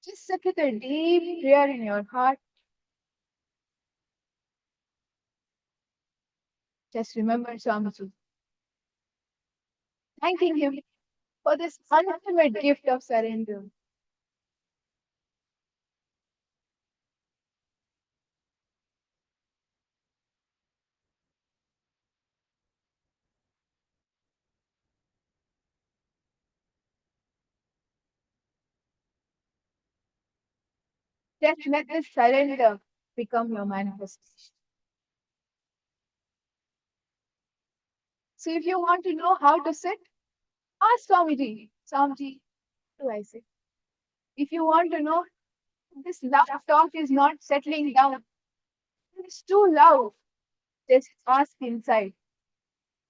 Just sit with a deep prayer in your heart. Just remember Swamiji, thanking him for this ultimate gift of surrender. Just let this surrender become your manifestation. So if you want to know how to sit, ask Swamiji. Swamiji, what do I say? If you want to know this loud talk is not settling down, it's too loud, just ask inside.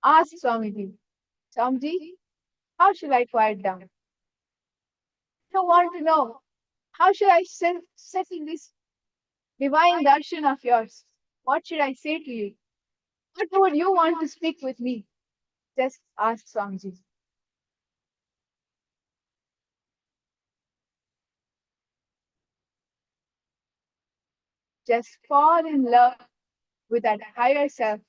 Ask Swamiji. Swamiji, how should I quiet down? If you want to know how should I sit in this divine darshan of yours, what should I say to you? What would you want to speak with me? Just ask Swamiji. Just fall in love with that higher self.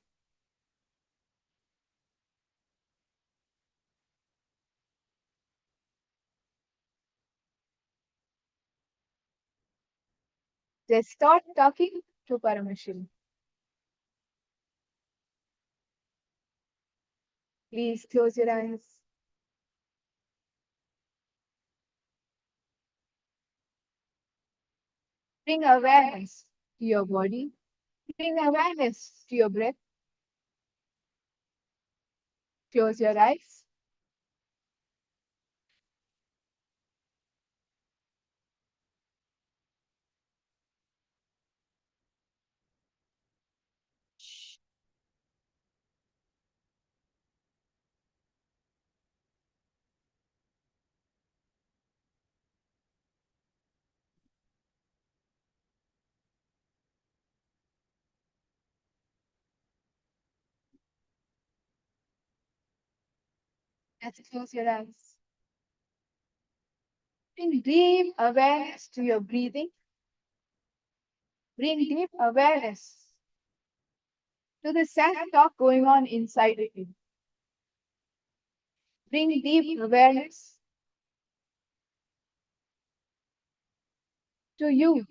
Just start talking to Paramashivam. Please close your eyes. Bring awareness to your body. Bring awareness to your breath. Close your eyes. Just close your eyes. Bring deep awareness to your breathing. Bring deep awareness to the self-talk going on inside of you. Bring deep awareness to you,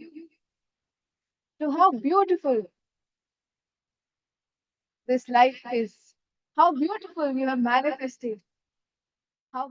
to how beautiful this life is, how beautiful you have manifested, how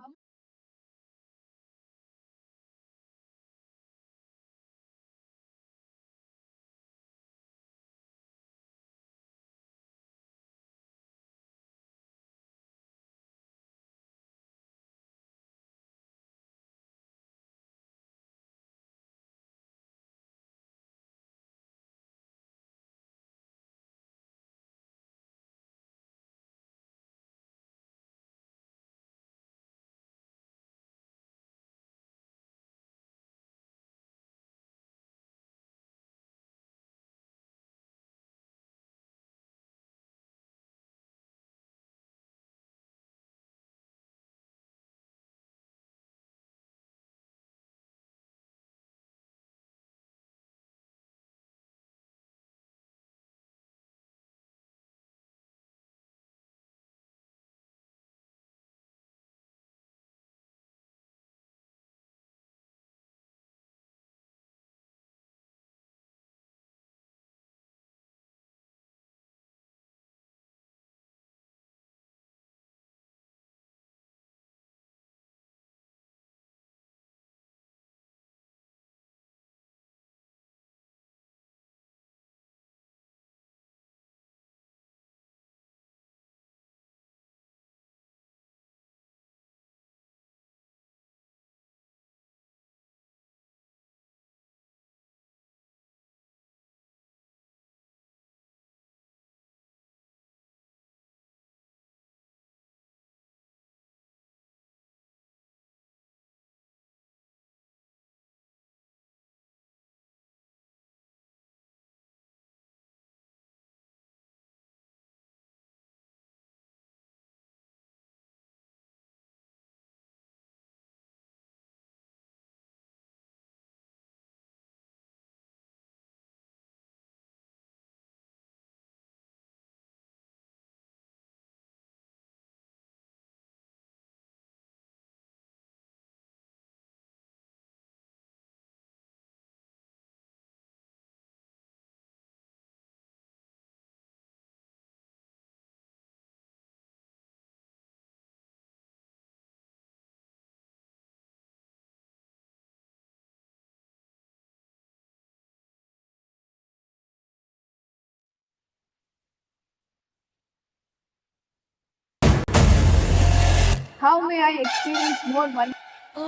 How may I experience more money? Om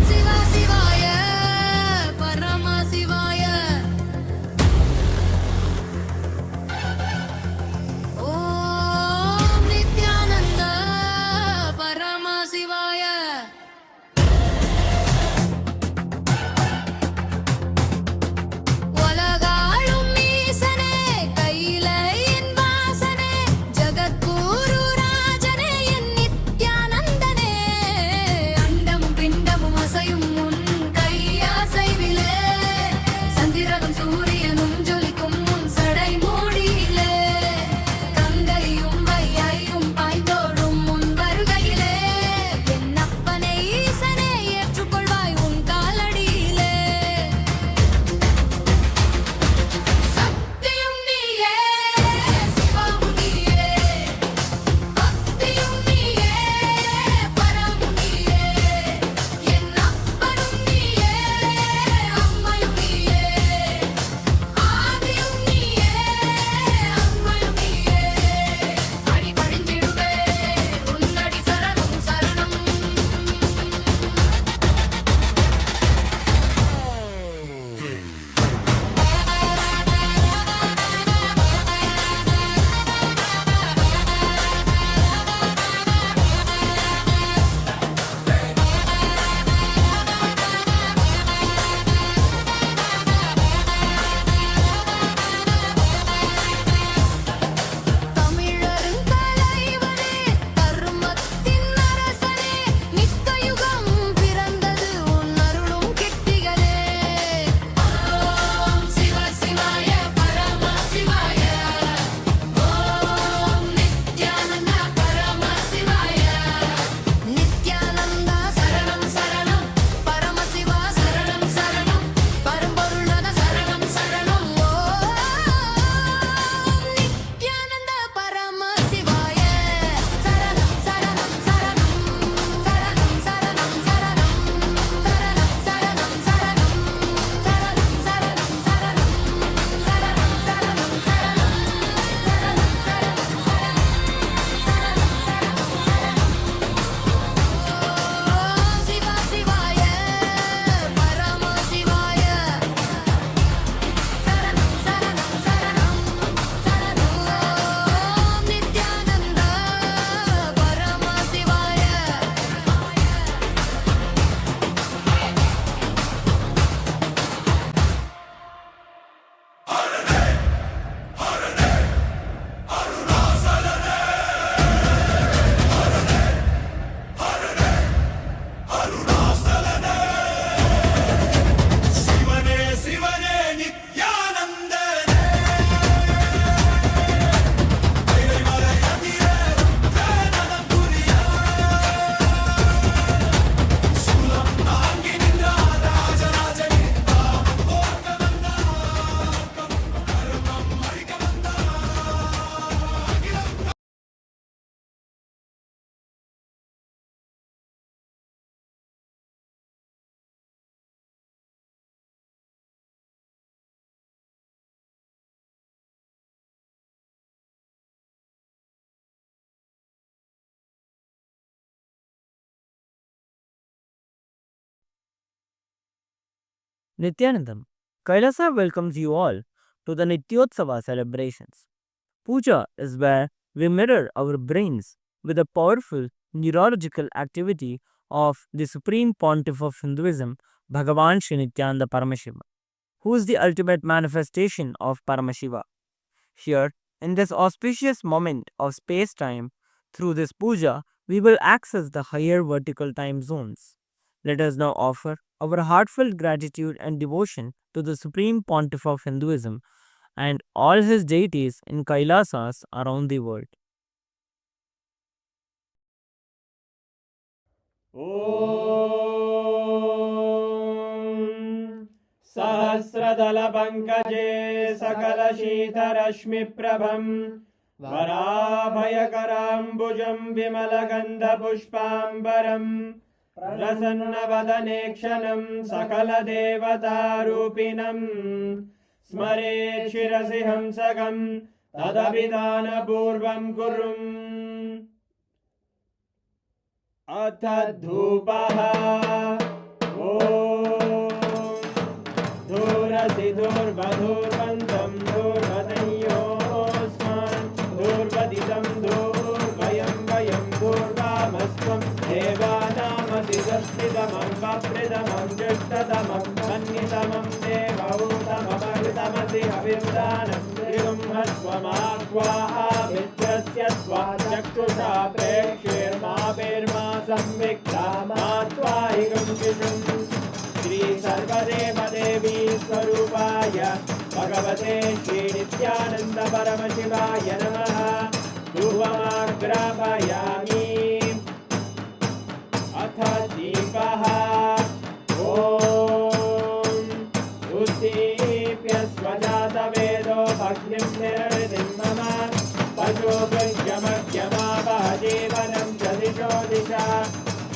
Shiva Shivaya, Paramashivam. Om Nithyananda, Paramashivam. உலகாளும் ஈசனே, கையிலையின் வாசனே, ஜகத்குரு ராஜனே, என் நித்யானந்தனே. அண்டமும் பிண்டமும் அசையும் உன் கையசைவிலே, சந்திரனும் சூரியனும் ஜொலிக்கும் உன் சடை மூடியிலே, கங்கையும் வையையும் பாய்ந்தோடும் உன் வருகையிலே, என் அப்பனே ஈசனே, ஏற்றுக்கொள்வாய் உன் காலடியிலே. சக்தியும் நீயே, சிவமும் நீயே, பக்தியும் நீயே, பரமும் நீயே, என் அப்பனும் நீயே, அம்மையும் நீயே, ஆதியும் நீயே, அம்மையும் நீயே. அடி பணிந்திடுவே, உன்னடி சரணம் சரணம். தமிழரின் தலைவனே, தர்மத்தின் அரசனே, நித்தயுகம் பிறந்தது உன் அருளும் கிட்டிகளே. ஓம் சிவ சிவாய, பரமசிவாய. ஓம் நித்யானந்த, பரமசிவாய. நித்யானந்தா சரணம் சரணம், பரமசிவா சரணம் சரணம், பரம்பொருளான சரணம் சரணம். ஓம் நித்யானந்த, பரமசிவாய. சரணம் சரணம் சரணம், சரணம் சரணம் சரணம், சரணம் சரணம் சரணம், சரணம் சரணம் சரணம், சரணம் சரணம் ஓம் சிவ சிவாய, பரமசிவாய. சரணம் சரணம் சரணம், சரணம். ஓம் நித்யானந்த, பரமசிவாய. சிவனே சிவனே நித்யானந்தனே கைலைமலை அதிரே ருத்ரநடம் புரியா சூலம் தாங்கி நின்றார் ராஜராஜனே போக்க வந்தார் கர்மம் அழிக்க வந்தார். Nithyanandam, Kailasa welcomes you all to the Nityotsava celebrations. Puja is where we mirror our brains with the powerful neurological activity of the Supreme Pontiff of Hinduism, BHAGAVAN Sri Nithyananda Paramashivam, who is the ultimate manifestation of Paramashiva. Here, in this auspicious moment of space-time, through this puja, we will access the higher vertical time zones. Let us now offer our heartfelt gratitude and devotion to the Supreme Pontiff of Hinduism and all his deities in Kailasas around the world. ॐ सहस्रदलपङ्कजे सकलशीतरश्मिप्रभं वराभयकराम्बुजं विमलगन्धपुष्पाम्बरं प्रसन्नवदनेक्षणं सकलदेवतारूपिणं स्मरेत् शिरसि हंसकं तदभिधानपूर्वं कुर्वन् अथ धूपः ॐ धूरसि धूर्वधूर्वन्तं धूर्वदयोस्मान् धूर्वदितं धूर्वयं वयं धूर्वामस्त्वं देवानामसि संस्थितमं वप्रतमं जुष्टतमं मन्यतमं देवहूतममृतमसि हविर्दानं त्रिगुंहस्वमाह्वाः मित्रस्य त्वा चक्षुषा प्रेक्षेर्मा संविक्ता मात्वा हिगुंशिषुम् श्री सर्वदेवदेवी स्वरूपाय भगवते श्री नित्यानंद परमशिवाय नमः धूपमाग्रापयामि अथ दीपः ॐ उद्दीप्य स्वजातवेदो भग्निं निरवृतिं मम पशुभृत्यमग्यमावह जीवनं च दिशो दिशा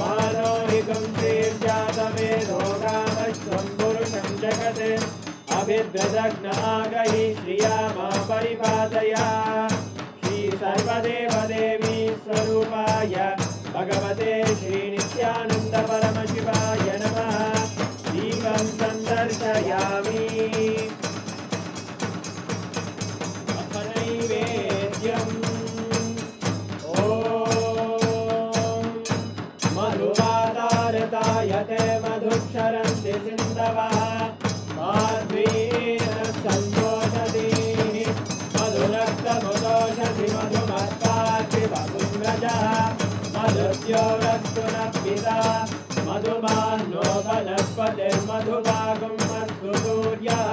मानो हिगुंसीर्जातवेदो रामस्त्वं पुरुषं जगत् अभिभ्रदग्नागहि श्रिया मा परिपादया श्री सर्वदेवदेवी स्वरूपाय भगवते श्री नित्यानंद परमशिवाय नमः दीपं सन्दर्शयामि अथ नैवेद्यम् ॐ मधुवातारतायते मधुक्षरन्ति सिन्धवः माध्वीन सन्तोषति मधुरक्तमुदोषति मधुमत्पाति मधुम्रजः मधुद्योरस्तु नः पिता मधुमान्नो वनस्पतिर्मधुभागं अस्तु सूर्यः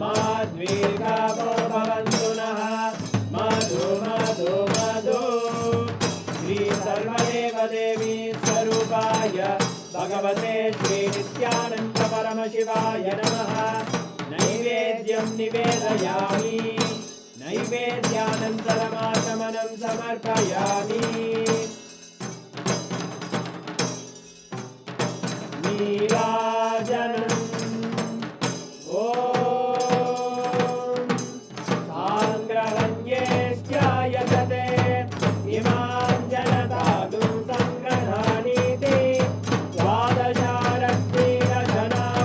माध्वीर्गावो भवन्तु नः मधु मधु मधु श्री सर्वदेवदेवी स्वरूपाय भगवते श्री नित्यानंद परमशिवाय नमः नैवेद्यं निवेदयामि नैवेद्यानन्तरमाचमनं समर्पयामि नीराजनम् ॐ साङ्ग्रहण्येष्ट्यायजते इमां जनतागुं सङ्ग्रहाणीति द्वादशारक्तिरजना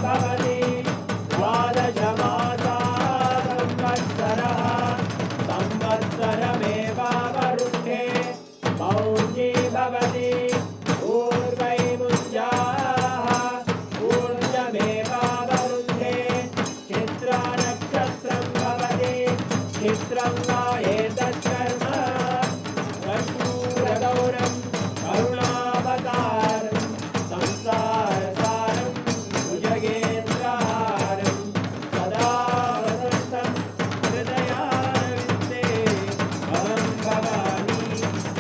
भवति द्वादशमासा संवत्सरः संवत्सरमेवावरुद्धे मौञ्जी भवति ऊर्वैमुञ्जाः ऊर्जमेवावरुद्धे चित्रानक्षत्रं भवति चित्रं वा एतत्कर्म कर्पूरगौरं करुणावतारं संसारसारं भुजगेन्द्रहारं सदा वसन्तं हृदयारविन्दे भवं भवानी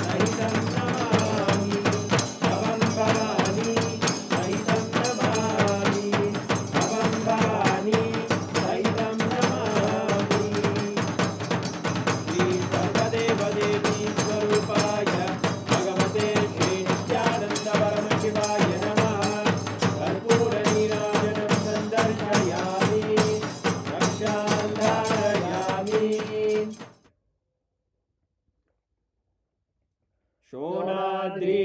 सहितं नमामि भवं भवानी सहितं नमामि भवं भवानी सहितं नमामि श्री सर्वदेवदेवी स्वरूपाय भगवते श्री नित्यानंद परमशिवाय नमः कर्पूरनीराजनं सन्दर्शयामि रक्षां धारयामि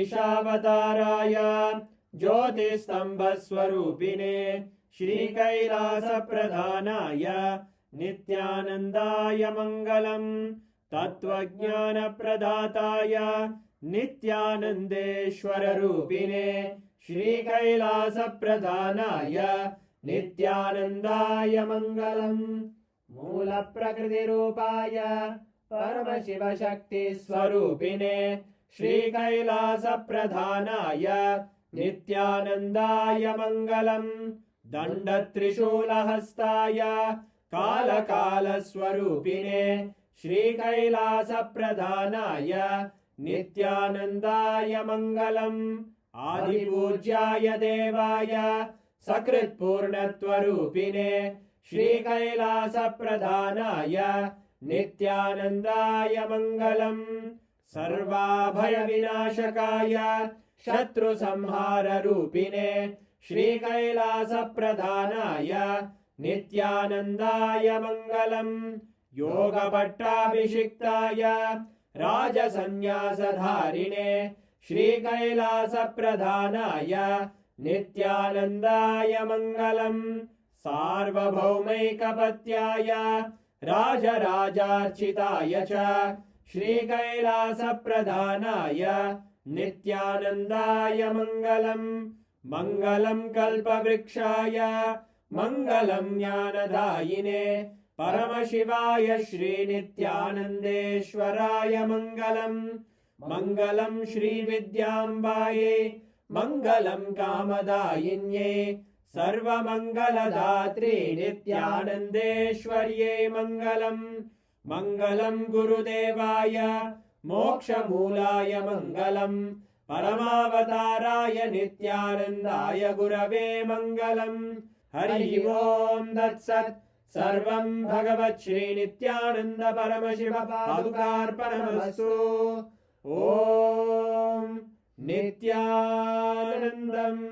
शोणाद्रीशावताराय ज्योतिस्तम्भस्वरूपिणे श्रीकैलासप्रधानाय नित्यानन्दाय मङ्गलम् तत्त्वज्ञानप्रदाताय नित्यानन्देश्वररूपिणे श्रीकैलासप्रधानाय नित्यानन्दाय मङ्गलम् मूलप्रकृतिरूपाय परमशिवशक्तिस्वरूपिणे श्रीकैलासप्रधानाय नित्यानन्दाय मङ्गलम् दण्डत्रिशूलहस्ताय कालकालस्वरूपिणे श्रीकैलासप्रधानाय नित्यानन्दाय मङ्गलम् आदिपूज्याय देवाय सकृत्पूर्णत्वरूपिणे श्रीकैलासप्रधानाय नित्यानन्दाय मङ्गलम् सर्वाभयविनाशकाय शत्रुसंहाररूपिणे श्रीकैलासप्रधानाय नित्यानन्दाय मङ्गलम् योगभट्टाभिषिक्ताय राजसन्न्यासधारिणे श्रीकैलासप्रधानाय नित्यानन्दाय मङ्गलम् सार्वभौमैकपत्याय राजराजार्चिताय च श्रीकैलासप्रधानाय नित्यानन्दाय मङ्गलम् मङ्गलं कल्पवृक्षाय मङ्गलं ज्ञानदायिने परमशिवाय श्रीनित्यानन्देश्वराय मङ्गलम् मङ्गलं श्रीविद्याम्बायै मङ्गलं कामदायिन्ये सर्वमङ्गलदात्रे नित्यानन्देश्वर्यै मङ्गलम् मङ्गलं गुरुदेवाय मोक्षमूलाय मङ्गलम् परमावताराय नित्यानन्दाय गुरवे मङ्गलम् हरि ओम् तत्सत् सर्वं भगवत् श्रीनित्यानन्द परमशिव पादुकार्पणमस्तु ॐ नित्यानन्दम्।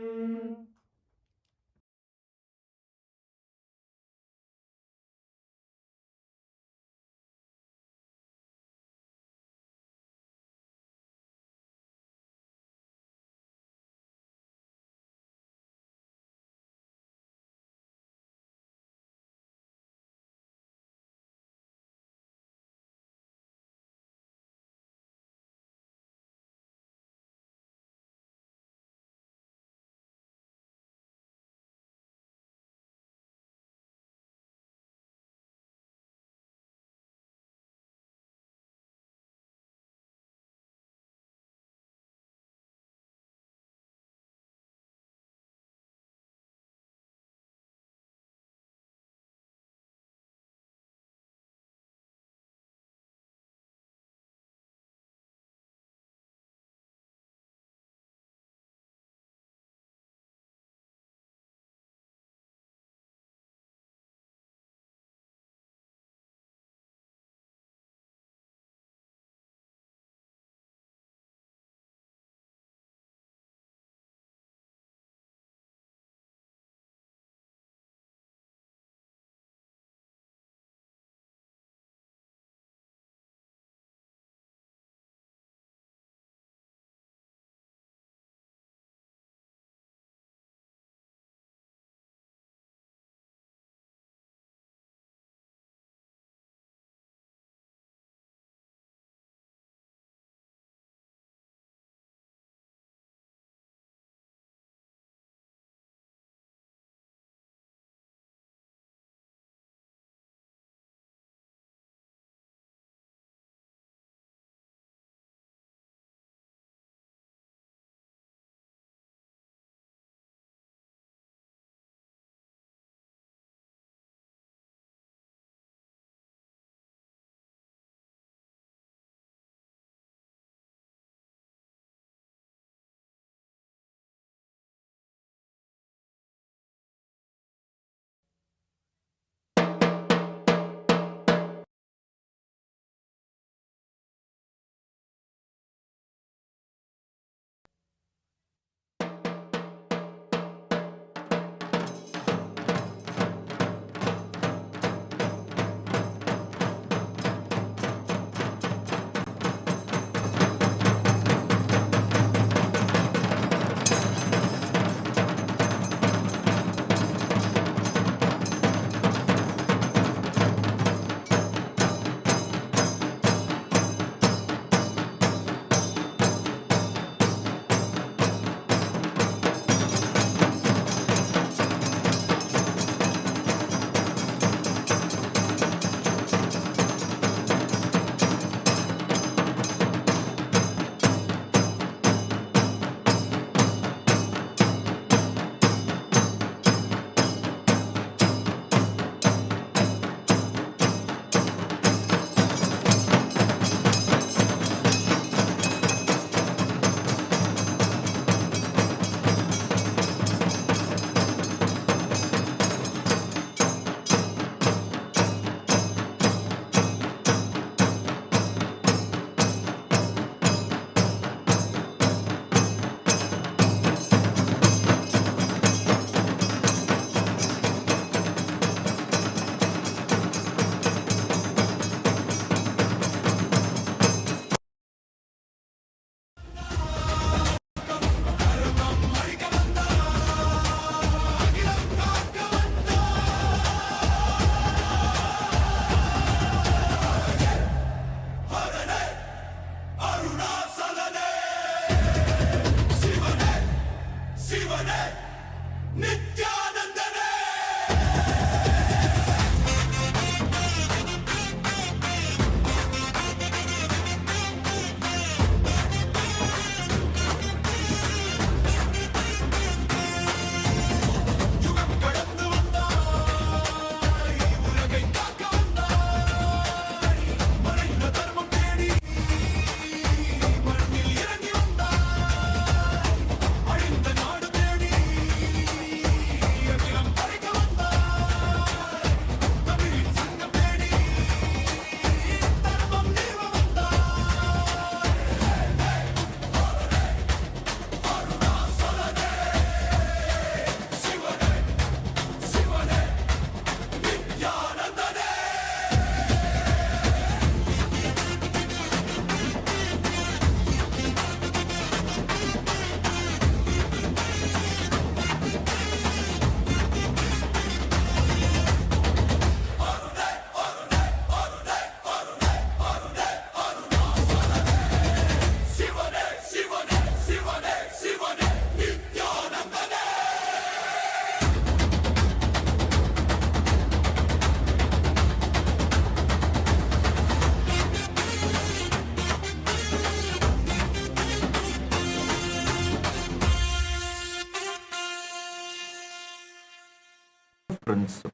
of principle.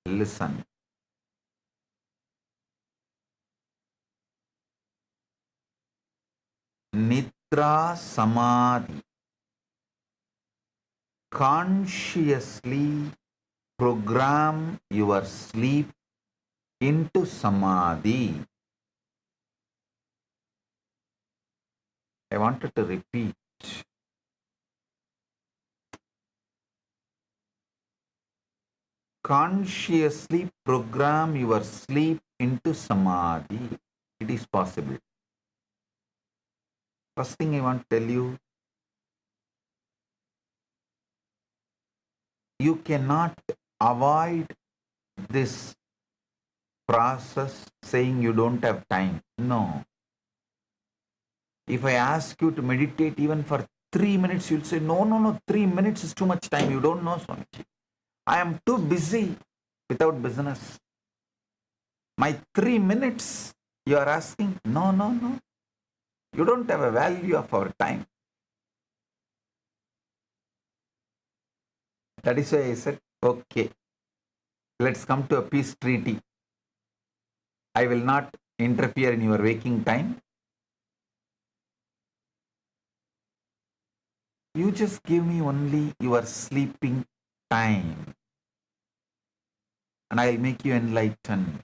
Listen. Nidra Samadhi. Consciously program your sleep into Samadhi. I wanted to repeat. Consciously program your sleep into Samadhi. It is possible. First thing I want to tell you, you cannot avoid this process saying you don't have time. No. If I ask you to meditate even for 3 minutes, you'll say, no, 3 minutes is too much time. You don't know, Swamiji. I am too busy without business. My 3 minutes, you are asking, no. You don't have a value of our time. That is why I said, okay, let's come to a peace treaty. I will not interfere in your waking time. You just give me only your sleeping time. And I'll make you enlightened.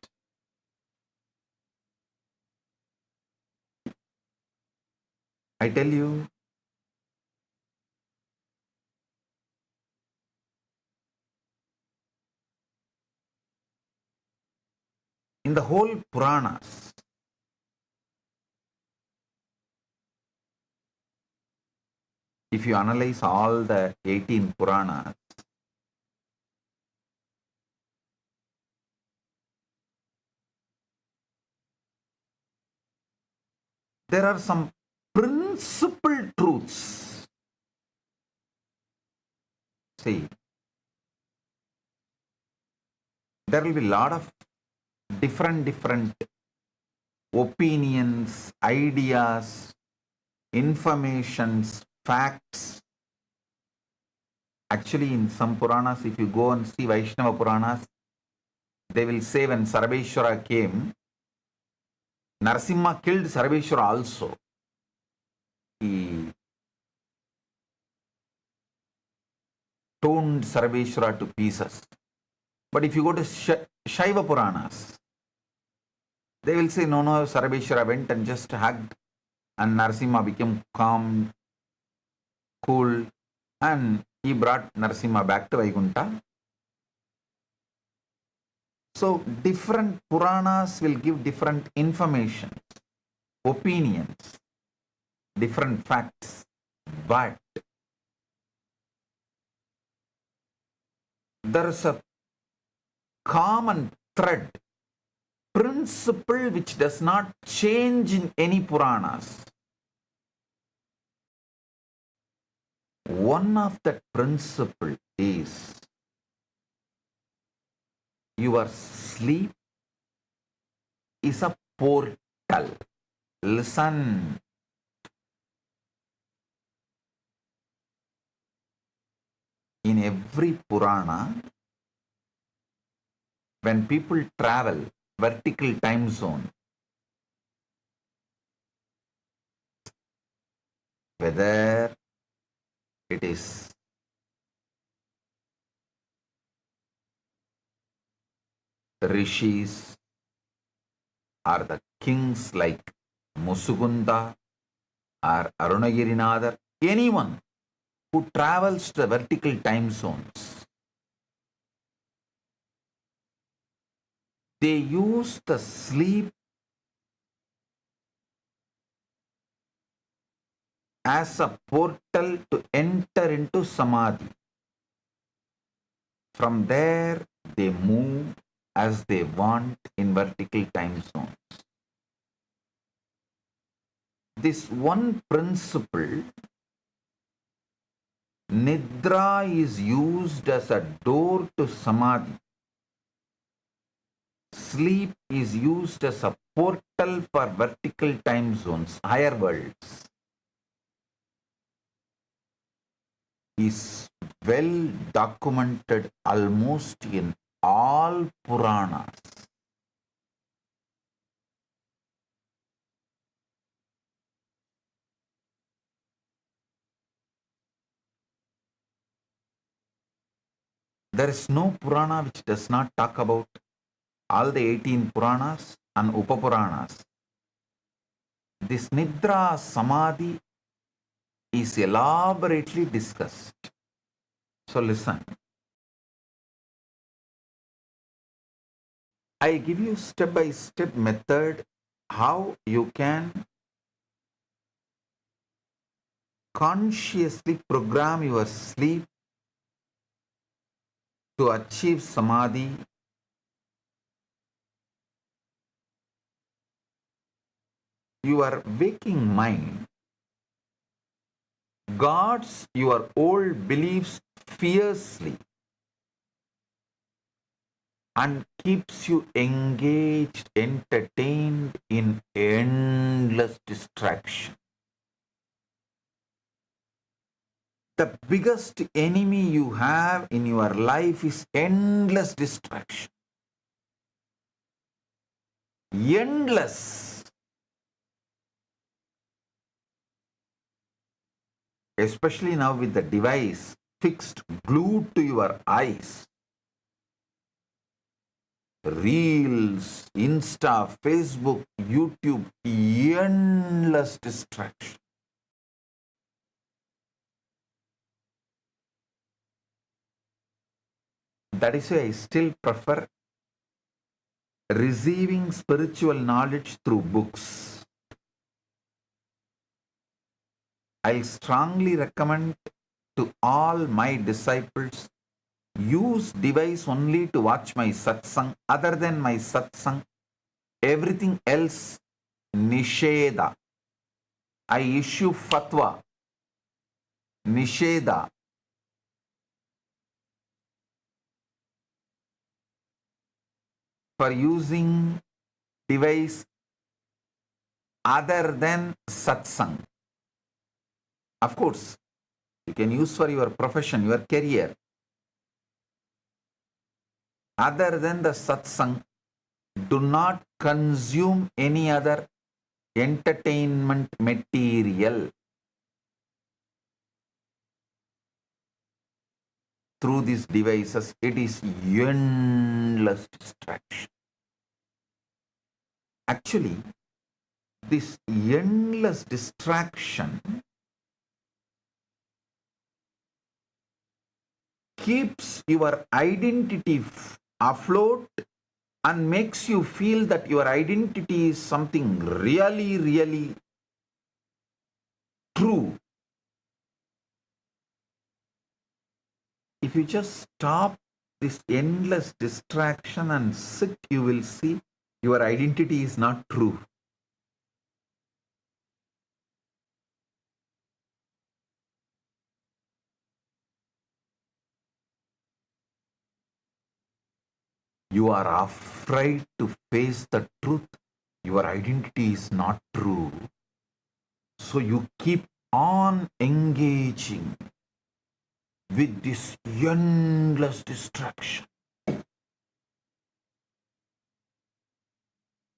I tell you, in the whole Puranas, if you analyze all the 18 Puranas, there are some principal truths. See, there will be a lot of different opinions, ideas, informations, facts. Actually, in some Puranas, if you go and see Vaishnava Puranas, they will say when Sarveshwara came, Narasimha killed Sarveshwara also. He torn Sarveshwara to pieces. But if you go to Shaiva Puranas, they will say, no, Sarveshwara went and just hugged, and Narasimha became calm, cool, and he brought Narasimha back to Vaikuntha. So, different Puranas will give different information, opinions, different facts, but there is a common thread, principle which does not change in any Puranas. One of that principle is your sleep is a portal. Listen. In every Purana, when people travel vertical time zone, whether it is rishis or the kings like Musugunda or Arunagirinadar, anyone who travels to the vertical time zones, they use the sleep as a portal to enter into Samadhi. From there, they move as they want in vertical time zones. This one principle, Nidra, is used as a door to Samadhi. Sleep is used as a portal for vertical time zones, higher worlds. is well documented almost in all Puranas. There is no Purana which does not talk about all the 18 Puranas and Upapuranas. This Nidra Samadhi is elaborately discussed. So listen. I give you step-by-step method how you can consciously program your sleep to achieve Samadhi. Your waking mind guards your old beliefs fiercely and keeps you engaged, entertained in endless distraction. The biggest enemy you have in your life is endless distraction. Endless. Especially now with the device fixed, glued to your eyes. Reels, Insta, Facebook, YouTube, endless distraction. That is why I still prefer receiving spiritual knowledge through books. I strongly recommend to all my disciples use device only to watch my satsang. Other than my satsang, everything else nisheda. I issue fatwa, nisheda. For using device other than satsang. Of course, you can use for your profession, your career. Other than the satsang, do not consume any other entertainment material through these devices. It is endless distraction. Actually, this endless distraction keeps your identity afloat and makes you feel that your identity is something really, really true. If you just stop this endless distraction and sit, you will see your identity is not true. You are afraid to face the truth. Your identity is not true. So you keep on engaging with this endless distraction.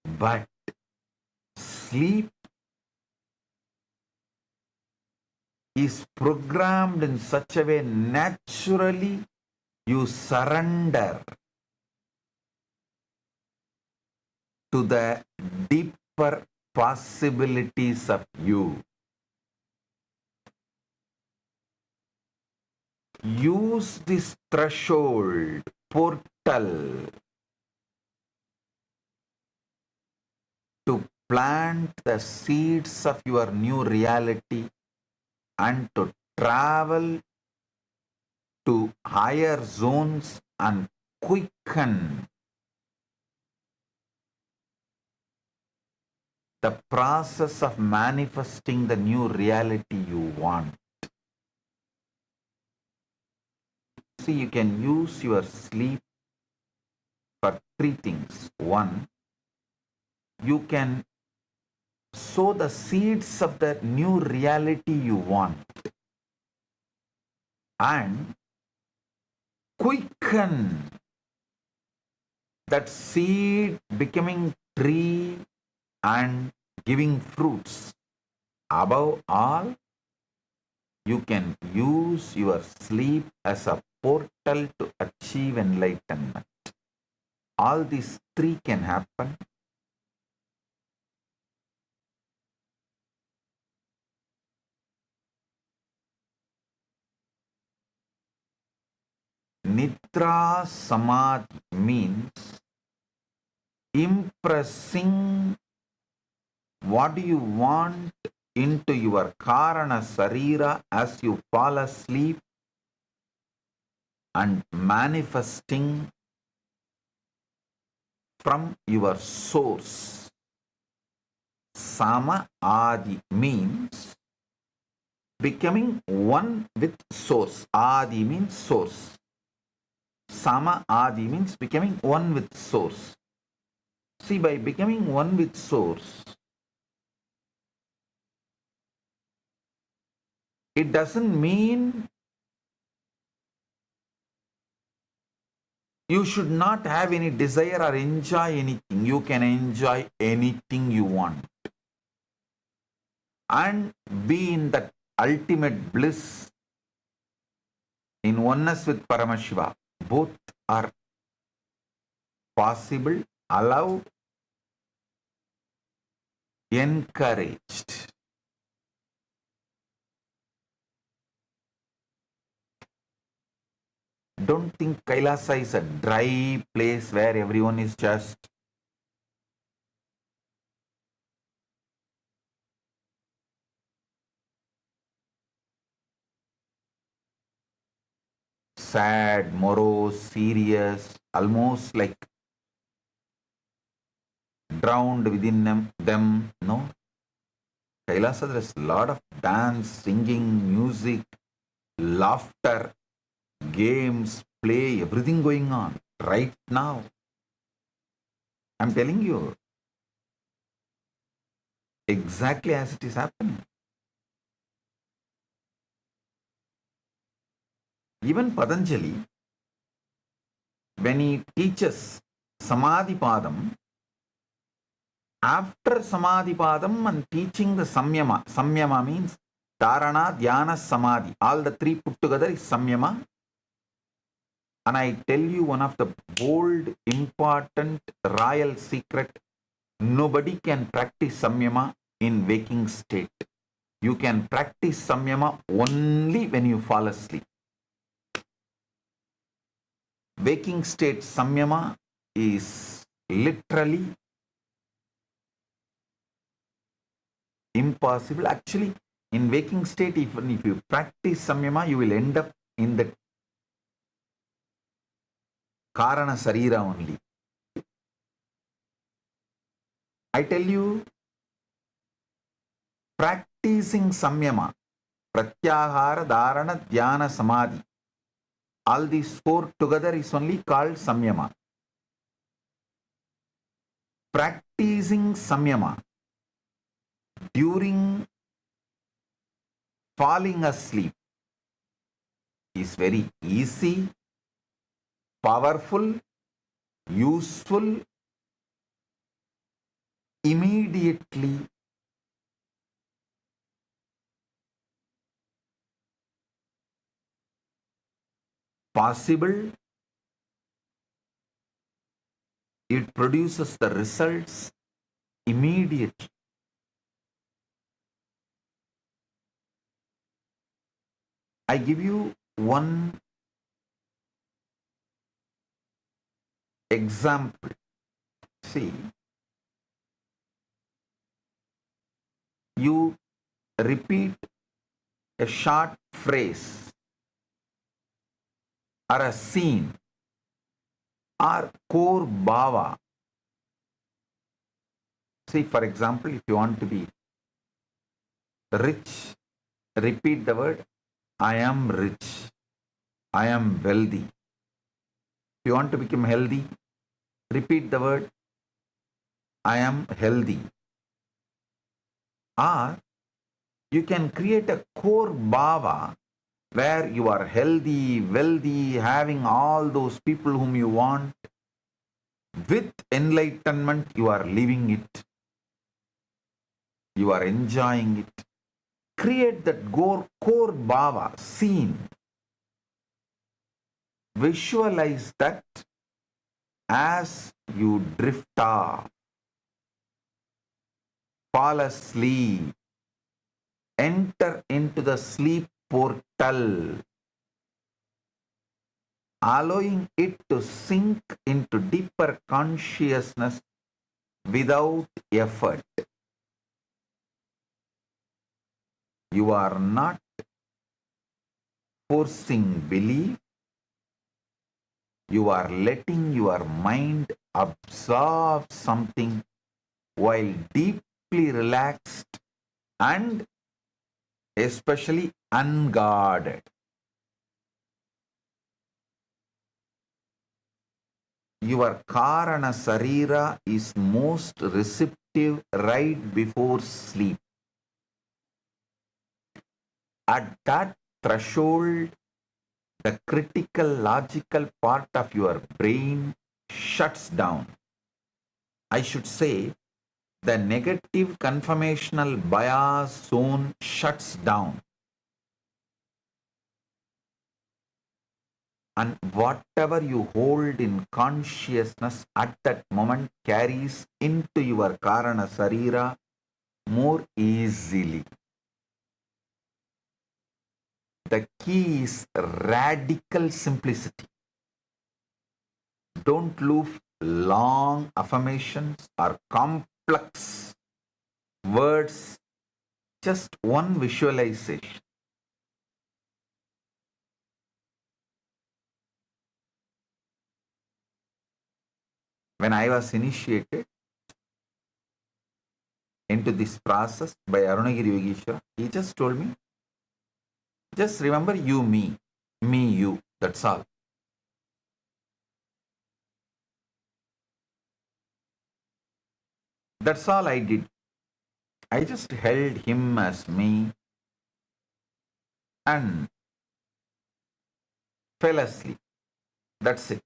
But sleep is programmed in such a way naturally you surrender to the deeper possibilities of you. Use this threshold, portal, to plant the seeds of your new reality and to travel to higher zones and quicken the process of manifesting the new reality you want. See, you can use your sleep for three things. One, you can sow the seeds of the new reality you want. and quicken that seed becoming tree and giving fruits. Above all, you can use your sleep as a portal to achieve enlightenment. All these three can happen. Nidra Samadhi means impressing what you want into your Karana Sarira as you fall asleep and manifesting from your source. Sama Adi means becoming one with source. Adi means source. Sama Adi means becoming one with source. See, by becoming one with source, it doesn't mean you should not have any desire or enjoy anything. You can enjoy anything you want and be in that ultimate bliss in oneness with Paramashiva. Both are possible, allowed, encouraged. Don't think Kailasa is a dry place where everyone is just sad, morose, serious, almost like drowned within them. No. Kailasa, there is a lot of dance, singing, music, laughter, games, play, everything going on right now. I'm telling you, exactly as it is happening. Even Patanjali, when he teaches Samadhi Padam, after Samadhi Padam and teaching the Samyama, Samyama means Dharana, Dhyana, Samadhi, all the three put together is Samyama. And I tell you one of the bold, important, royal secret, nobody can practice Samyama in waking state. You can practice Samyama only when you fall asleep. Waking state Samyama is literally impossible. Actually, in waking state, even if you practice Samyama, you will end up in the Karana Sarira only. I tell you, practicing Samyama, Pratyahara, Dharana, Dhyana, Samadhi, all these four together is only called Samyama. Practicing Samyama during falling asleep is very easy, powerful, useful, immediately possible. It produces the results immediately. I give you one example. See, you repeat a short phrase or a scene or core bhava. See, for example, if you want to be rich, repeat the word, I am rich, I am wealthy. If you want to become healthy, repeat the word, I am healthy. Or you can create a core bhava where you are healthy, wealthy, having all those people whom you want. With enlightenment, you are living it. You are enjoying it. Create that core bhava, scene. Visualize that as you drift off, fall asleep, enter into the sleep portal, allowing it to sink into deeper consciousness without effort. You are not forcing belief. You are letting your mind absorb something while deeply relaxed and especially unguarded. Your Karana Sarira is most receptive right before sleep. At that threshold, the critical logical part of your brain shuts down. I should say, the negative conformational bias zone shuts down. And whatever you hold in consciousness at that moment carries into your Karana Sarira more easily. The key is radical simplicity. Don't look long affirmations or complex words, just one visualization. When I was initiated into this process by Arunagiri Yogeshwara, he just told me, just remember you, me, you, that's all. That's all I did. I just held him as me and fell asleep. That's it.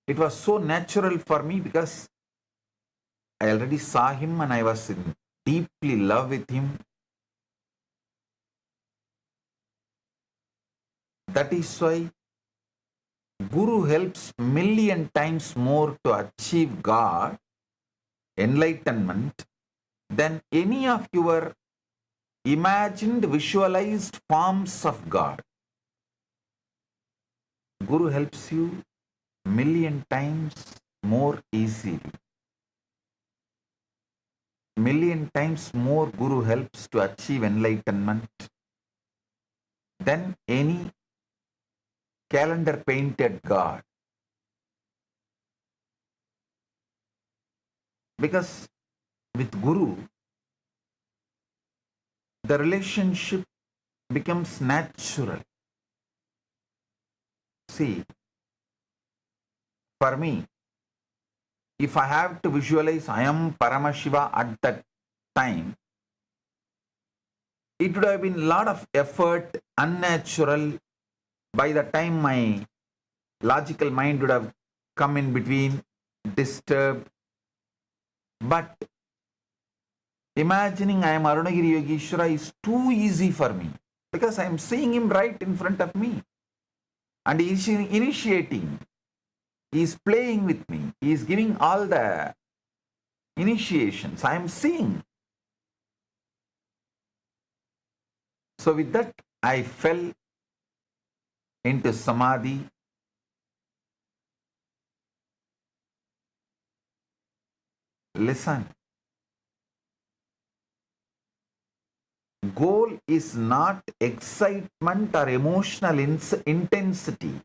It was so natural for me because I already saw him and I was in deeply love with him. That is why Guru helps million times more to achieve God, enlightenment, than any of your imagined, visualized forms of God. Guru helps you million times more easily. Million times more Guru helps to achieve enlightenment than any calendar painted God. Because with Guru, the relationship becomes natural. See, for me, if I have to visualize I am Paramashiva at that time, it would have been a lot of effort, unnatural. By the time my logical mind would have come in between, disturbed. But imagining I am Arunagiri Yogeshwara is too easy for me because I am seeing him right in front of me. And he is initiating. He is playing with me. He is giving all the initiations. I am seeing. So with that, I fell into samadhi. Listen. Goal is not excitement or emotional intensity.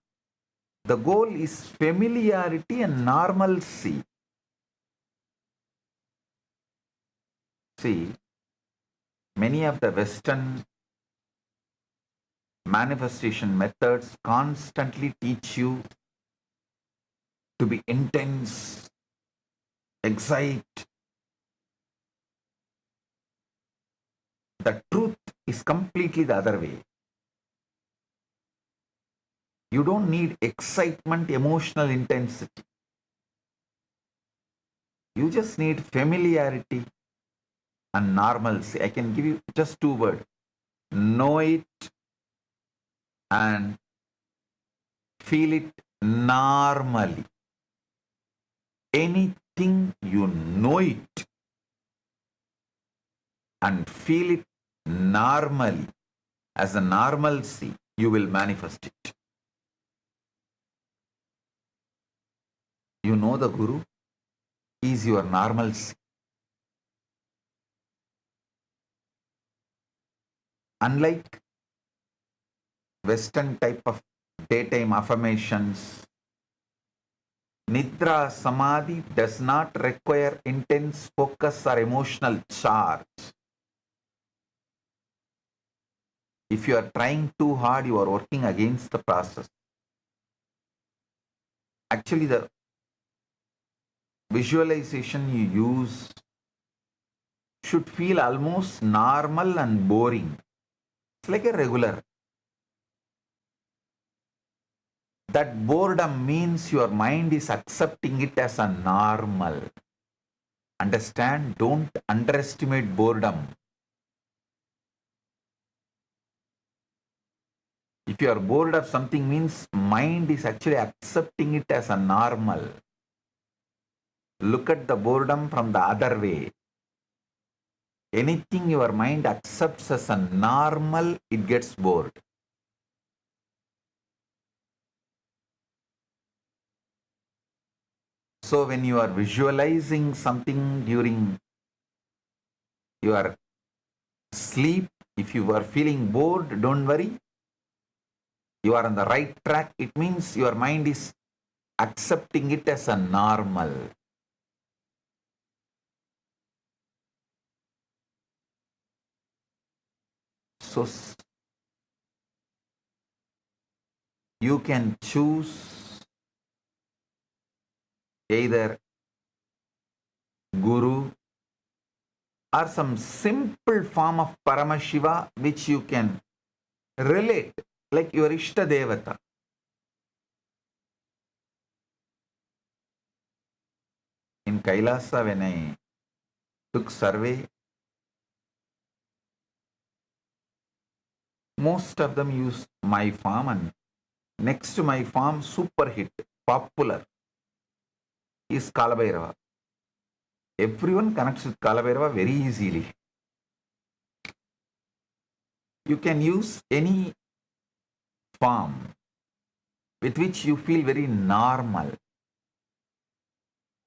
The goal is familiarity and normalcy. See, many of the Western manifestation methods constantly teach you to be intense, excite, the truth is completely the other way. You don't need excitement, emotional intensity. You just need familiarity and normalcy. I can give you just two words. Know it and feel it normally. Anything you know it and feel it normally as a normalcy, you will manifest it. You know the Guru is your normalcy. Unlike Western type of daytime affirmations, Nidra Samadhi does not require intense focus or emotional charge. If you are trying too hard, you are working against the process. Actually, the visualization you use should feel almost normal and boring. It's like a regular. That boredom means your mind is accepting it as a normal. Understand? Don't underestimate boredom. If you are bored of something means mind is actually accepting it as a normal. Look at the boredom from the other way. Anything your mind accepts as a normal, it gets bored. So when you are visualizing something during your sleep, if you are feeling bored, don't worry. You are on the right track. It means your mind is accepting it as a normal. So you can choose either Guru or some simple form of Paramashiva which you can relate, like your Ishta Devata. In Kailasa, when I took survey, most of them use my farm, and next to my farm, super hit, popular, is Kalabhairava. Everyone connects with Kalabhairava very easily. You can use any form with which you feel very normal.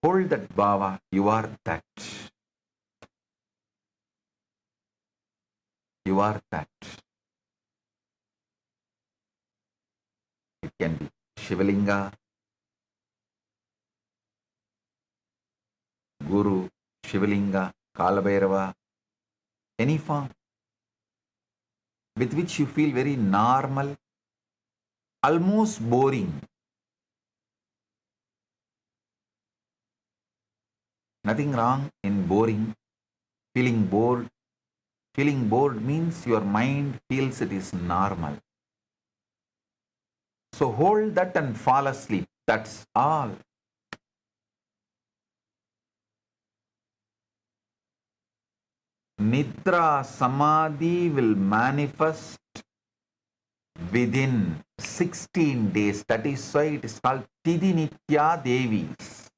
Hold that bhava, you are that. You are that. It can be Shivalinga, Guru, Shivalinga, Kalabhairava, any form with which you feel very normal, almost boring. Nothing wrong in boring, feeling bored. Feeling bored means your mind feels it is normal. So hold that and fall asleep. That's all. Nidra Samadhi will manifest within 16 days. That is why it is called Tidinitya Devis.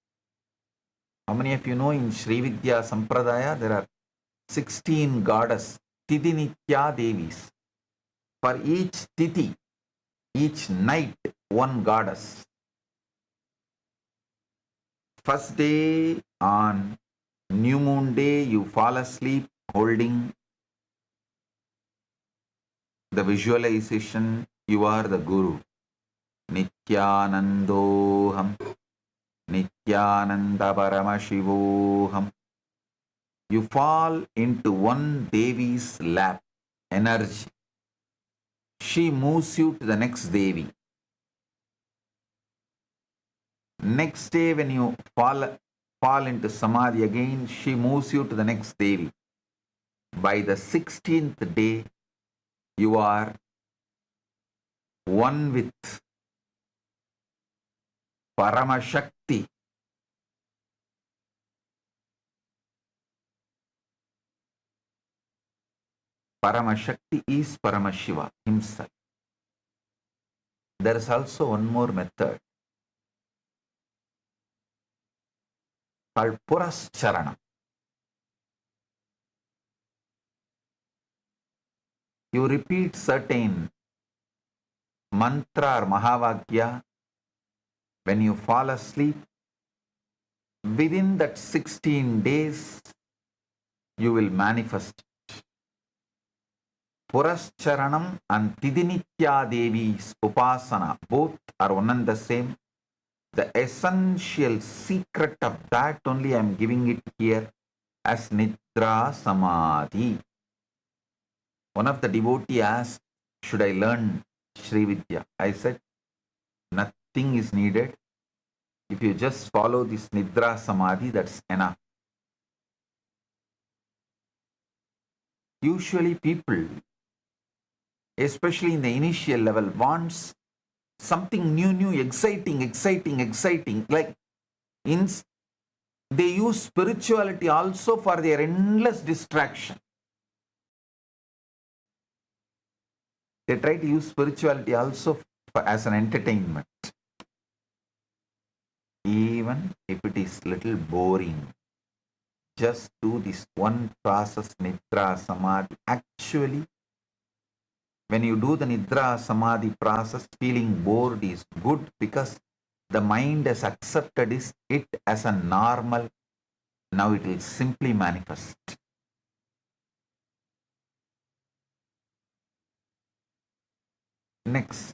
How many of you know in Sri Vidya Sampradaya there are 16 goddess Tidinitya Devis. For each Titi, each night, one goddess. First day on new moon day, you fall asleep holding the visualization, you are the Guru. Nithyanandoham, Nithyananda Paramashivoham. You fall into one Devi's lap, energy. She moves you to the next Devi. Next day when you fall into Samadhi again, she moves you to the next Devi. by the 16th day, you are one with Paramashakti. Paramashakti is Paramashiva himself. There is also one more method called Purascharanam. You repeat certain mantra or Mahavakya when you fall asleep. Within that 16 days, you will manifest. Purascharanam and Tidinitya Devi's Upasana, both are one and the same. The essential secret of that only I am giving it here as Nidra Samadhi. One of the devotees asked, should I learn Sri Vidya? I said, nothing is needed. If you just follow this Nidra Samadhi, that's enough. Usually people, especially in the initial level, wants something new, exciting. Like they use spirituality also for their endless distraction. They try to use spirituality also as an entertainment. Even if it is little boring, just do this one process, Nidra Samadhi. Actually, when you do the Nidra Samadhi process, feeling bored is good because the mind has accepted it as a normal. Now it will simply manifest. Next,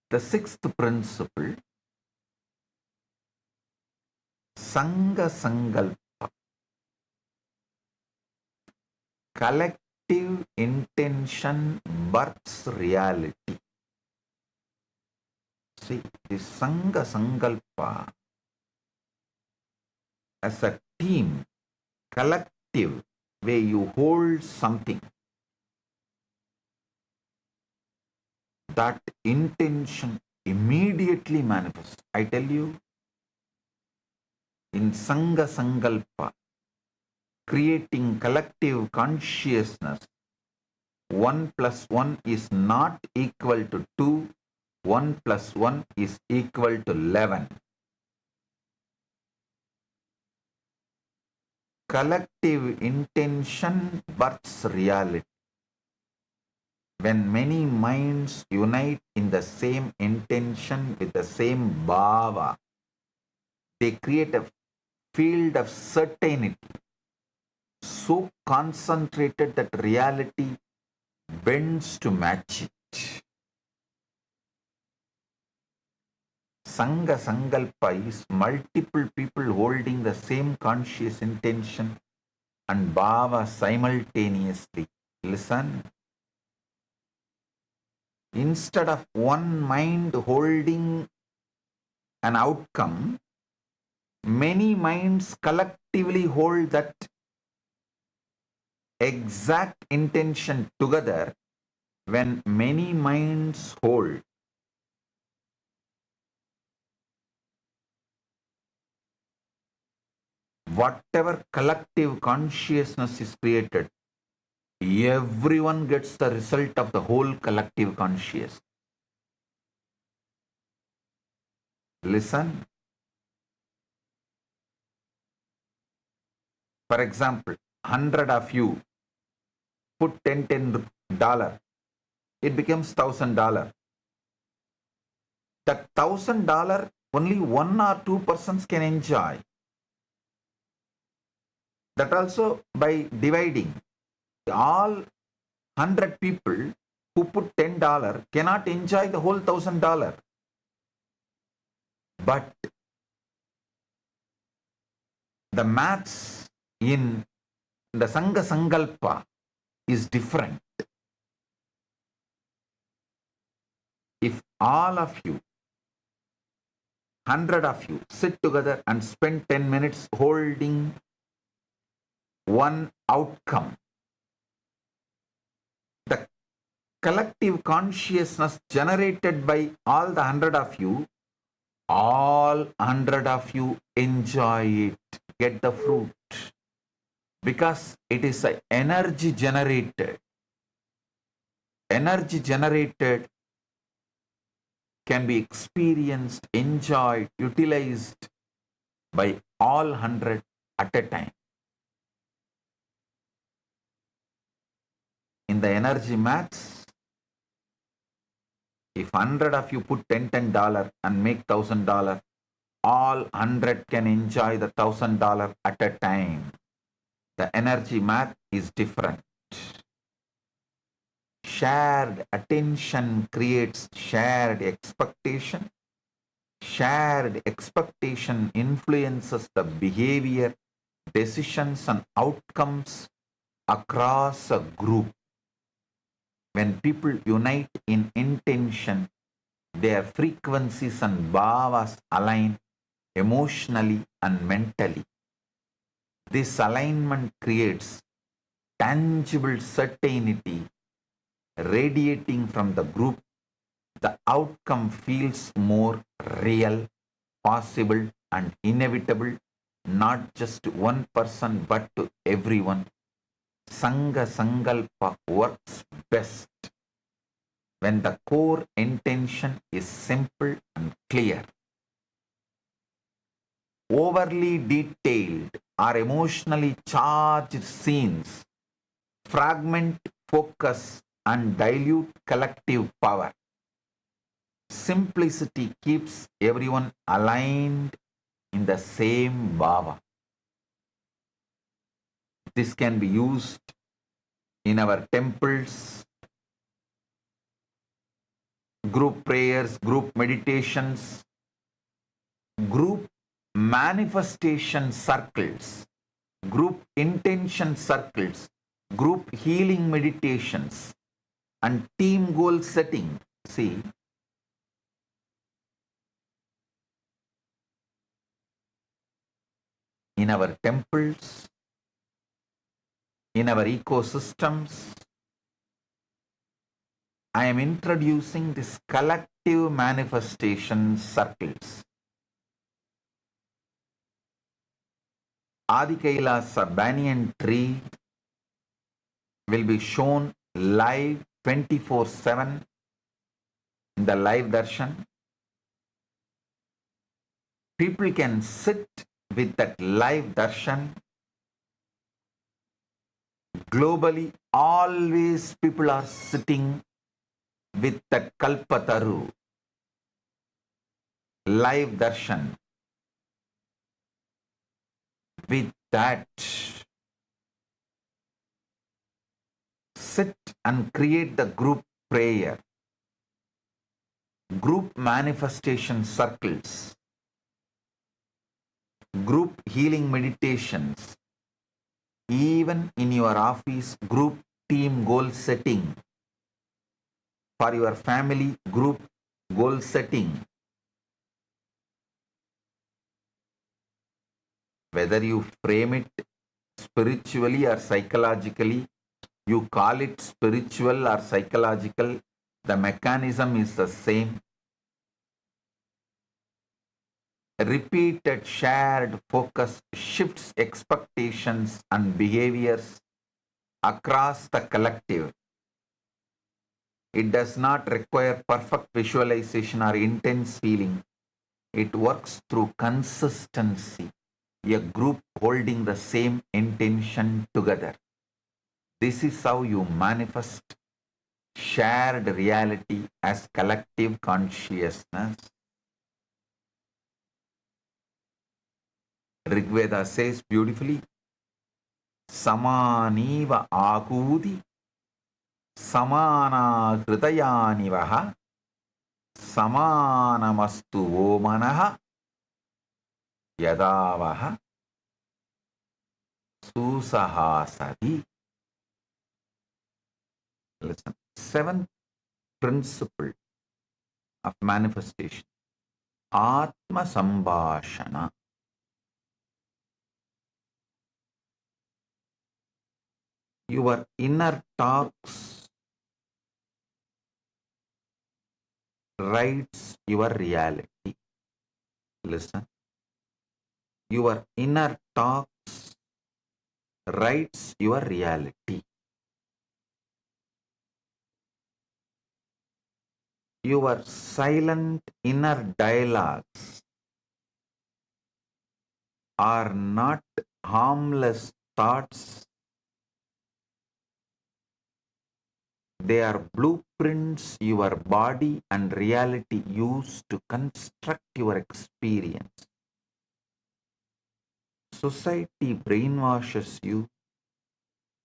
the sixth principle, Sangha Sankalpa. Collective intention births reality. See, the Sangha Sankalpa as a team, collective, where you hold something, that intention immediately manifests. I tell you, in Sangha Sankalpa, creating collective consciousness, 1 plus 1 is not equal to 2, 1 plus 1 is equal to 11. Collective intention births reality. When many minds unite in the same intention with the same bhava, they create a field of certainty, so concentrated that reality bends to match it. Sangha Sankalpa is multiple people holding the same conscious intention and bhava simultaneously. Listen. Instead of one mind holding an outcome, many minds collectively hold that exact intention together. When many minds hold, whatever collective consciousness is created, everyone gets the result of the whole collective consciousness. Listen. For example, 100 of you put $10, it becomes $1,000. That $1,000 only 1 or 2 persons can enjoy. That also by dividing. All 100 people who put $10 cannot enjoy the whole $1,000. But the maths in the Sangha Sankalpa is different. If all of you, 100 of you, sit together and spend 10 minutes holding one outcome. The collective consciousness generated by all the 100 of you, all 100 of you enjoy it, get the fruit. Because it is an energy generated. Energy generated can be experienced, enjoyed, utilized by all 100 at a time. In the energy maths, if 100 of you put $10 and make $1,000, all 100 can enjoy the $1,000 at a time. The energy math is different. Shared attention creates shared expectation. Shared expectation influences the behavior, decisions, and outcomes across a group. When people unite in intention, their frequencies and bhavas align emotionally and mentally. This alignment creates tangible certainty radiating from the group. The outcome feels more real, possible, and inevitable, not just to one person but to everyone. Sangha Sankalpa works best when the core intention is simple and clear. Overly detailed or emotionally charged scenes fragment focus and dilute collective power. Simplicity keeps everyone aligned in the same bhava. This can be used in our temples, group prayers, group meditations, group manifestation circles, group intention circles, group healing meditations, and team goal setting. See, in our temples, in our ecosystems, I am introducing this collective manifestation circles. Adi Kailasa banyan tree will be shown live 24/7 in the live darshan. People can sit with that live darshan. Globally, always people are sitting with that Kalpataru, live darshan. With that, sit and create the group prayer, group manifestation circles, group healing meditations, even in your office, group team goal setting, for your family, group goal setting. Whether you frame it spiritually or psychologically, you call it spiritual or psychological, the mechanism is the same. Repeated shared focus shifts expectations and behaviors across the collective. It does not require perfect visualization or intense feeling. It works through consistency, a group holding the same intention together. This is how you manifest shared reality as collective consciousness. Rigveda says beautifully, Samaniva akudi, Samana hridayanivaha, Samanamastu omanaha, Yadavaha, Susahasadi. Listen, seventh principle of manifestation, Atma Sambhashana. Your inner talks writes your reality. Listen. Your inner talks writes your reality. Your silent inner dialogues are not harmless thoughts. They are blueprints your body and reality use to construct your experience. Society brainwashes you.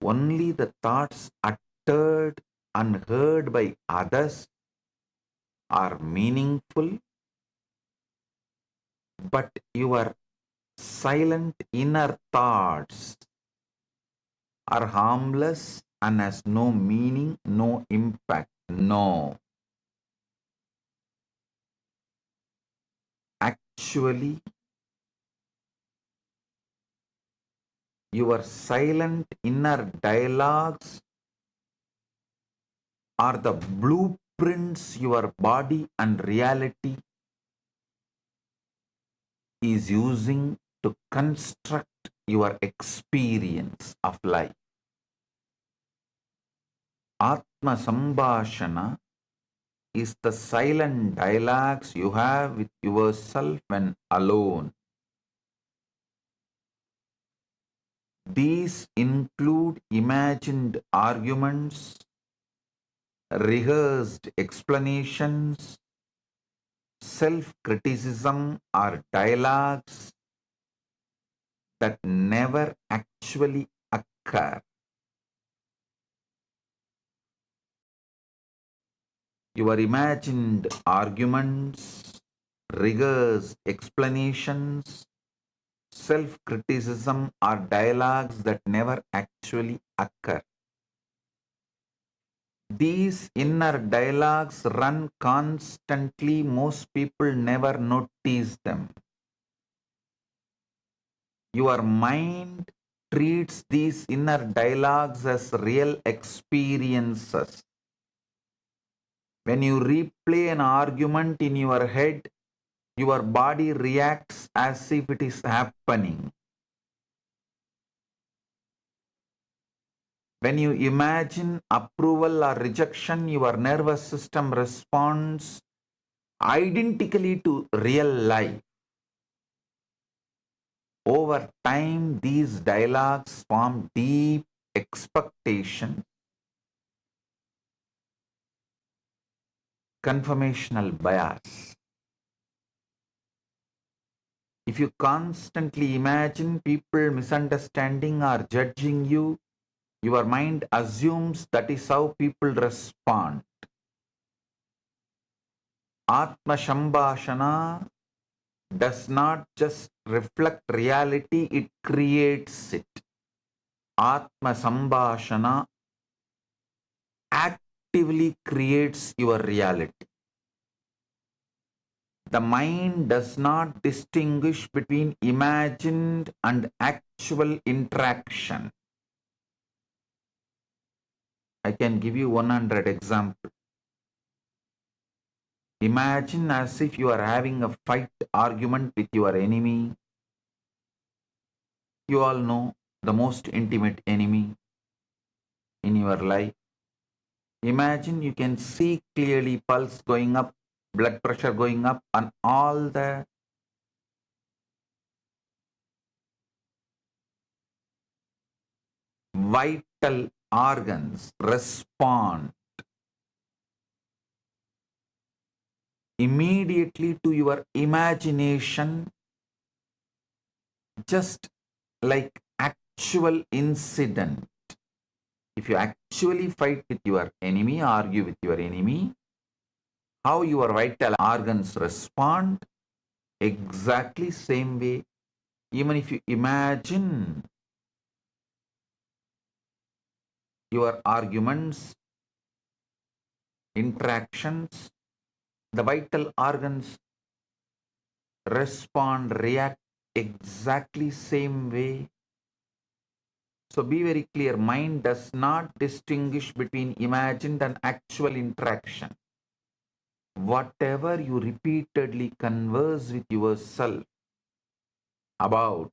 Only the thoughts uttered and heard by others are meaningful, but your silent inner thoughts are harmless and has no meaning, no impact. No. Actually, your silent inner dialogues are the blueprints your body and reality is using to construct your experience of life. Atma Sambhashana is the silent dialogues you have with yourself when alone. These include imagined arguments, rehearsed explanations, self-criticism or dialogues that never actually occur. Your imagined arguments, rehearsed explanations, self-criticism are dialogues that never actually occur. These inner dialogues run constantly. Most people never notice them. Your mind treats these inner dialogues as real experiences. When you replay an argument in your head, your body reacts as if it is happening. When you imagine approval or rejection, your nervous system responds identically to real life. Over time, these dialogues form deep expectation, confirmational bias. If you constantly imagine people misunderstanding or judging you, your mind assumes that is how people respond. Atma Shambhashana does not just reflect reality, it creates it. Atma Sambhashana actively creates your reality. The mind does not distinguish between imagined and actual interaction. I can give you 100 examples. Imagine as if you are having a fight argument with your enemy. You all know the most intimate enemy in your life. Imagine you can see clearly pulse going up, blood pressure going up, and all the vital organs respond immediately to your imagination, just like actual incident. If you actually fight with your enemy, argue with your enemy, how your vital organs respond, exactly same way. Even if you imagine your arguments, interactions, the vital organs respond, react exactly same way. So be very clear, mind does not distinguish between imagined and actual interaction. Whatever you repeatedly converse with yourself about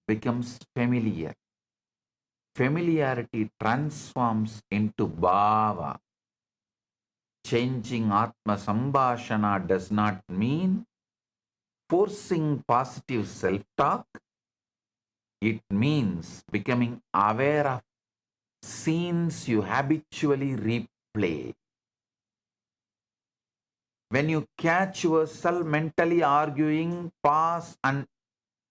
becomes familiar. Familiarity transforms into bhava. Changing Atma Sambhashana does not mean forcing positive self-talk. It means becoming aware of scenes you habitually replay. When you catch yourself mentally arguing, pause and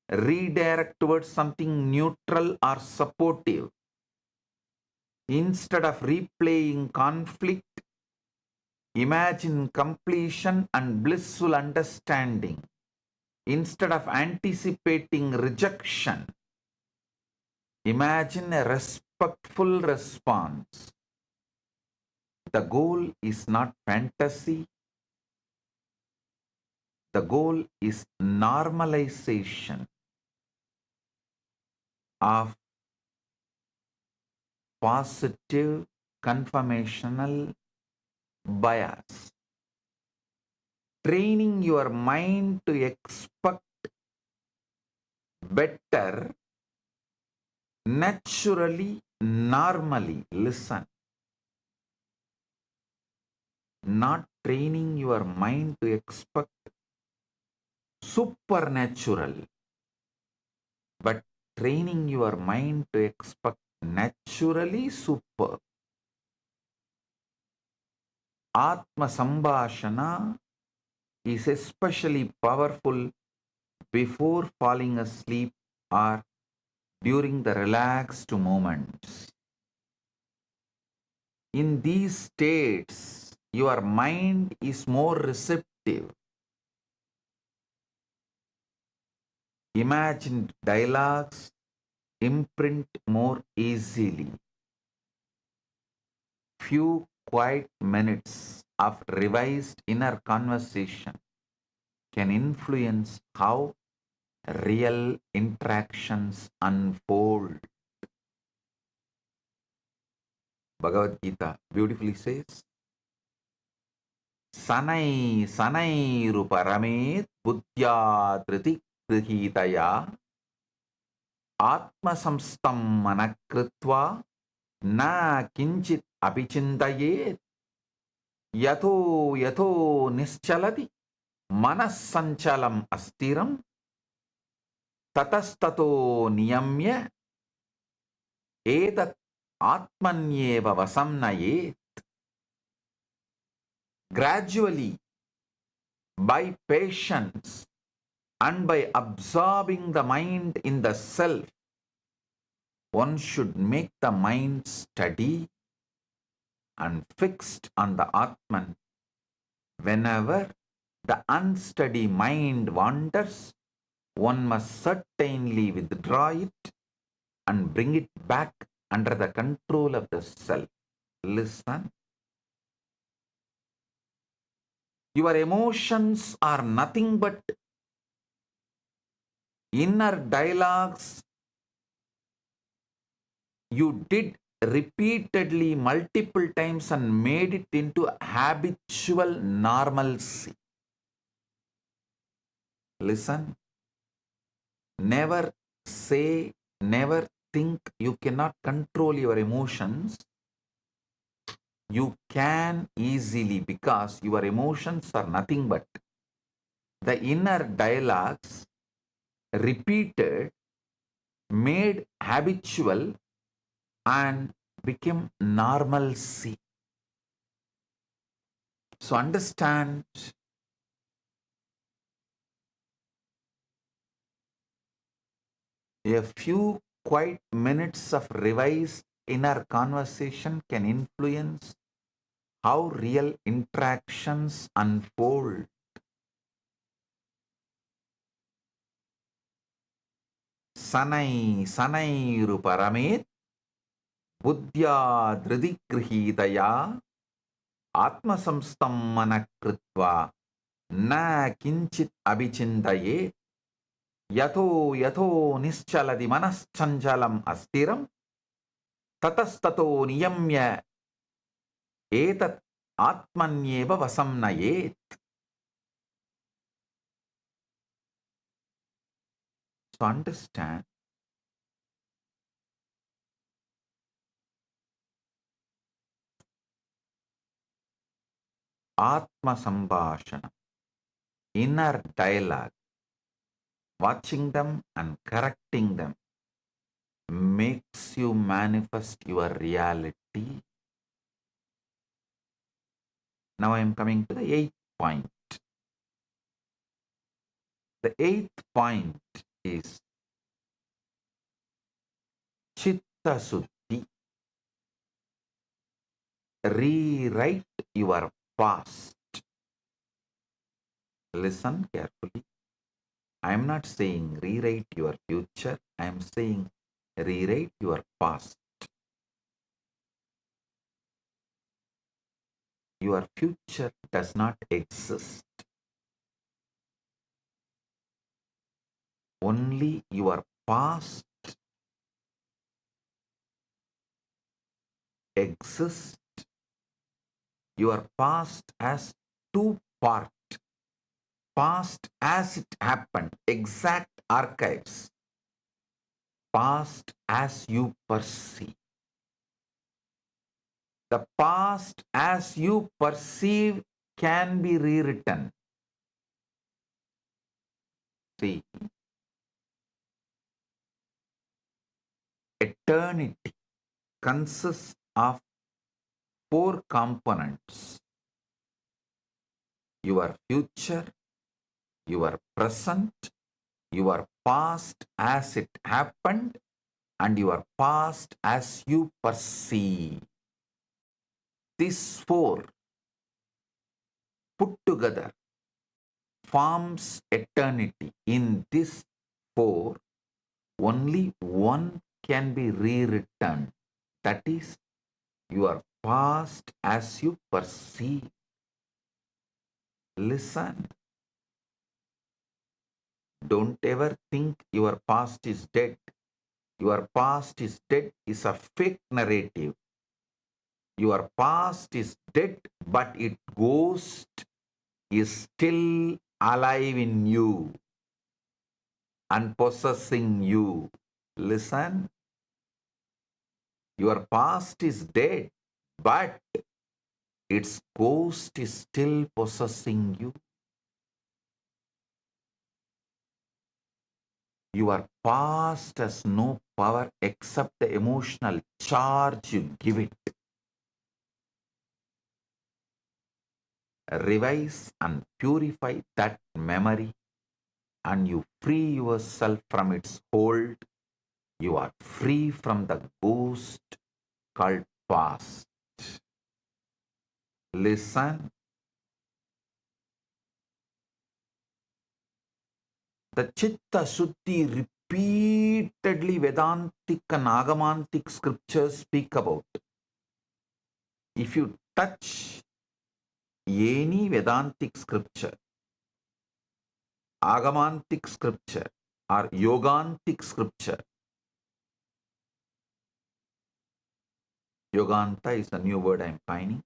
redirect towards something neutral or supportive. Instead of replaying conflict, imagine completion and blissful understanding. Instead of anticipating rejection, imagine a respectful response. The goal is not fantasy. The goal is normalization of positive conformational bias. Training your mind to expect better naturally, normally. Listen. Not training your mind to expect supernatural, but training your mind to expect naturally super. Atma Sambhashana is especially powerful before falling asleep or during the relaxed moments. In these states, your mind is more receptive. Imagined dialogues imprint more easily. Few quiet minutes of revised inner conversation can influence how real interactions unfold. Bhagavad Gita beautifully says, Sanai sanai ruparamet buddhya triti grihitaya atma samstam manakritva na kinchit apichintaye yato yato nischalati manas sanchalam astiram tatastato niyamya etat atmanyeva vasamnaye. Gradually, by patience and by absorbing the mind in the self, one should make the mind steady and fixed on the Atman. Whenever the unsteady mind wanders, one must certainly withdraw it and bring it back under the control of the self. Listen. Your emotions are nothing but inner dialogues you did repeatedly multiple times and made it into habitual normalcy. Listen. Never say, never think you cannot control your emotions. You can easily, because your emotions are nothing but the inner dialogues repeated, made habitual and became normalcy. So understand, a few quiet minutes of revised inner conversation can influence how real interactions unfold. Sanai sanai ruparamet buddhya dhridigrihitaya atma samstam manakritva na kinchit abhichintaye. Yato yato nischaladi manaschanchalam astiram tatastato niyamya etat atmanyeva vasamnayet. So understand, Atma Sambhashana, inner dialogue, watching them and correcting them makes you manifest your reality. Now I am coming to the eighth point. The eighth point is Chitta Suddhi. Rewrite your past. Listen carefully. I am not saying rewrite your future. I am saying rewrite your past. Your future does not exist. Only your past exists. Your past has two parts. Past as it happened, exact archives. Past as you perceive. The past as you perceive can be rewritten. See, eternity consists of four components: your future, your present, your past as it happened, and your past as you perceive. These four put together forms eternity. In this four, only one can be rewritten. That is your past as you perceive. Listen. Don't ever think your past is dead. Your past is dead is a fake narrative. Your past is dead, but its ghost is still alive in you and possessing you. Listen. Your past is dead, but its ghost is still possessing you. Your past has no power except the emotional charge you give it. Revise and purify that memory, and you free yourself from its hold. You are free from the ghost called past. Listen. The Chitta Shuddhi repeatedly Vedantic and Agamantic scriptures speak about. If you touch any Vedantic scripture, Agamantic scripture, or Yogantic scripture, Yoganta is the new word I am finding.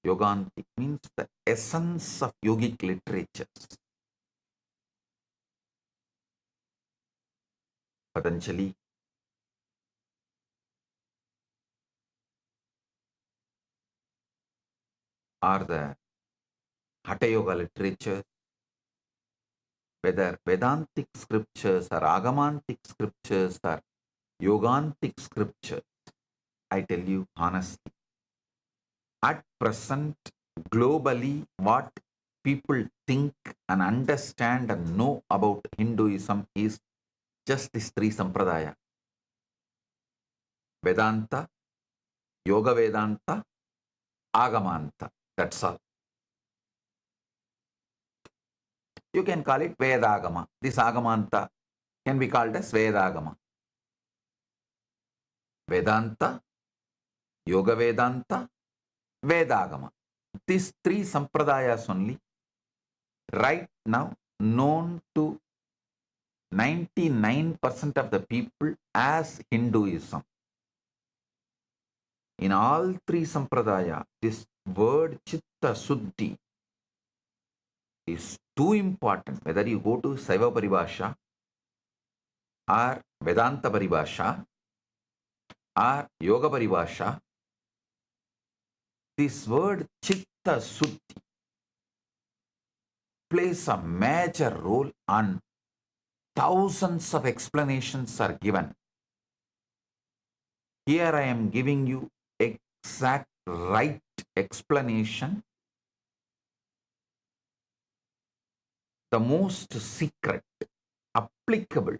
Yogantic means the essence of yogic literatures. Patanjali, or the Hatha Yoga literature, whether Vedantic scriptures or Agamantic scriptures or Yogantic scriptures, I tell you honestly, at present, globally, what people think and understand and know about Hinduism is just these three sampradaya: Vedanta, Yoga Vedanta, Agamanta. That's all. You can call it Vedagama. This Agamanta can be called as Vedagama. Vedanta, Yoga Vedanta, Vedagama. These three sampradayas only right now known to 99% of the people as Hinduism. In all three sampradaya, this word chitta suddhi is too important. Whether you go to Saiva Paribhasha or Vedanta Paribhasha or Yoga Paribhasha, this word chitta suddhi plays a major role, and thousands of explanations are given. Here I am giving you exact right explanation, the most secret, applicable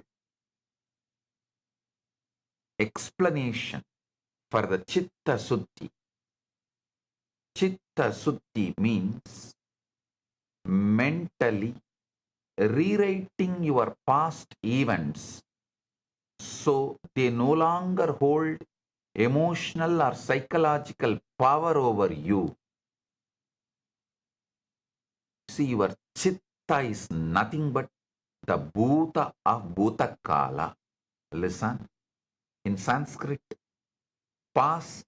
explanation for the chitta suddhi. Chitta suddhi means mentally rewriting your past events so they no longer hold emotional or psychological power over you. See, your chitta is nothing but the bhuta of bhutakala. Listen, in Sanskrit, past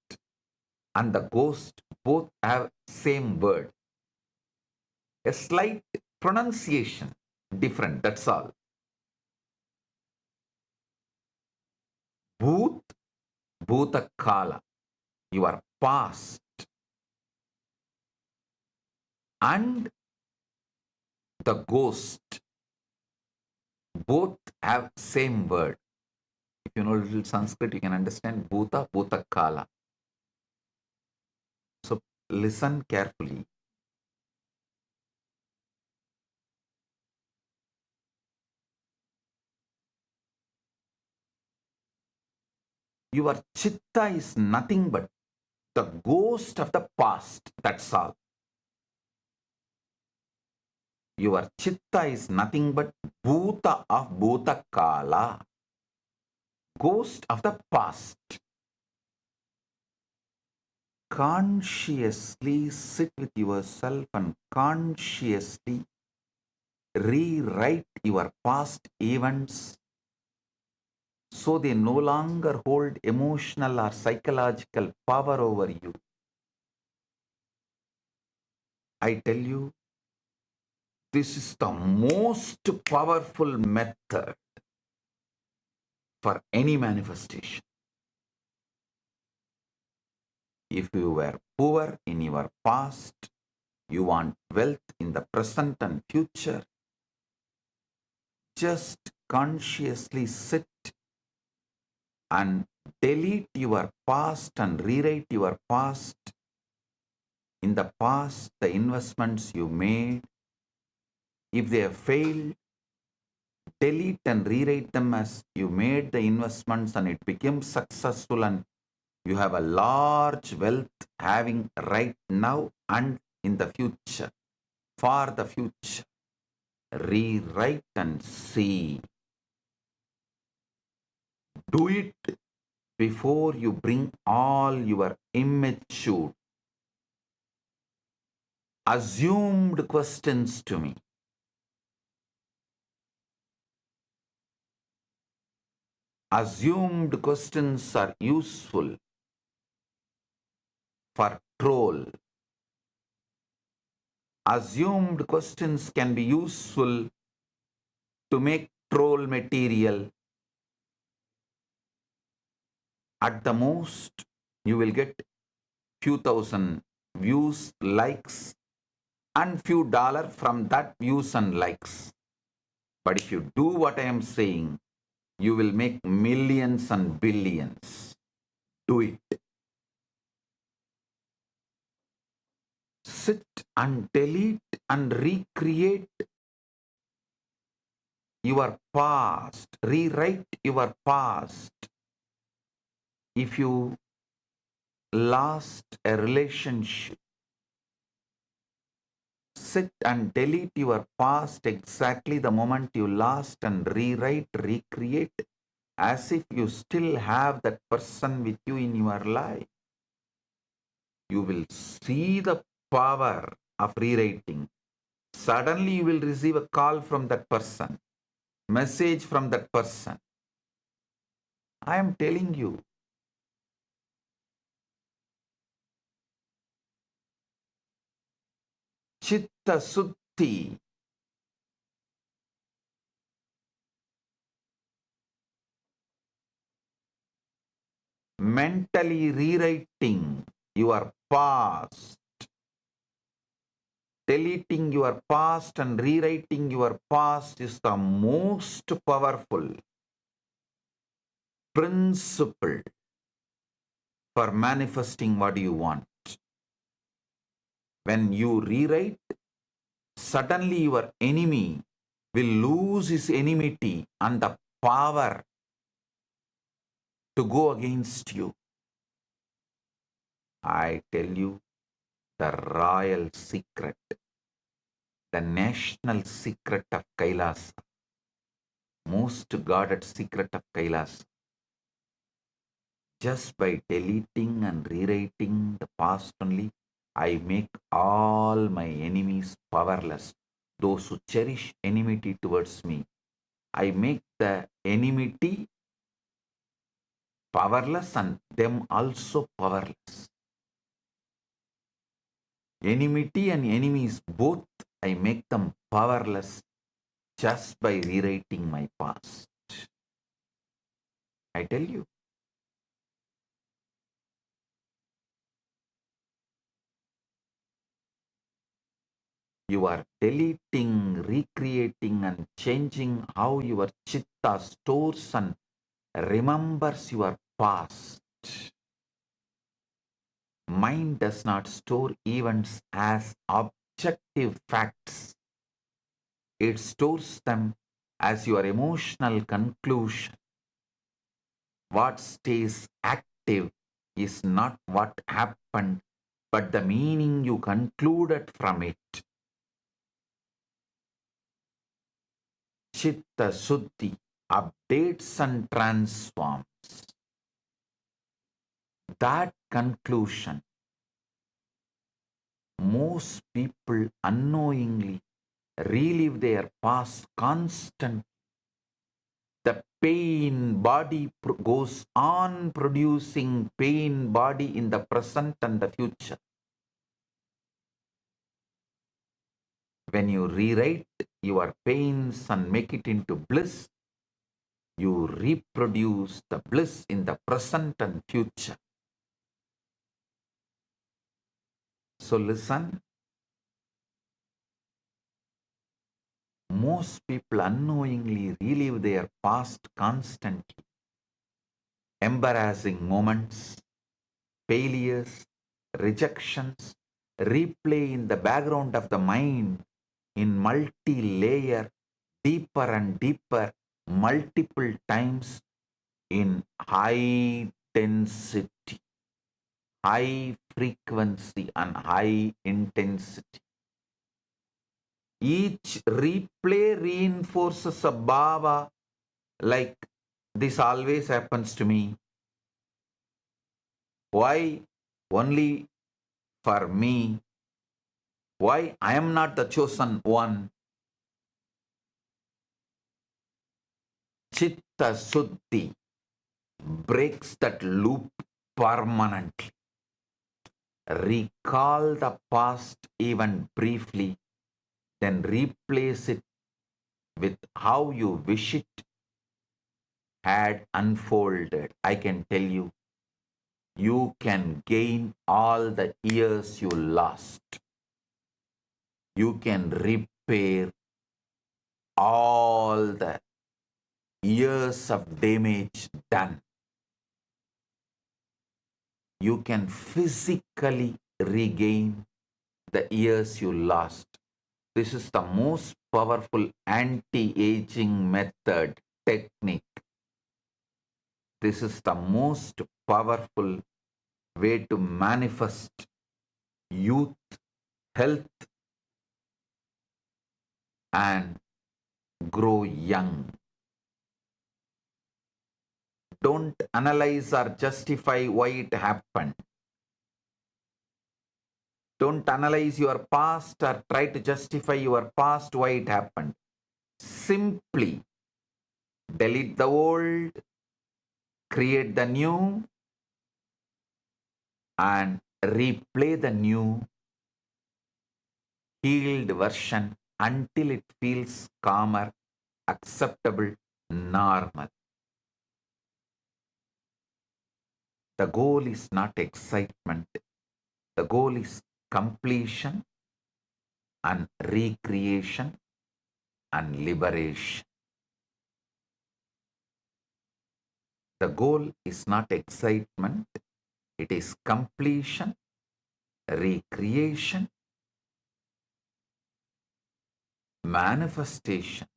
and the ghost both have same word. A slight pronunciation different, that's all. Bhut, bhutakala, your past, and the ghost both have same word. If you know a little Sanskrit, you can understand bhuta, bhutakala. So listen carefully. Your chitta is nothing but the ghost of the past, that's all. Your chitta is nothing but bhuta of bhutakala, ghost of the past. Consciously sit with yourself and consciously rewrite your past events so they no longer hold emotional or psychological power over you. I tell you, this is the most powerful method for any manifestation. If you were poor in your past, you want wealth in the present and future, just consciously sit and delete your past and rewrite your past. In the past, the investments you made, if they have failed, delete and rewrite them as you made the investments and it became successful and you have a large wealth having right now and in the future, for the future. Rewrite and see. Do it before you bring all your immature, assumed questions to me. Assumed questions are useful for troll. Assumed questions can be useful to make troll material. At the most, you will get few thousand views, likes, and few dollars from that views and likes. But if you do what I am saying, you will make millions and billions. Do it. Sit and delete and recreate your past. Rewrite your past. If you lost a relationship, sit and delete your past exactly the moment you lost and rewrite, recreate as if you still have that person with you in your life. You will see the power of rewriting. Suddenly you will receive a call from that person. message from that person. I am telling you, Chitta Suddhi, mentally rewriting your past, deleting your past and rewriting your past is the most powerful principle for manifesting what you want. When you rewrite, suddenly your enemy will lose his enmity and the power to go against you. I tell you the royal secret, the national secret of Kailasa, most guarded secret of Kailasa. Just by deleting and rewriting the past only, I make all my enemies powerless. Those who cherish enmity towards me, I make the enmity powerless and them also powerless. Enmity and enemies both, I make them powerless just by rewriting my past. I tell you. You are deleting, recreating and changing how your chitta stores and remembers your past. Mind does not store events as objective facts. It stores them as your emotional conclusion. What stays active is not what happened, but the meaning you concluded from it. Chitta Suddhi updates and transforms. That conclusion, most people unknowingly relive their past constant. The pain body goes on producing pain body in the present and the future. When you rewrite your pains and make it into bliss, you reproduce the bliss in the present and future. So listen, most people unknowingly relive their past constantly. Embarrassing moments, failures, rejections replay in the background of the mind in multi-layer, deeper and deeper, multiple times in high density, high frequency and high intensity. Each replay reinforces a bhava like this always happens to me. Why only for me? Why I am not the chosen one? Chitta Suddhi breaks that loop permanently. Recall the past even briefly, then replace it with how you wish it had unfolded. I can tell you, you can gain all the years you lost. You can repair all the years of damage done. You can physically regain the years you lost. This is the most powerful anti-aging method, technique. This is the most powerful way to manifest youth, health, and grow young. Don't analyze or justify why it happened. Don't analyze your past or try to justify your past why it happened. Simply delete the old, create the new, and replay the new healed version until it feels calmer, acceptable, normal. The goal is not excitement. The goal is completion and recreation and liberation. The goal is not excitement. It is completion, recreation, manifestation,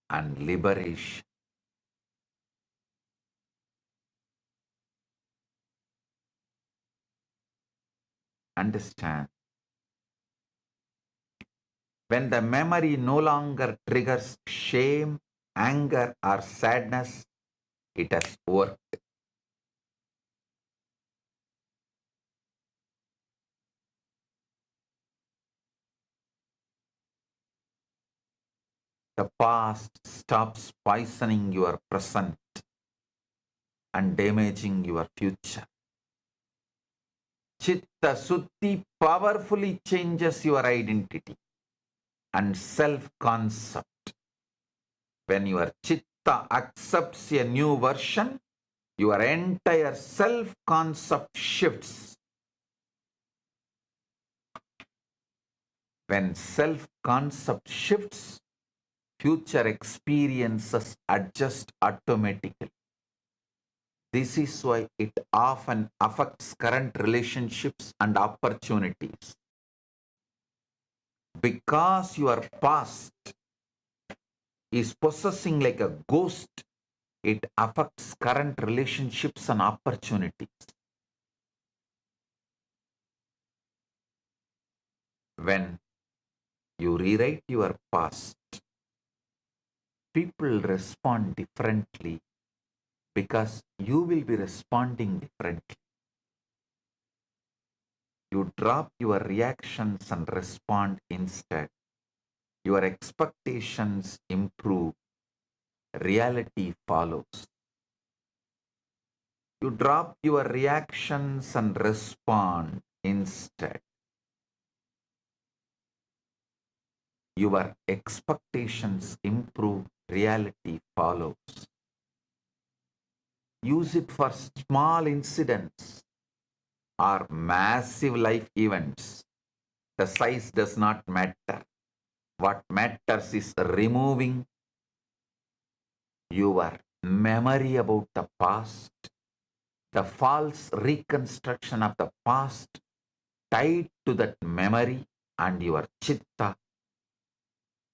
and liberation. Understand? When the memory no longer triggers shame, anger, or sadness, it has worked. The past stops poisoning your present and damaging your future. Chitta Suddhi powerfully changes your identity and self-concept. When your chitta accepts a new version, your entire self-concept shifts. When self-concept shifts, future experiences adjust automatically. This is why it often affects current relationships and opportunities. Because your past is possessing like a ghost, it affects current relationships and opportunities. When you rewrite your past, people respond differently because you will be responding differently. You drop your reactions and respond instead. Your expectations improve. Reality follows. You drop your reactions and respond instead. Your expectations improve. Reality follows. Use it for small incidents or massive life events. The size does not matter. What matters is removing your memory about the past, the false reconstruction of the past tied to that memory and your chitta,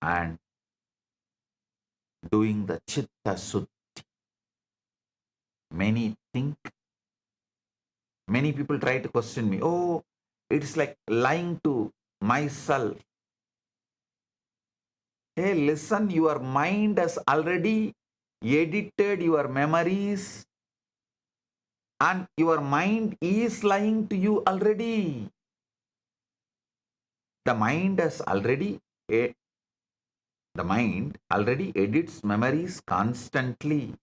and doing the chitta suddhi. Many people try to question me, oh, it's like lying to myself. Hey, listen, your mind has already edited your memories and your mind is lying to you already. The mind already edits memories constantly.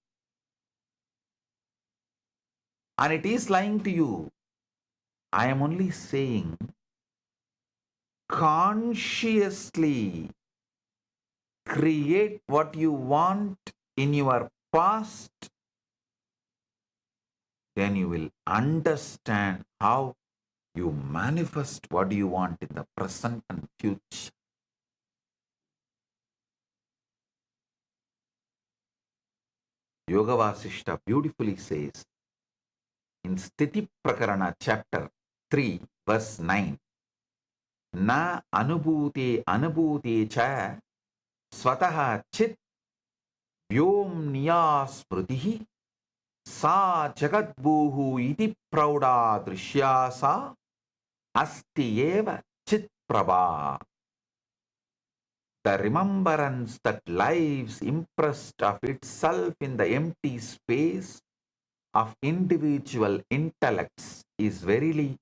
And it is lying to you. I am only saying consciously create what you want in your past, then you will understand how you manifest what you want in the present and future. Yoga Vasishta beautifully says in Sthiti Prakarana chapter 3 verse 9, Na anubhute cha swataha chit vyomniya smrutihi sa jagadbhuhu iti prauda drishyasa asti eva chit prabha. The remembrance that lives impressed of itself in the empty space of individual intellects is verily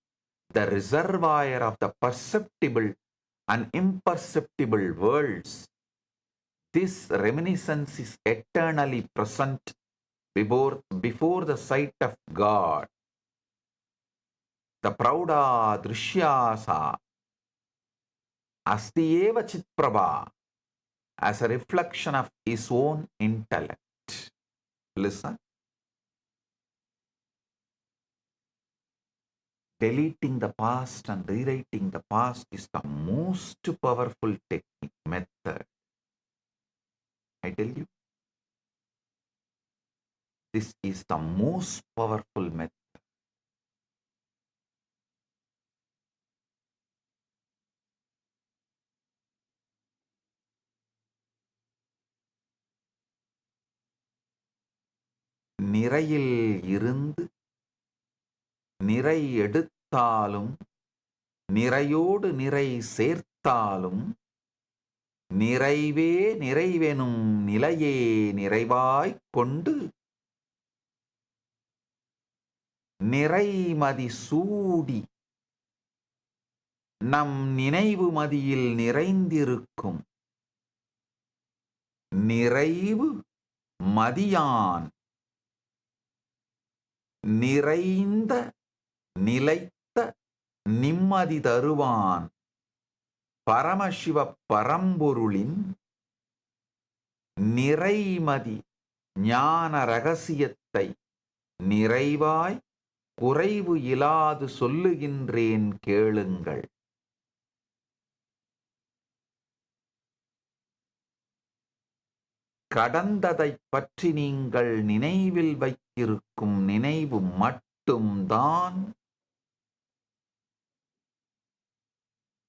the reservoir of the perceptible and imperceptible worlds. This reminiscence is eternally present before the sight of God. The Prauda Drishyasa Astieva Chitprabha as a reflection of his own intellect. Listen. Deleting the past and rewriting the past is the most powerful technique, method. I tell you, this is the most powerful method. நிறையில் இருந்து நிறை எடுத்தாலும் நிறையோடு நிறை சேர்த்தாலும் நிறைவே நிறைவெனும் நிலையே நிறைவாய்க் கொண்டு நிறைமதி சூடி நம் நினைவு மதியில் நிறைந்திருக்கும் நிறைவு மதியான் நிறைந்த நிலைத்த நிம்மதி தருவான் பரமசிவ பரம்பொருளின் நிறைமதி ஞான ரகசியத்தை நிறைவாய் குறைவு இலாது சொல்லுகின்றேன் கேளுங்கள். கடந்ததைப் பற்றி நீங்கள் நினைவில் வைத்திருக்கும் நினைவு மட்டும்தான்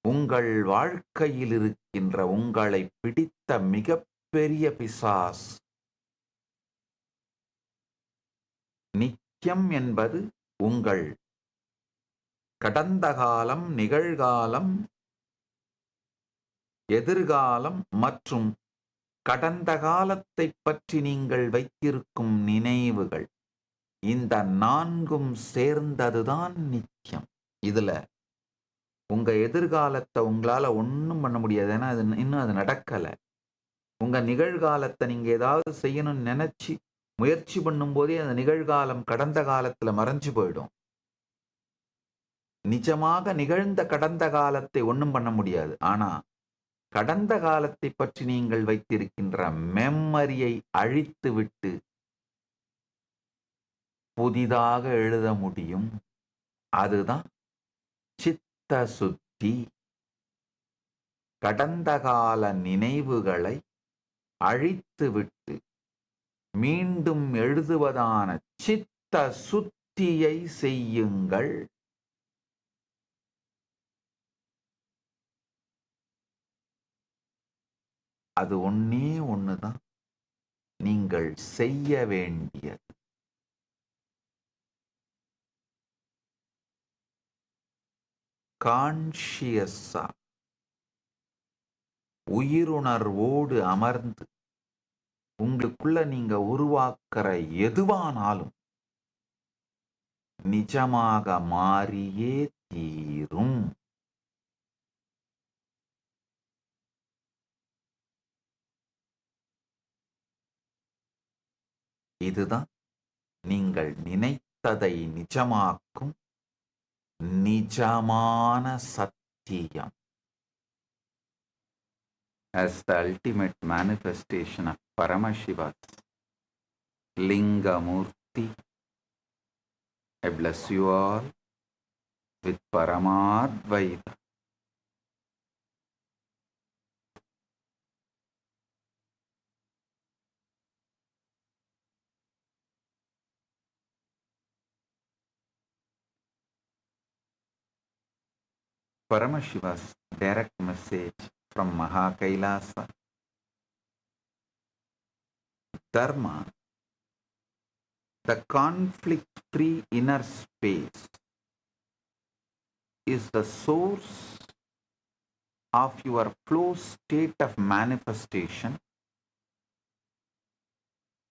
உங்கள் வாழ்க்கையில் இருக்கின்ற உங்களை பிடித்த மிகப்பெரிய பிசாஸ். நித்தியம் என்பது உங்கள் கடந்த காலம், நிகழ்காலம், எதிர்காலம் மற்றும் கடந்த காலத்தை பற்றி நீங்கள் வைத்திருக்கும் நினைவுகள். இந்த நான்கும் சேர்ந்ததுதான் நித்தியம். இதுல உங்க எதிர்காலத்தை உங்களால ஒன்றும் பண்ண முடியாது, ஏன்னா இன்னும் அது நடக்கல. உங்க நிகழ்காலத்தை நீங்க ஏதாவது செய்யணும்னு நினைச்சு முயற்சி பண்ணும் போதே அந்த நிகழ்காலம் கடந்த காலத்துல மறைஞ்சு போயிடும். நிஜமாக நிகழ்ந்த கடந்த காலத்தை ஒன்றும் பண்ண முடியாது. ஆனா கடந்த காலத்தை பற்றி நீங்கள் வைத்திருக்கின்ற மெமரியை அழித்துவிட்டு புதிதாக எழுத முடியும். அதுதான் சித்த சுத்தி. கடந்த கால நினைவுகளை அழித்துவிட்டு மீண்டும் எழுதுவதான சித்த சுத்தியை செய்யுங்கள். அது ஒன்னே ஒண்ணுதான் நீங்கள் செய்ய வேண்டியது. கான்ஷியஸா உயிருணர்வோடு அமர்ந்து உங்களுக்குள்ள நீங்க உருவாக்குற எதுவானாலும் நிஜமாக மாறியே தீரும். இதுதான் நீங்கள் நினைத்ததை நிஜமாக்கும் நிஜமான சத்தியம். As the ultimate manifestation of Paramashiva's Lingamurti, I bless you all with Paramadvaita. Paramashiva's direct message from Kailasa. Dharma, the conflict-free inner space, is the source of your flow state of manifestation,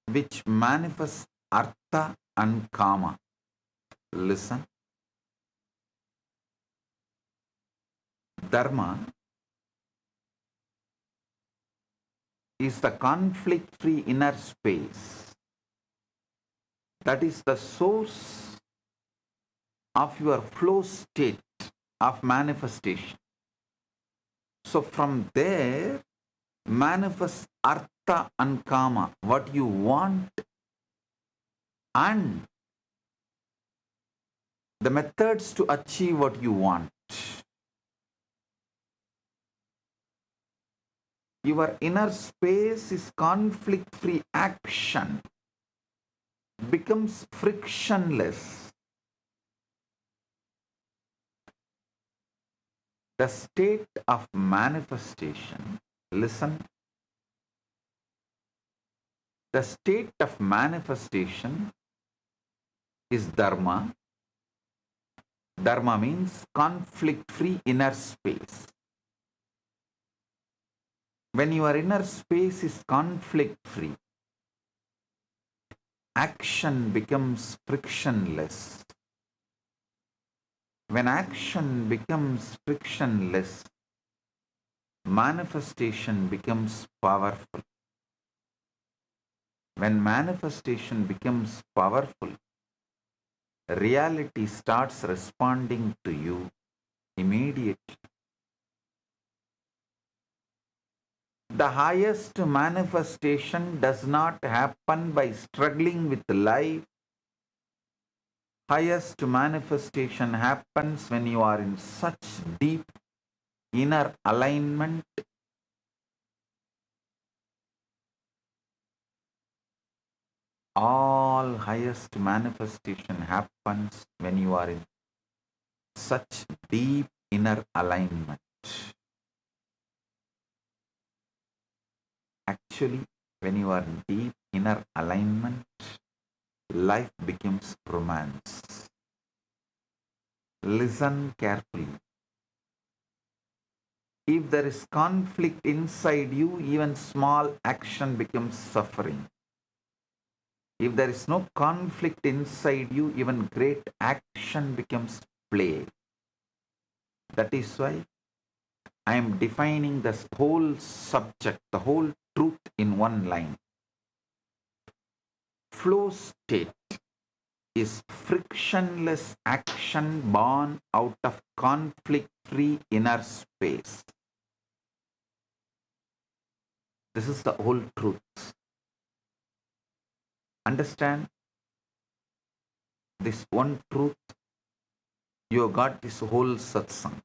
which manifests Artha and Kama. Listen. Dharma is the conflict-free inner space. That is the source of your flow state of manifestation. So from there, manifest artha and kama, what you want, and the methods to achieve what you want. Your inner space is conflict-free action, becomes frictionless. The state of manifestation, listen, the state of manifestation is Dharma. Dharma means conflict-free inner space. When your inner space is conflict-free, action becomes frictionless. When action becomes frictionless, manifestation becomes powerful. When manifestation becomes powerful, reality starts responding to you immediately. The highest manifestation does not happen by struggling with life. Highest manifestation happens when you are in such deep inner alignment. All highest manifestation happens when you are in such deep inner alignment. Actually, when you are in deep inner alignment, life becomes romance. Listen carefully. If there is conflict inside you, even small action becomes suffering. If there is no conflict inside you, even great action becomes play. That is why I am defining this whole subject, the whole truth in one line. Flow state is frictionless action born out of conflict-free inner space. This is the whole truth. Understand this one truth, you have got this whole satsang.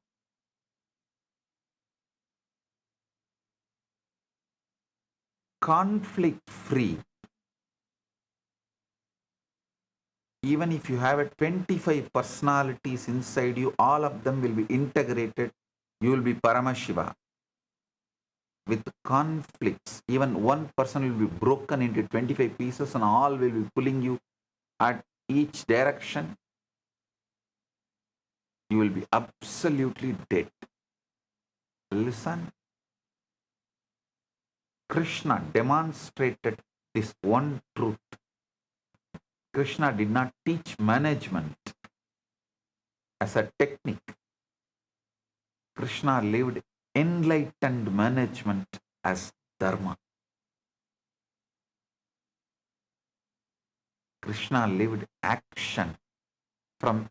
Conflict-free. Even if you have 25 personalities inside you, all of them will be integrated. You will be Paramashiva. With conflicts, even one person will be broken into 25 pieces and all will be pulling you at each direction. You will be absolutely dead. Listen. Krishna demonstrated this one truth. Krishna did not teach management as a technique. Krishna lived enlightened management as Dharma. Krishna lived action from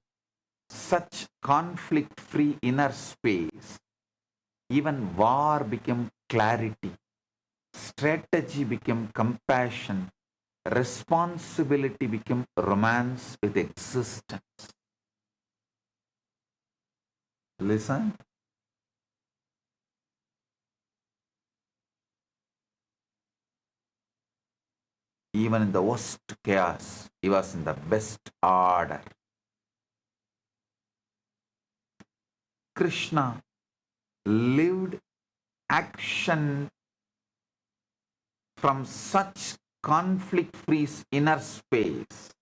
such conflict-free inner space. Even war became clarity. Strategy became compassion. Responsibility became romance with existence. Listen. Even in the worst chaos, he was in the best order. Krishna lived action from such conflict-free inner space.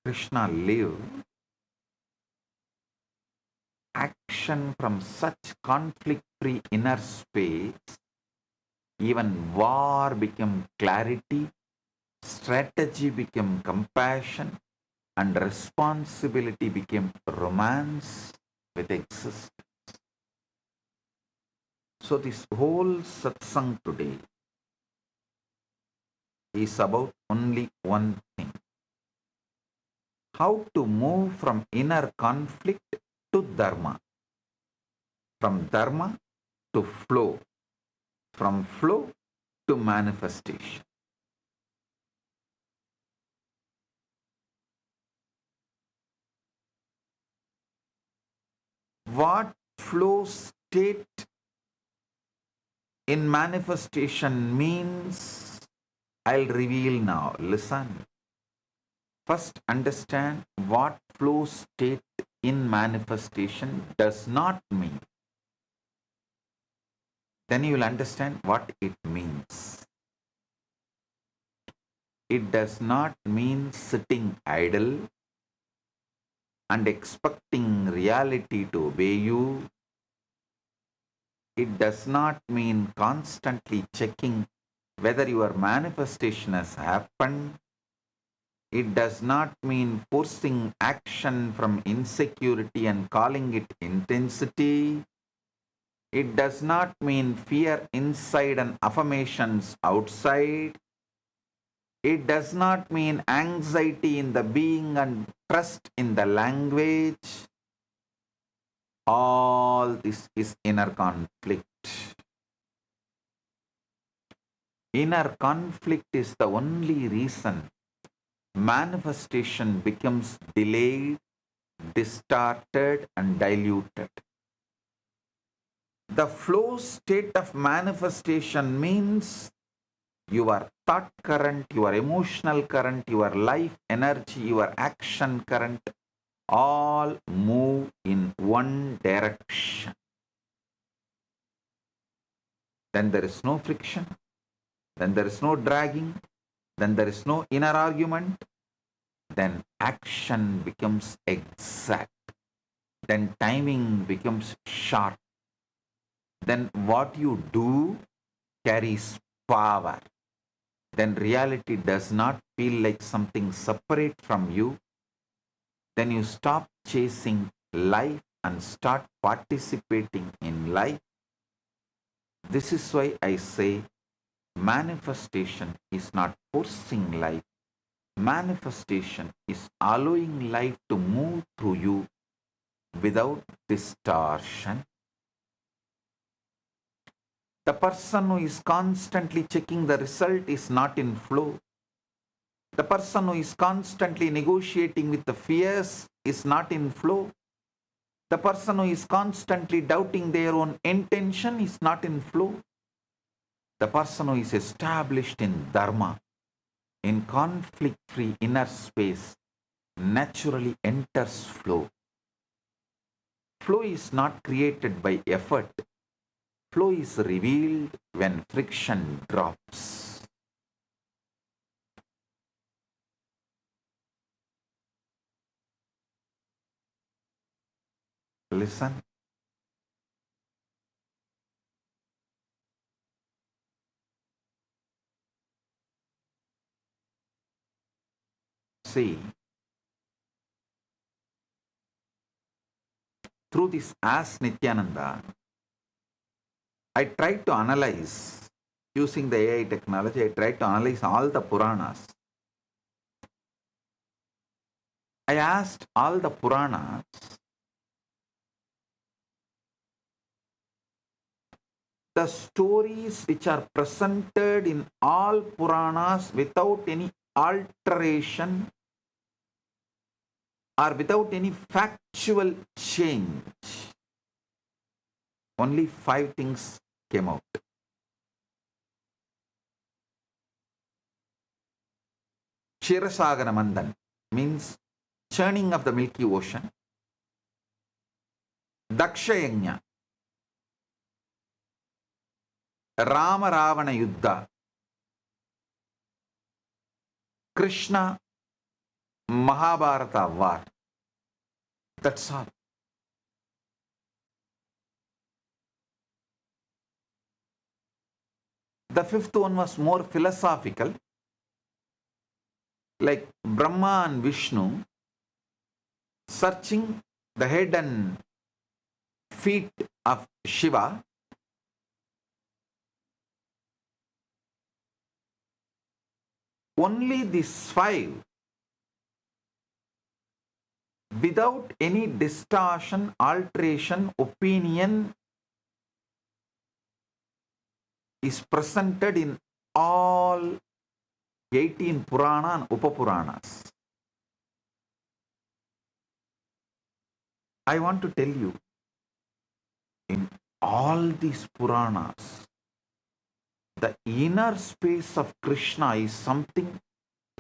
Krishna lived action from such conflict-free inner space. Even war became clarity, strategy became compassion, and responsibility became romance with existence. So this whole satsang today is about only one thing. How to move from inner conflict to Dharma. From Dharma to flow. From flow to manifestation. What flow state in manifestation means, I'll reveal now. Listen. First, understand what flow state in manifestation does not mean. Then you will understand what it means. It does not mean sitting idle and expecting reality to obey you. It does not mean constantly checking whether your manifestation has happened. It does not mean forcing action from insecurity and calling it intensity. It does not mean fear inside and affirmations outside. It does not mean anxiety in the being and trust in the language. All this is inner conflict. Inner conflict is the only reason manifestation becomes delayed, distorted, and diluted. The flow state of manifestation means your thought current, your emotional current, your life energy, your action current all move in one direction. Then there is no friction, then there is no dragging, then there is no inner argument, then action becomes exact, then timing becomes sharp, then what you do carries power. Then reality does not feel like something separate from you. Then you stop chasing life and start participating in life. This is why I say manifestation is not forcing life. Manifestation is allowing life to move through you without distortion. The person who is constantly checking the result is not in flow. The person who is constantly negotiating with the fears is not in flow. The person who is constantly doubting their own intention is not in flow. The person who is established in Dharma, in conflict-free inner space, naturally enters flow. Flow is not created by effort. Flow is revealed when friction drops. Listen. See, through this as Nithyananda, I tried to analyze, using the AI technology, I tried to analyze all the Puranas. I asked all the Puranas, the stories which are presented in all Puranas without any alteration or without any factual change. Only 5 things came out. Kshirasagara Mandan means churning of the Milky Ocean. Dakshayagnya, Rama Ravana Yuddha, Krishna Mahabharata war. That's all. The 5th one was more philosophical, like Brahma and Vishnu searching the head and feet of Shiva Only these five, without any distortion, alteration, opinion, is presented in all 18 Purana and Upapuranas. I want to tell you, in all these Puranas, the inner space of Krishna is something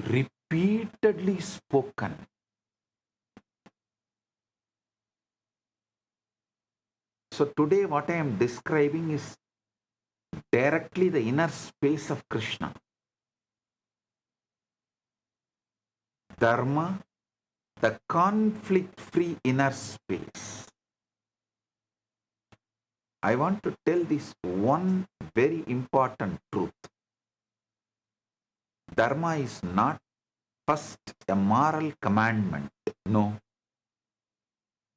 repeatedly spoken. So today what I am describing is directly the inner space of Krishna. Dharma, the conflict-free inner space. I want to tell this one very important truth. Dharma is not first a moral commandment. No.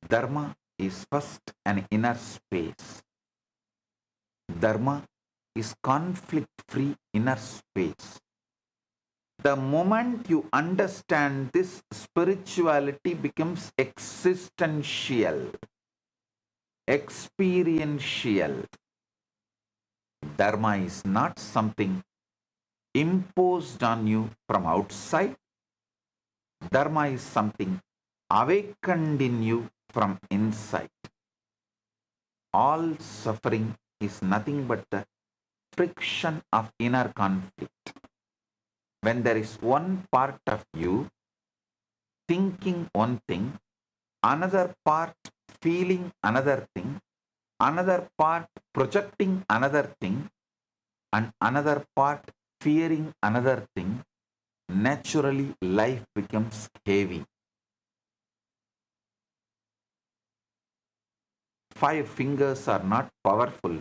Dharma is first an inner space. Dharma is conflict-free inner space. The moment you understand this, spirituality becomes existential, experiential. Dharma is not something imposed on you from outside. Dharma is something awakened in you from inside. All suffering is nothing but the friction of inner conflict. When there is one part of you thinking one thing, another part feeling another thing, another part projecting another thing, and another part fearing another thing, naturally life becomes heavy. 5 fingers are not powerful.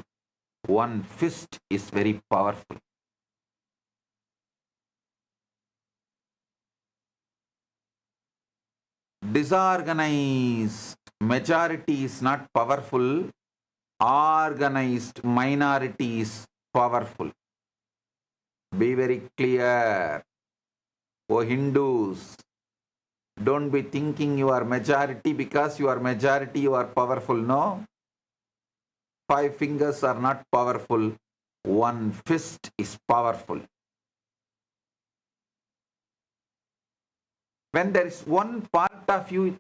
One fist is very powerful. Disorganized majority is not powerful. Organized minority is powerful. Be very clear. Oh Hindus, don't be thinking you are majority because you are majority, you are powerful. No. 5 fingers are not powerful. One fist is powerful. When there is one part of you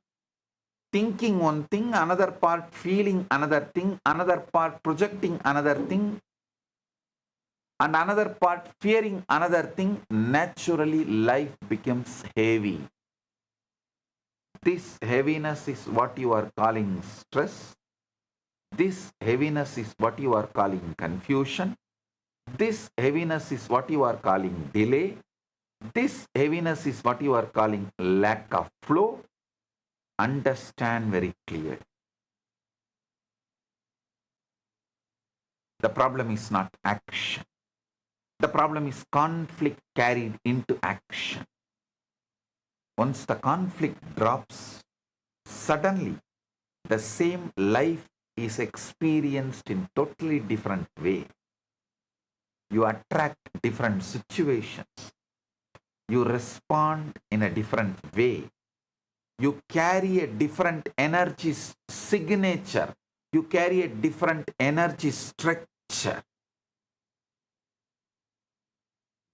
thinking one thing, another part feeling another thing, another part projecting another thing, and another part fearing another thing, naturally life becomes heavy. This heaviness is what you are calling stress. This heaviness is what you are calling confusion. This heaviness is what you are calling delay. This heaviness is what you are calling lack of flow. Understand very clearly. The problem is not action. The problem is conflict carried into action. Once the conflict drops, suddenly the same life is experienced in totally different way. You attract different situations. You respond in a different way. You carry a different energy signature. You carry a different energy structure.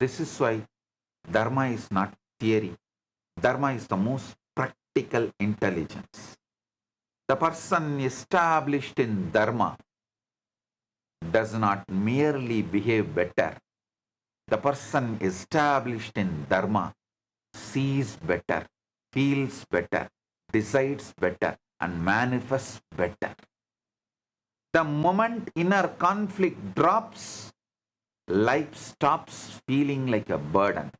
This is why Dharma is not theory. Dharma is the most practical intelligence. The person established in Dharma does not merely behave better. The person established in Dharma sees better, feels better, decides better, and manifests better. The moment inner conflict drops, life stops feeling like a burden.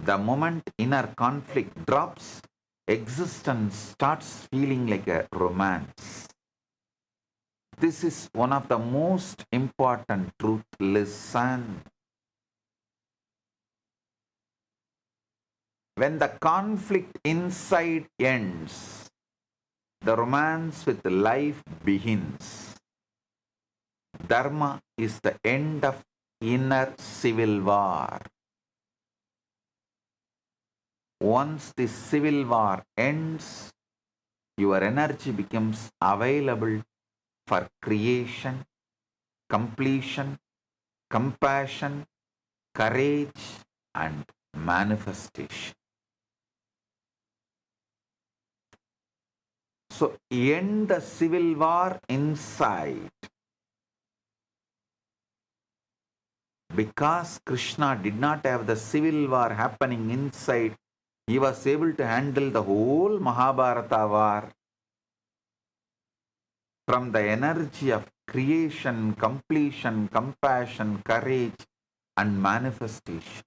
The moment inner conflict drops, existence starts feeling like a romance. This is one of the most important truths. Listen. When the conflict inside ends, the romance with life begins. Dharma is the end of inner civil war. Once this civil war ends, your energy becomes available for creation, completion, compassion, courage, and manifestation. So end the civil war inside. Because Krishna did not have the civil war happening inside, he was able to handle the whole Mahabharata war from the energy of creation, completion, compassion, courage, and manifestation.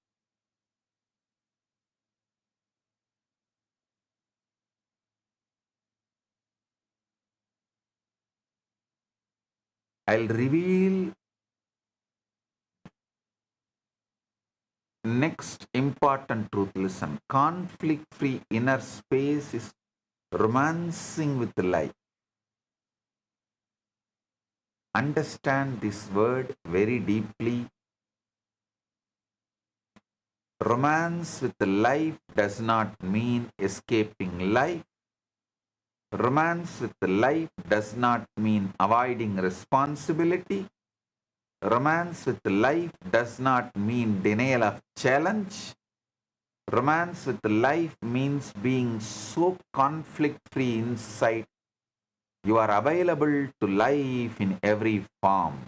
I'll reveal next important truth. Listen, conflict-free inner space is romancing with life. Understand this word very deeply. Romance with life does not mean escaping life. Romance with life does not mean avoiding responsibility. Romance with life does not mean denial of challenge. Romance with life means being so conflict-free inside. You are available to life in every form.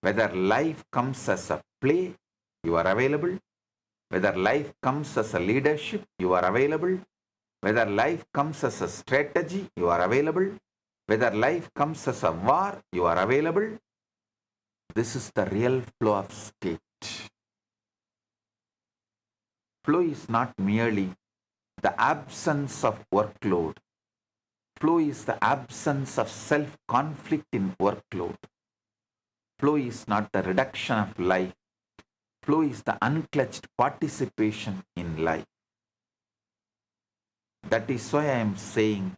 Whether life comes as a play, you are available. Whether life comes as a leadership, you are available. Whether life comes as a strategy, you are available. Whether life comes as a war, you are available. This is the real flow of state. Flow is not merely the absence of workload. Flow is the absence of self-conflict in workload. Flow is not the reduction of life. Flow is the unclutched participation in life. That is why I am saying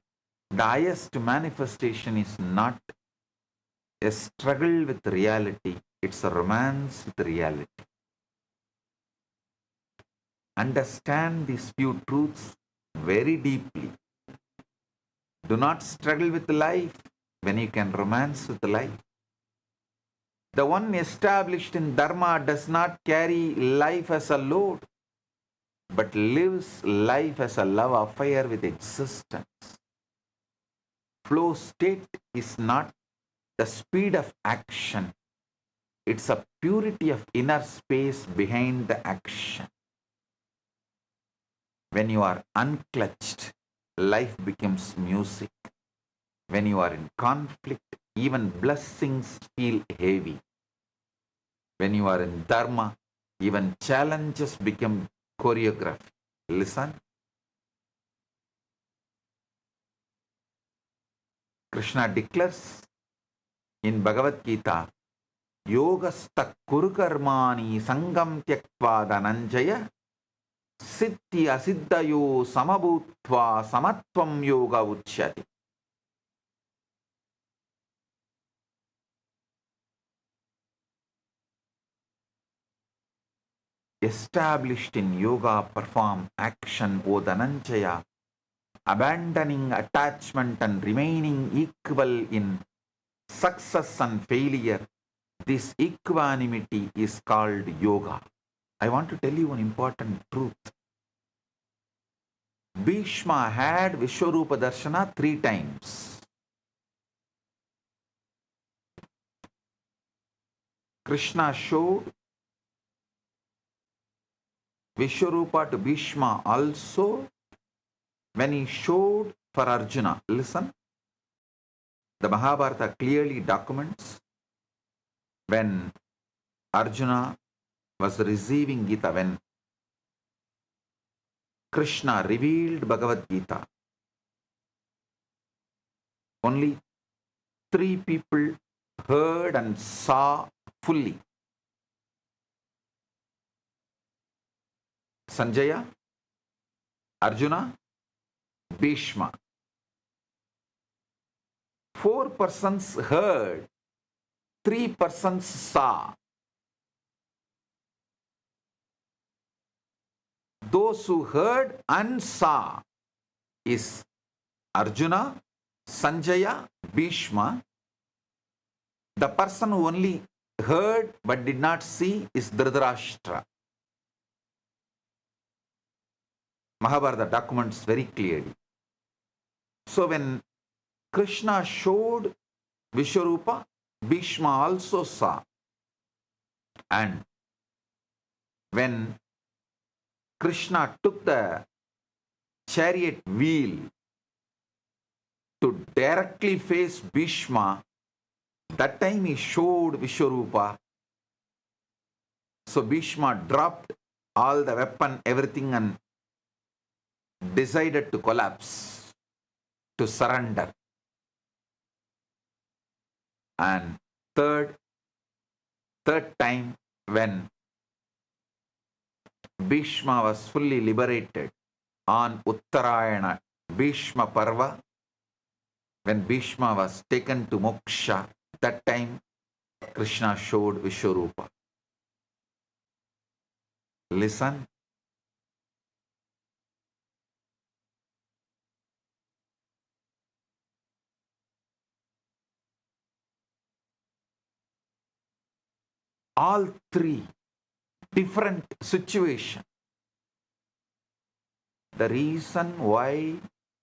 the highest manifestation is not a struggle with reality, it's a romance with reality. Understand these few truths very deeply. Do not struggle with life when you can romance with life. The one established in Dharma does not carry life as a load, but lives life as a love affair with existence. Flow state is not the speed of action. It's a purity of inner space behind the action. When you are unclutched, life becomes music. When you are in conflict, even blessings feel heavy. When you are in Dharma, even challenges become choreography. Listen. Krishna declares in Bhagavad Gita, Yogasta kurukarmani sangam tyaktva dhananjaya siddhi asiddhayo samabhutva samatvam yoga uchyate. Established in yoga, perform action, O Dhananjaya, abandoning attachment and remaining equal in success and failure. This equanimity is called yoga. I want to tell you one important truth. Bhishma had Vishwarupa Darshana 3 times. Krishna showed Vishwarupa to Bhishma also when he showed for Arjuna. Listen, the Mahabharata clearly documents when Arjuna was receiving Gita, when Krishna revealed Bhagavad Gita, only 3 people heard and saw fully. Sanjaya, Arjuna, Bhishma. 4 persons heard, 3 persons saw. those who heard and saw is Arjuna, Sanjaya, Bhishma. The person who only heard but did not see is Dhritarashtra. Mahabharata documents very clearly. So when Krishna showed Vishwarupa, Bhishma also saw. And when Krishna took the chariot wheel to directly face Bhishma, that time he showed Vishwarupa. So Bhishma dropped all the weapon, everything, and decided to collapse, to surrender. And third time when Bhishma was fully liberated on Uttarayana Bhishma Parva, when Bhishma was taken to moksha, that time Krishna showed Vishwarupa. Listen. All three different situations. The reason why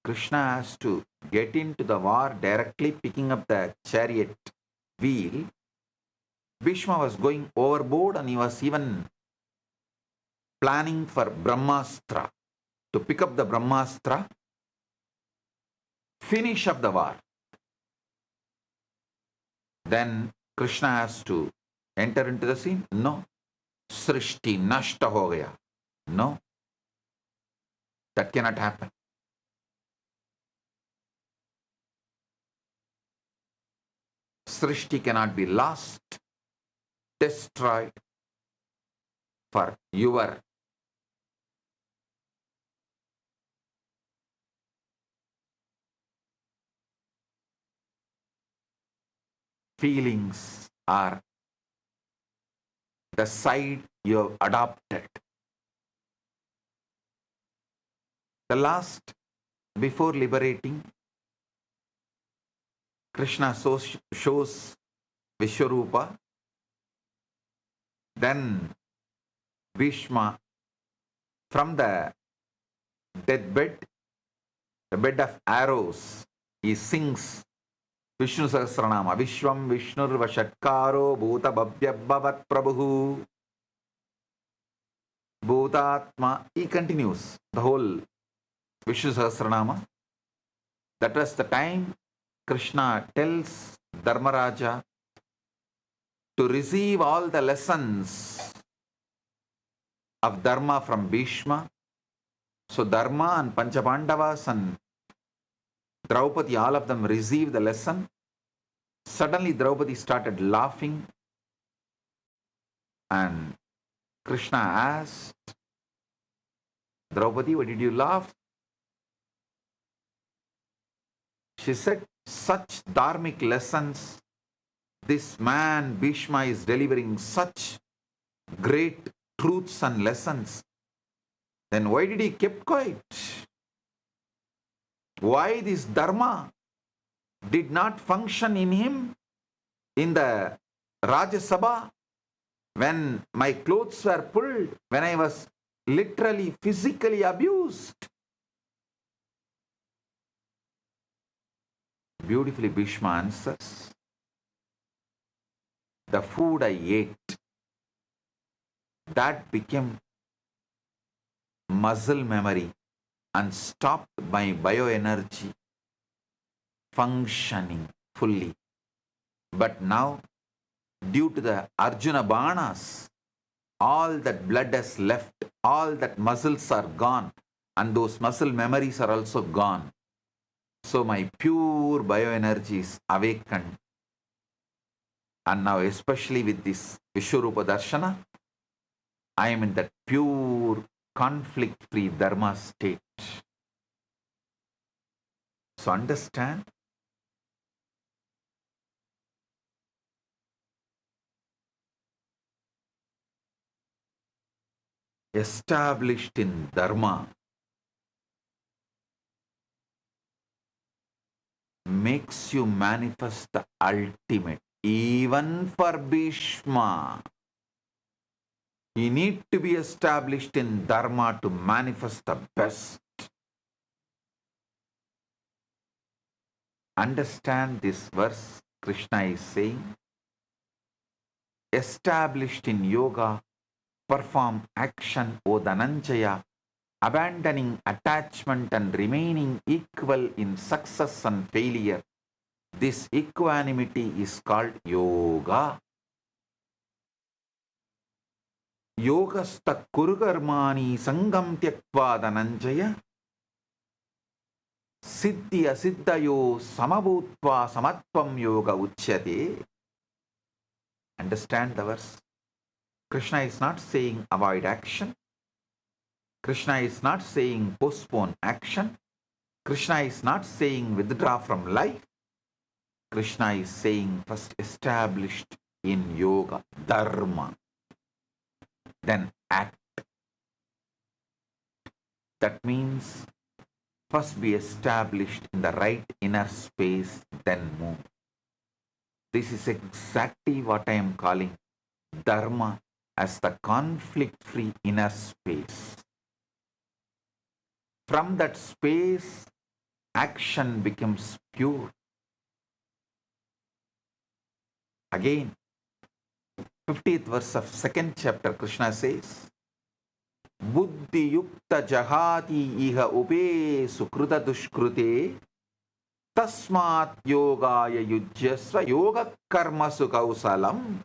Krishna has to get into the war directly picking up the chariot wheel, Bhishma was going overboard and he was even planning for Brahmastra, to pick up the Brahmastra, finish up the war. Then Krishna has to enter into the scene. No. Srishti nashta ho gaya. No. That cannot happen. Srishti cannot be lost, destroyed for your feelings or the side you have adopted. The last, before liberating, Krishna shows Vishwarupa. Then Bhishma, from the deathbed, the bed of arrows, he sings Vishnu Sahasranama. Vishwam Vishnur Vashatkaro Bhuta Bhavyabhavat Prabhu Bhutatma. He continues the whole Vishnu Sahasranama. That was the time Krishna tells Dharmaraja to receive all the lessons of Dharma from Bhishma. So Dharma and Panchabandavas and Draupadi, all of them received the lesson. Suddenly Draupadi started laughing and Krishna asked, Draupadi, why did you laugh? She said, such dharmic lessons, this man Bhishma is delivering such great truths and lessons. Then why did he keep quiet? Why this Dharma did not function in him in the Rajya Sabha when my clothes were pulled, when I was literally physically abused? Beautifully Bhishma answers, the food I ate, that became muscle memory and stopped my bioenergy functioning fully. But now, due to the Arjuna Banas, all that blood has left, all that muscles are gone, and those muscle memories are also gone. So my pure bioenergy is awakened. And now, especially with this Vishwarupa Darshana, I am in that pure conflict-free Dharma state. So understand, established in Dharma, makes you manifest the ultimate. Even for Bhishma, you need to be established in Dharma to manifest the best. Understand this verse. Krishna is saying, established in yoga, perform action, O Dhananjaya, abandoning attachment and remaining equal in success and failure. This equanimity is called yoga. Yogastha kurukarmani sangam tyaktva Dhananjaya siddhi asiddhayo samabhutva samatvam yoga uchyate. Understand the verse. Krishna is not saying avoid action. Krishna is not saying postpone action. Krishna is not saying withdraw from life. Krishna is saying first established in yoga, dharma, then act. That means first be established in the right inner space, then move. This is exactly what I am calling dharma as the conflict-free inner space. From that space, action becomes pure. Again, 50th verse of 2nd chapter, Krishna says, Buddhi yukta jahati iha ube sukruta dushkrute tasmat yogaya yujyasva yoga karmasu kausalam.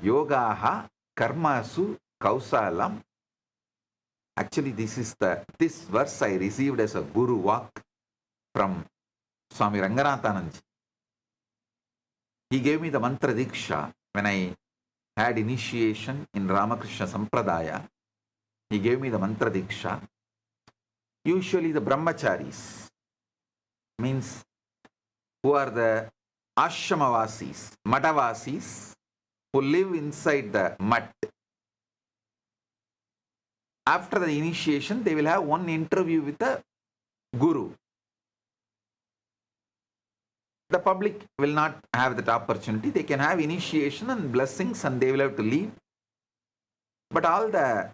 Yogaha karmasu kausalam. Actually, this verse I received as a guru walk from Swami Ranganathananji. He gave me the mantra diksha when I had initiation in Ramakrishna Sampradaya. He gave me the mantra diksha. Usually the brahmacharis, means who are the ashramawasis, madavasis, who live inside the mud. After the initiation, they will have one interview with the guru. The public will not have that opportunity. They can have initiation and blessings and they will have to leave. But all the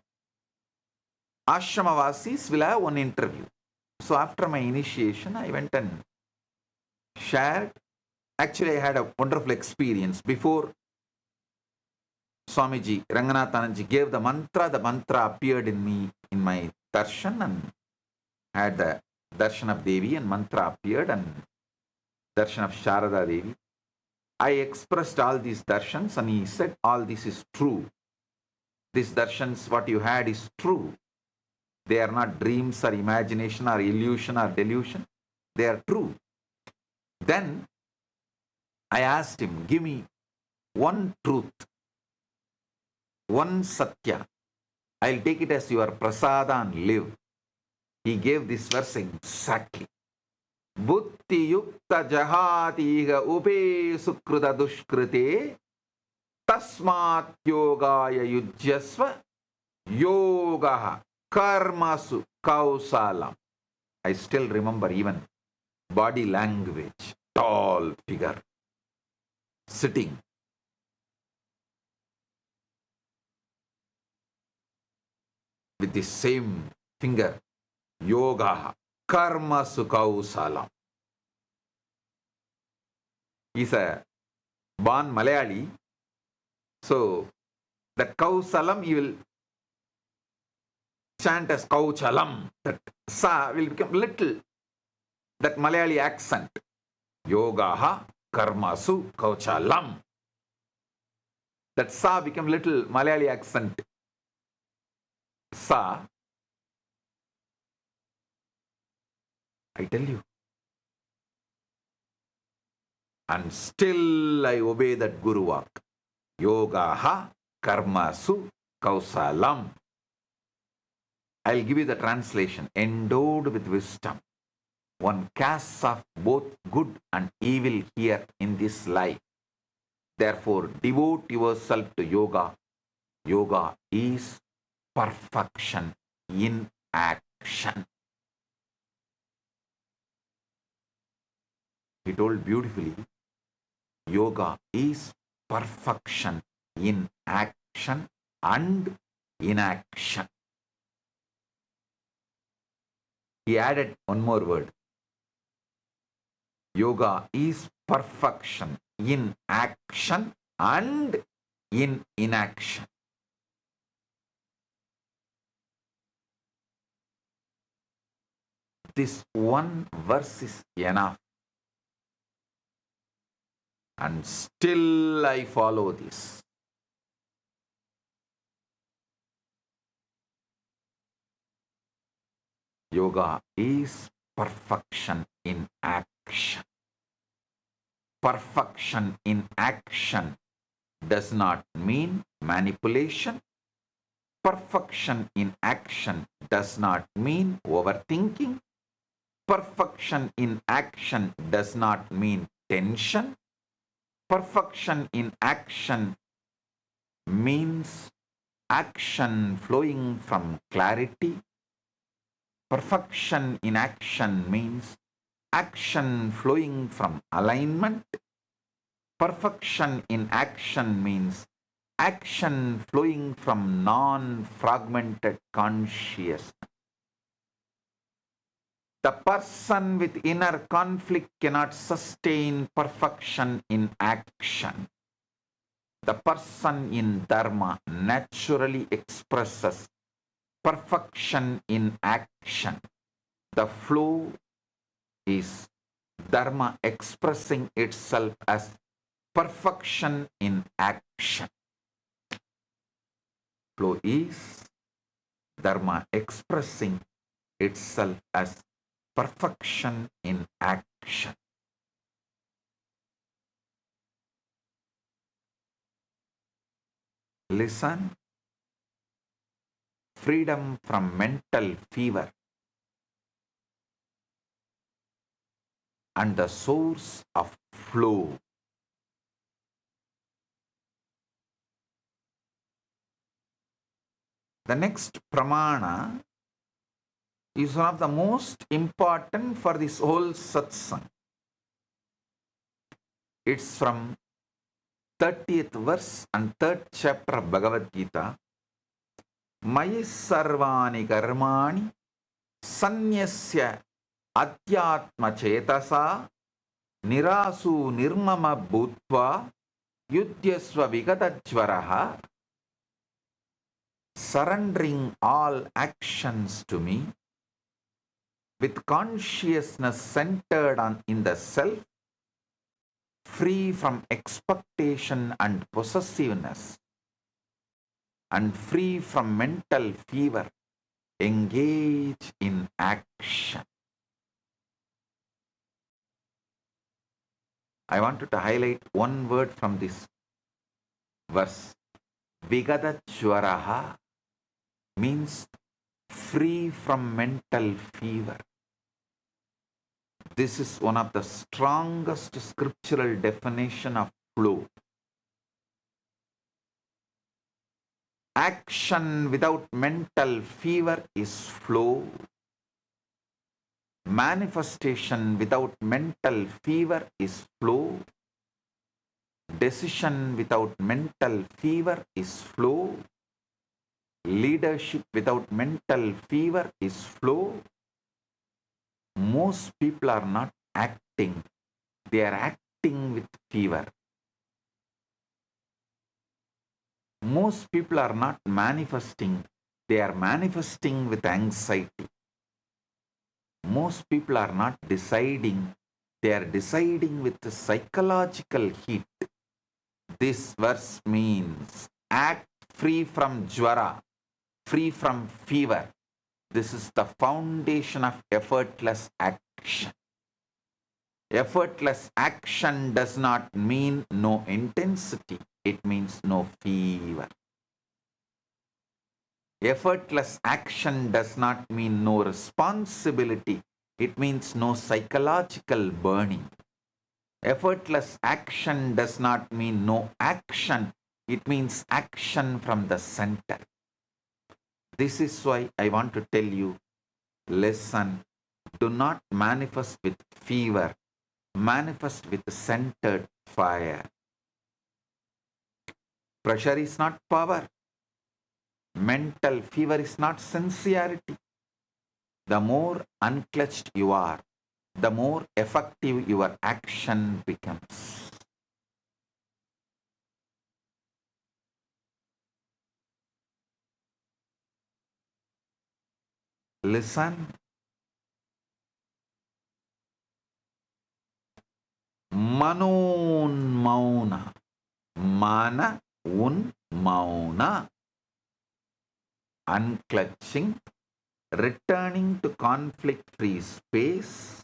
ashramawasis will have one interview. So after my initiation, I went and shared. Actually, I had a wonderful experience. Before Swamiji Ranganathananji gave the mantra appeared in me in my darshan, and had the darshan of Devi, and mantra appeared, and darshan of Sharada Devi. I expressed all these darshans and he said, all this is true. These darshans, what you had is true. They are not dreams or imagination or illusion or delusion. They are true. Then I asked him, give me one truth, one satya. I'll take it as your prasada and live. He gave this verse exactly. Buddhi yukta jahatiga ube sukruta dushkrite tasmat yogaya yujyasva yogaha karmasu kausalam. I still remember even body language, tall figure, sitting. With the same finger, yogaha karmasu kausalam. He's a born Malayali. So that kausalam you will chant as kauchalam. That sa will become little. That Malayali accent. Yogaha karmasu kauchalam. That sa become little Malayali accent. Sa. I tell you. And still I obey that guru walk. Yogaha karmasu kausalam. I'll give you the translation. Endowed with wisdom, one casts off both good and evil here in this life. Therefore, devote yourself to yoga. Yoga is perfection in action. He told beautifully, yoga is perfection in action and inaction. He added one more word. Yoga is perfection in action and in inaction. This one verse is enough. And still I follow this. Yoga is perfection in action. Perfection in action does not mean manipulation. Perfection in action does not mean overthinking. Perfection in action does not mean tension. Perfection in action means action flowing from clarity. Perfection in action means action flowing from alignment. Perfection in action means action flowing from non-fragmented consciousness. The person with inner conflict cannot sustain perfection in action. The person in Dharma naturally expresses perfection in action. The flow is Dharma expressing itself as perfection in action. Flow is Dharma expressing itself as perfection in action. Listen. Freedom from mental fever and the source of flow. The next pramana is one of the most important for this whole satsang. It's from 30th verse and 3rd chapter of Bhagavad Gita. Mayi sarvani karmani sanyasya adhyatma chetasa nirasu nirmama bhutva yudhyasva vigatajvaraha. Surrendering all actions to me with consciousness centered in the self, free from expectation and possessiveness, and free from mental fever, engage in action. I wanted to highlight one word from this verse. Vigadachvaraha means free from mental fever. This is one of the strongest scriptural definition of flow. Action without mental fever is flow. Manifestation without mental fever is flow. Decision without mental fever is flow. Leadership without mental fever is flow. Most people are not acting, they are acting with fever. Most people are not manifesting, they are manifesting with anxiety. Most people are not deciding, they are deciding with the psychological heat. This verse means act free from jvara, free from fever. This is the foundation of effortless action. Effortless action does not mean no intensity, it means no fever. Effortless action does not mean no responsibility, it means no psychological burning. Effortless action does not mean no action, it means action from the center. This is why I want to tell you, listen, do not manifest with fever, manifest with centered fire. Pressure is not power. Mental fever is not sincerity. The more unclutched you are, the more effective your action becomes. Listen, Manun Mauna. Mana un Mauna. Unclutching, returning to conflict-free space.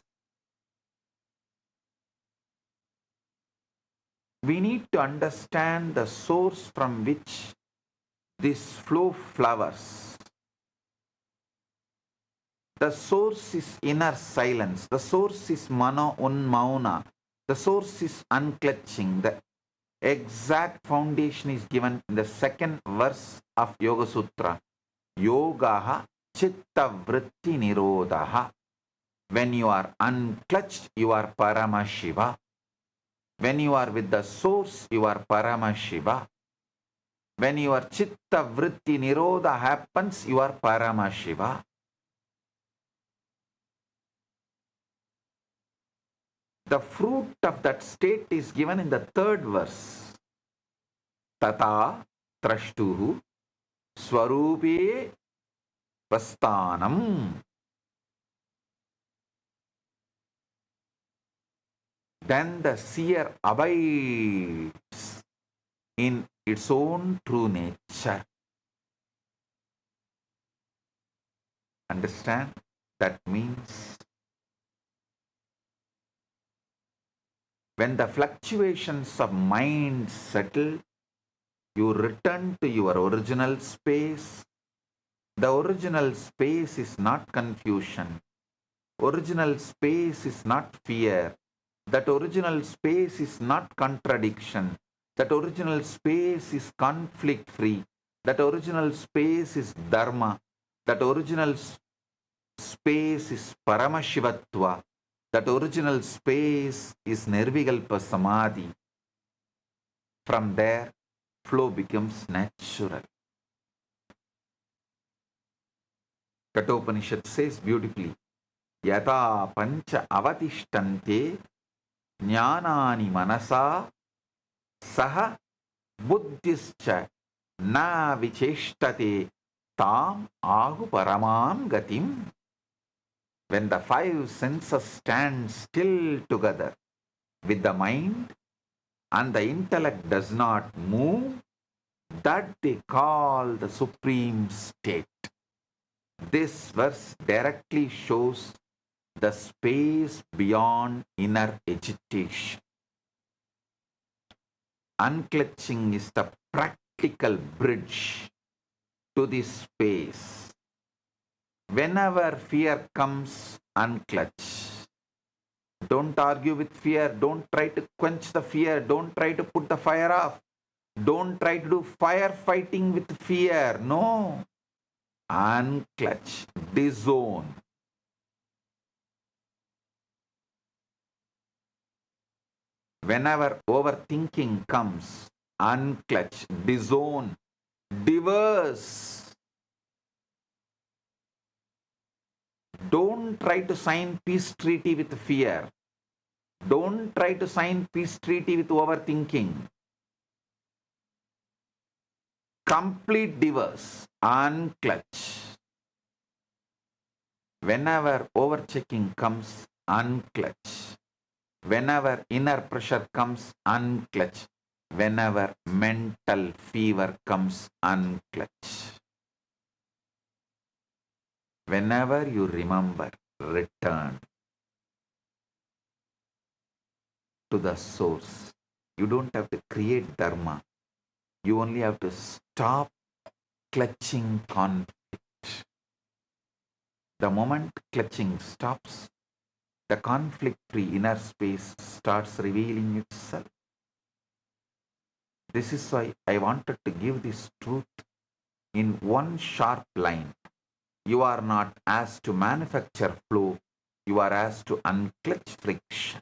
We need to understand the source from which this flow flowers. The source is inner silence. The source is Mano Unmauna. The source is unclutching. The exact foundation is given in the second verse of Yoga Sutra. Yogaha chitta vritti nirodhaha. When you are unclutched, you are Paramashiva. When you are with the source, you are Paramashiva. When your chitta vritti nirodha happens, you are Paramashiva. The fruit of that state is given in the third verse. Tata trashtuhu swarupe vastanam. Then the seer abides in its own true nature. Understand? That means when the fluctuations of mind settle, you return to your original space. The original space is not confusion. Original space is not fear. That original space is not contradiction. That original space is conflict-free. That original space is Dharma. That original space is Paramashivatva. That original space is Nirvikalpa Samadhi. From there, flow becomes natural. Kathopanishad says beautifully, Yata pancha avatishtante jnanani manasa saha buddhischa na vicheshtate tam ahu paramam gatim. When the five senses stand still together with the mind and the intellect does not move, that they call the supreme state. This verse directly shows the space beyond inner agitation. Unclutching is the practical bridge to this space. Whenever fear comes, unclutch. Don't argue with fear. Don't try to quench the fear. Don't try to put the fire off. Don't try to do firefighting with fear. No. Unclutch. Disown. Whenever overthinking comes, unclutch. Disown. Diverse. Don't try to sign peace treaty with fear. Don't try to sign peace treaty with overthinking. Complete divorce. Unclutch. Whenever overchecking comes, unclutch. Whenever inner pressure comes, unclutch. Whenever mental fever comes, unclutch. Whenever you remember, return to the source. You don't have to create Dharma. You only have to stop clutching conflict. The moment clutching stops, the conflict-free inner space starts revealing itself. This is why I wanted to give this truth in one sharp line. You are not asked to manufacture flow, you are asked to unclutch friction.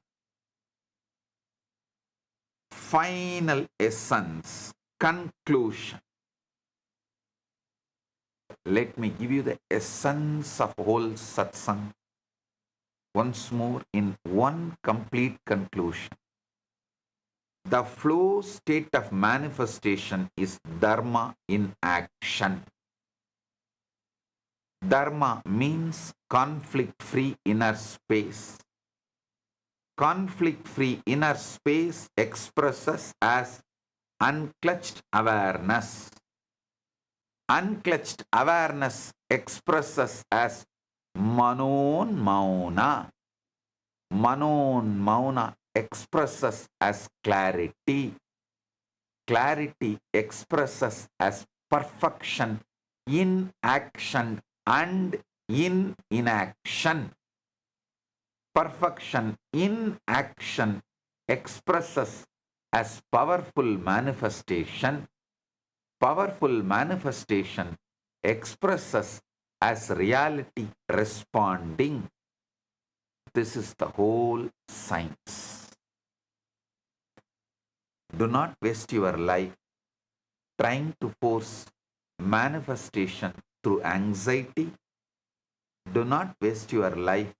Final essence, conclusion. Let me give you the essence of whole satsang once more in one complete conclusion. The flow state of manifestation is Dharma in action. Dharma means conflict-free inner space. Conflict-free inner space expresses as unclutched awareness. Unclutched awareness expresses as Manon Mauna. Manon Mauna expresses as clarity. Clarity expresses as perfection in action and in inaction. Perfection in action expresses as powerful manifestation. Powerful manifestation expresses as reality responding. This is the whole science. Do not waste your life trying to force manifestation through anxiety. Do not waste your life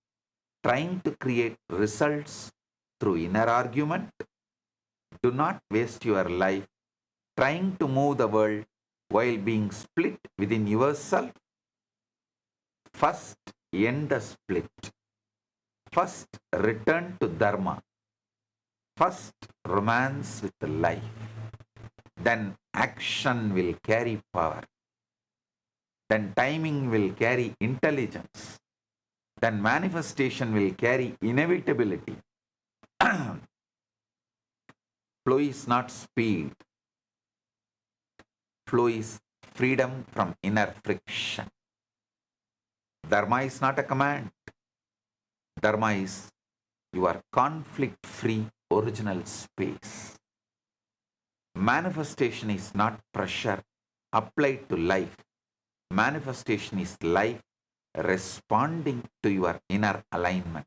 trying to create results through inner argument. Do not waste your life trying to move the world while being split within yourself. First, end the split. First, return to Dharma. First, romance with life. Then action will carry power. Then timing will carry intelligence. Then manifestation will carry inevitability. Flow is not speed. Flow is freedom from inner friction. Dharma is not a command. Dharma is your conflict-free original space. Manifestation is not pressure applied to life. Manifestation is life responding to your inner alignment.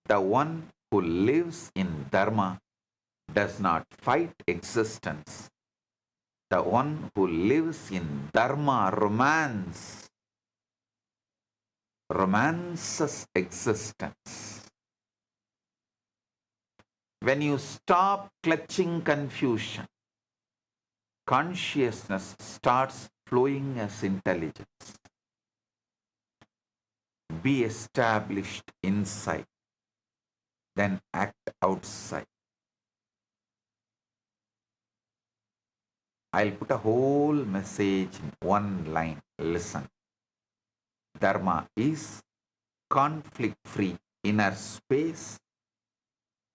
The one who lives in Dharma does not fight existence. The one who lives in Dharma romances existence. When you stop clutching confusion, consciousness starts flowing as intelligence. Be established inside, then act outside. I'll put a whole message in one line. Listen. Dharma is conflict-free inner space.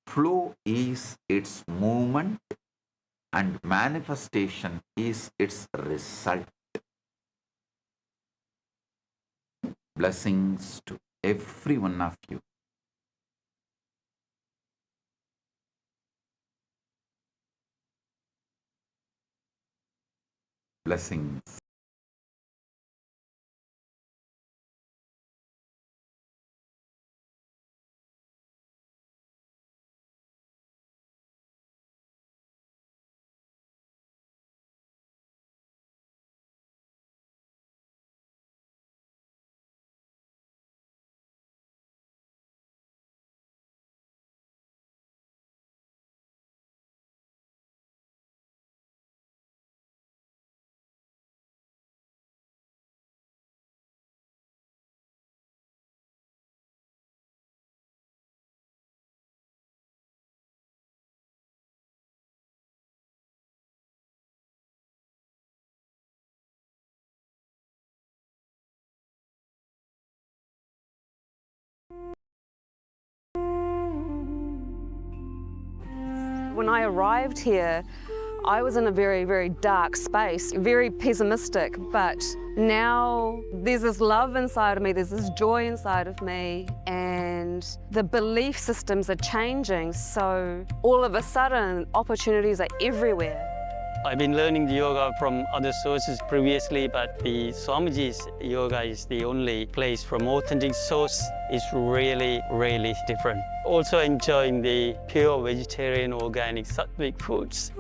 Flow is its movement and manifestation is its result. Blessings to every one of you. Blessings. When I arrived here, I was in a very, very dark space, very pessimistic, but now there's this love inside of me, there's this joy inside of me, and the belief systems are changing, so all of a sudden opportunities are everywhere. I've been learning the yoga from other sources previously, but the Swamiji's yoga is the only place from authentic source. It's really, really different. Also enjoying the pure vegetarian, organic, sattvic foods.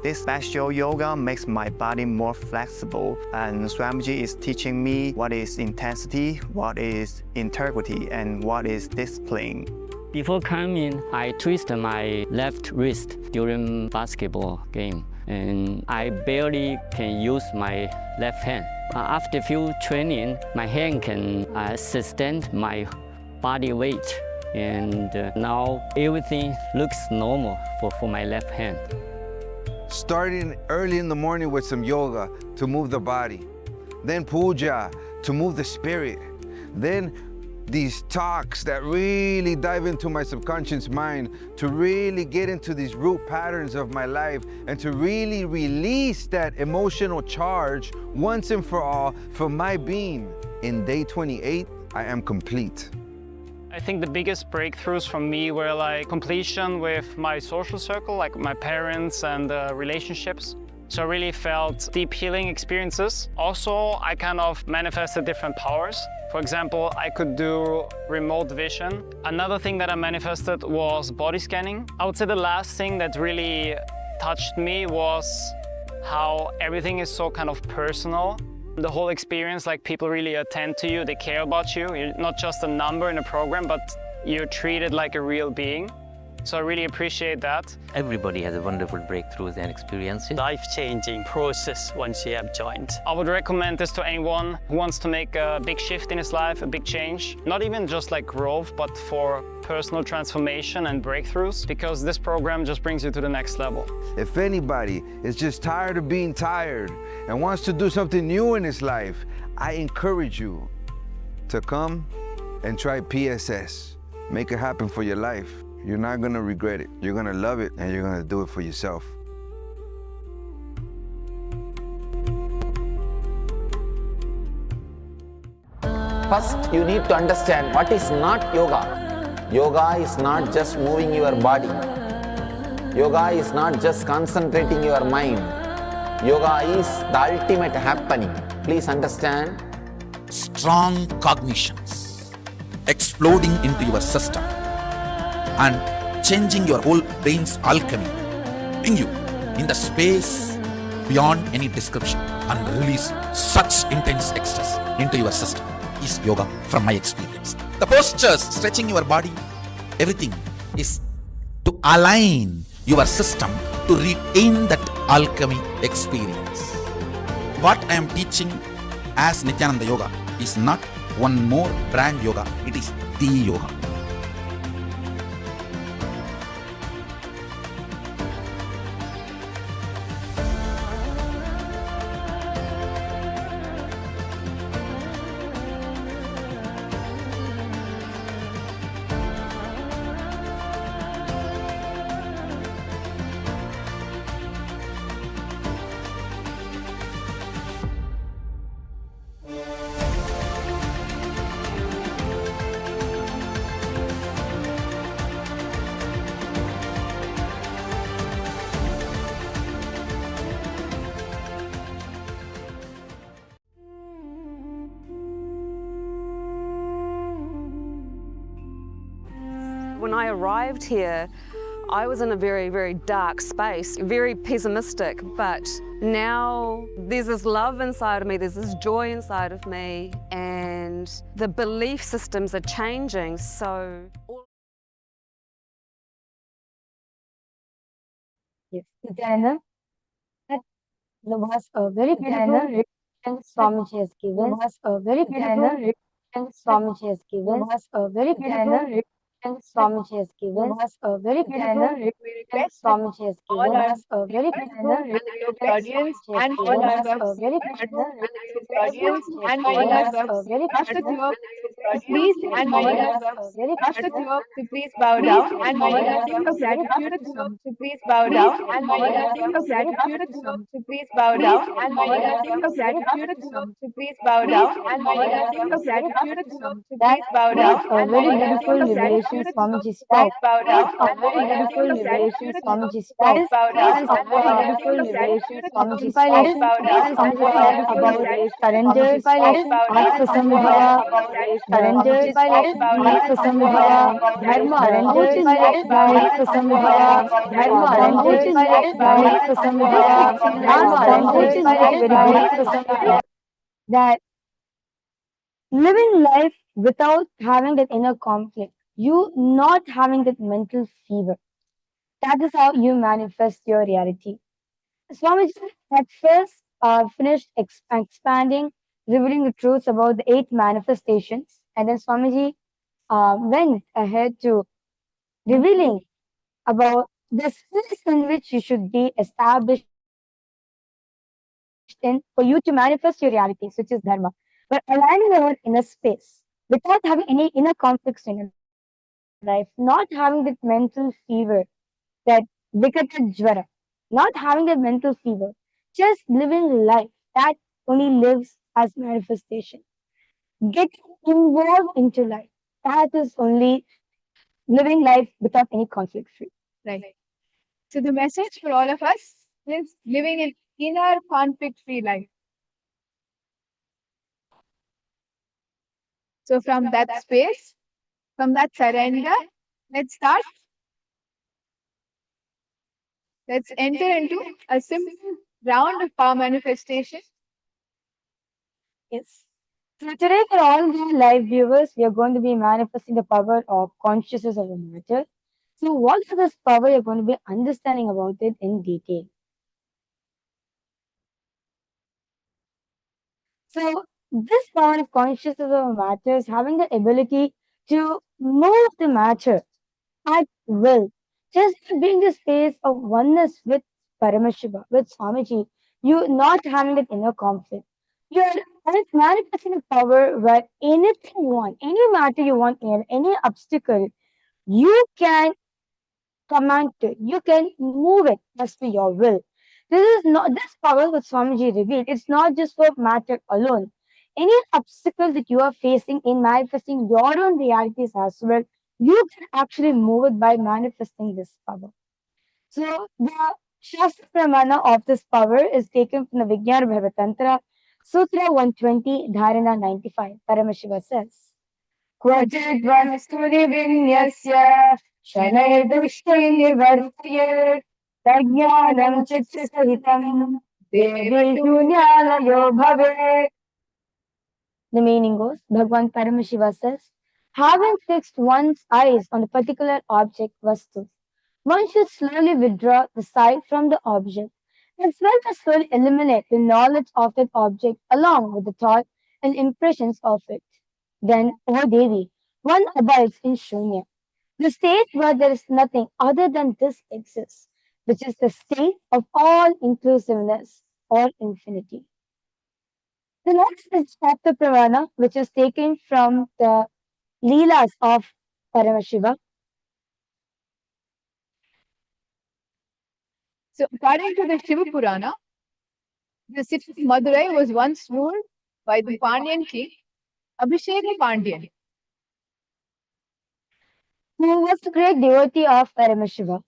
This special yoga makes my body more flexible, and Swamiji is teaching me what is intensity, what is integrity, and what is discipline. Before coming, I twisted my left wrist during basketball game, and I barely can use my left hand. After few training, my hand can sustain my body weight, and now everything looks normal for my left hand. Starting early in the morning with some yoga to move the body, then puja to move the spirit, then these talks that really dive into my subconscious mind to really get into these root patterns of my life and to really release that emotional charge once and for all from my being. In day 28, I am complete. I think the biggest breakthroughs for me were like completion with my social circle, like my parents and relationships. So I really felt deep healing experiences. Also, I kind of manifested different powers. For example, I could do remote vision. Another thing that I manifested was body scanning. I would say the last thing that really touched me was how everything is so kind of personal. The whole experience, like people really attend to you, they care about you. You're not just a number in a program, but you're treated like a real being. So I really appreciate that. Everybody has a wonderful breakthroughs and experiences. Life-changing process once you have joined. I would recommend this to anyone who wants to make a big shift in his life, a big change. Not even just like growth, but for personal transformation and breakthroughs, because this program just brings you to the next level. If anybody is just tired of being tired and wants to do something new in his life, I encourage you to come and try PSS. Make it happen for your life. You're not gonna regret it. You're gonna love it and you're gonna do it for yourself. First, you need to understand what is not yoga. Yoga is not just moving your body. Yoga is not just concentrating your mind. Yoga is the ultimate happening. Please understand. Strong cognitions exploding into your system and changing your whole brain's alchemy, bring you in the space beyond any description and release such intense ecstasy into your system is yoga from my experience. The postures, stretching your body, everything is to align your system to retain that alchemy experience. What I am teaching as Nithyananda Yoga is not one more brand yoga, it is the yoga. When I arrived here, I was in a very, very dark space, very pessimistic, but now there's this love inside of me, there's this joy inside of me, and the belief systems are changing, so... Yes, Nithyananda, that was a very beautiful and Swamiji has given. Was a very beautiful and Swamiji has given. Was a very beautiful and Swamiji has given. Was a very beautiful and Swamiji has given. Was a very beautiful audience and all our very beautiful audience and all our very please and to please bow down and of gratitude to please bow down and of gratitude to please bow down and of gratitude to please bow down and of gratitude to please bow down a very beautiful liberation revelation Swamiji style is a very beautiful revelation Swamiji style is a very beautiful revelation Swamiji style is Swamiji said about surrender, Atmasambhava, surrender, Atmasambhava, surrender, Atmasambhava, surrender, Atmasambhava. Last point, which is very, very beautiful, that living life without having that inner conflict, you not having that mental fever. That is how you manifest your reality. Swamiji at first finished expanding, revealing the truths about the 8 manifestations, and then Swamiji went ahead to revealing about the space in which you should be established in for you to manifest your realities, which is Dharma. But aligning our inner space without having any inner conflicts in your life, not having that mental fever, that Vikata Jwara, not having that mental fever, just living life that only lives as manifestation. Get involved into life. That is only living life without any conflict free. Right. So the message for all of us is living an inner conflict-free life. So from that space, from that surrender, let's start. Let's enter into a simple round of power manifestation. Yes. So today, for all the live viewers, we are going to be manifesting the power of consciousness of the matter. So, what is this power? You're going to be understanding about it in detail. So, this power of consciousness of matter is having the ability to move the matter at will. Just being the space of oneness with Paramashiva, with Swamiji, you not having that inner conflict. You're manifesting a power where anything you want, any matter you want, any obstacle, you can command it. You can move it as per your will. This is not this power that Swamiji revealed. It's not just for matter alone. Any obstacle that you are facing in manifesting your own realities as well, you can actually move it by manifesting this power. So the Shastra Pramana of this power is taken from the Vijnana Bhavatantra, Sutra 120, Dharana 95. Paramashiva says, क्वचिद्वस्तुनि विन्यस्य शनैर्दृष्टै निवर्त्य तज्ज्ञानं चित्तसहितं देवी शून्यालयो भवेत्. The meaning goes, Bhagwan Paramashiva says, having fixed one's eyes on a particular object, vastu, one should slowly withdraw the sight from the object, as well as slowly eliminate the knowledge of that object along with the thought and impressions of it. Then, O Devi, one abides in Shunya, the state where there is nothing other than this exists, which is the state of all inclusiveness or infinity. The next is chapter Pravana, which is taken from the Leelas of Paramashiva. So according to the Shiva Purana, the city of Madurai was once ruled by the Pandyan king, Abhishek Pandyan. Who was the great devotee of Paramashiva.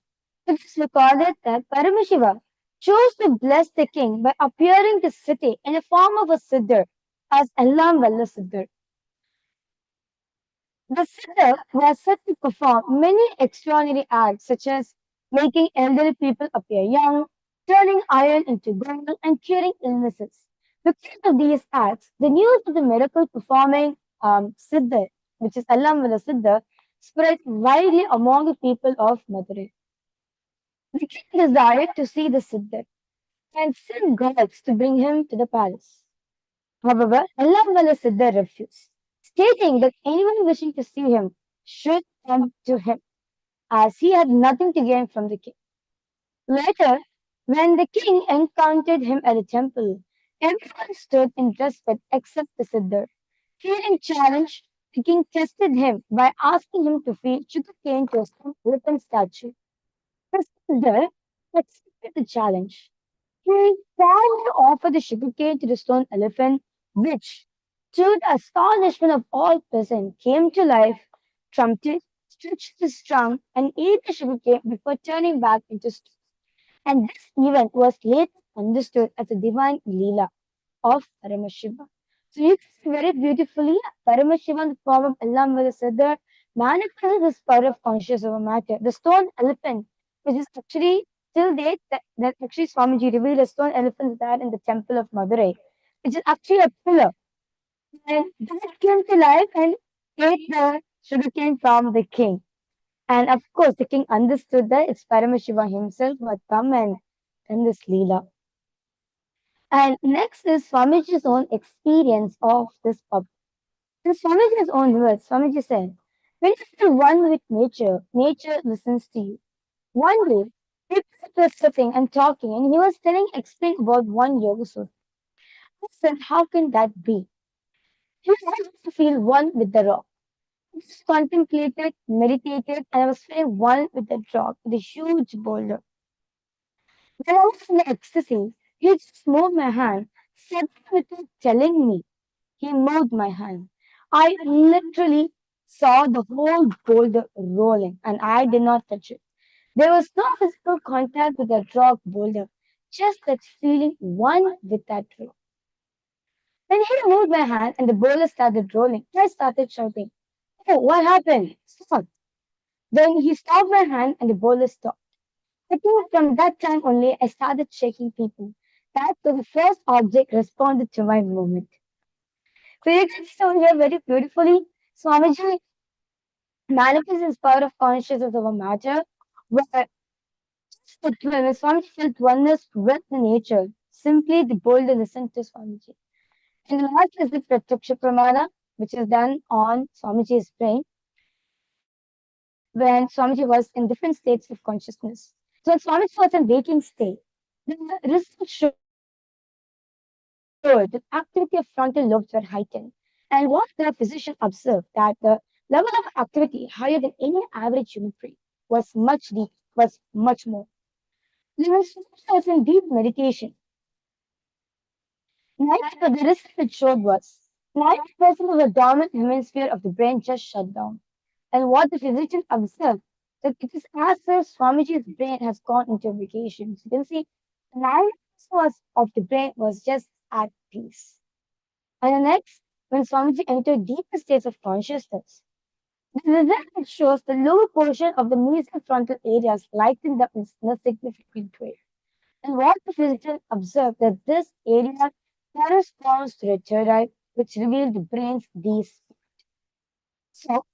It is recorded that Paramashiva chose to bless the king by appearing to city in the form of a Siddhar as Ellam Valla Siddhar. The Siddhar was said to perform many extraordinary acts such as making elderly people appear young, turning iron into gold, and curing illnesses. Because of these acts, the news of the miracle performing Siddhar, which is Ellam Valla Siddhar, spread widely among the people of Madurai. The king desired to see the Siddhar and sent guards to bring him to the palace. However, Allamvala Siddhar refused, stating that anyone wishing to see him should come to him, as he had nothing to gain from the king. Later, when the king encountered him at the temple, everyone stood in respect except the Siddhar. Feeling challenged, the king tested him by asking him to feed sugarcane to a stone elephant statue. The Siddhar accepted the challenge. He proudly offered the sugarcane to the stone elephant, which, to the astonishment of all present, came to life, trumped, stretched his trunk, and ate the sugarcane before turning back into stone. And this event was later understood as a divine Leela of Paramashiva. So you can see very beautifully Paramashiva in the form of Siddhar manifests this power of conscious over matter. The stone elephant, which is actually till date that actually Swamiji revealed a stone elephant there in the temple of Madurai, which is actually a pillar. And that came to life and ate the sugarcane from the king. And of course, the king understood that it's Paramashiva himself who had come and done this Leela. And next is Swamiji's own experience of this pub. In Swamiji's own words, Swamiji said, when you are one with nature, nature listens to you. One day, people were sitting and talking, and he was explaining about one yoga sutra. I said, how can that be? He wanted to feel one with the rock. I just contemplated, meditated, and I was feeling one with the rock, the huge boulder. When I was in the ecstasy, he just moved my hand, said without telling me. He moved my hand. I literally saw the whole boulder rolling, and I did not touch it. There was no physical contact with that rock boulder, just that feeling one with that rock. When he moved my hand and the boulder started rolling, I started shouting, "Oh, what happened? Stop." Then he stopped my hand and the boulder stopped. I think from that time only, I started shaking people. That was the first object responded to my movement. So you can see over here very beautifully, Swamiji manifests his power of consciousness over matter, where when Swamiji felt oneness with the nature, simply the boulder listened to Swamiji. And the last is the Pratyaksha Pramana, which is done on Swamiji's brain when Swamiji was in different states of consciousness. So when Swamiji was in waking state, the result showed the activity of frontal lobes were heightened. And what the physician observed that the level of activity higher than any average human brain was much deep, was much more. There was in deep meditation. The result it showed was 90% of the dormant hemisphere of the brain just shut down. And what the physician observed that it is as if Swamiji's brain has gone into vacation. So you can see 90% of the brain was just at peace. And the next, when Swamiji entered deeper states of consciousness, the result shows the lower portion of the mesial frontal areas lightened up in a significant way. And what the physician observed that this area corresponds to the third which revealed the brain's deep. So,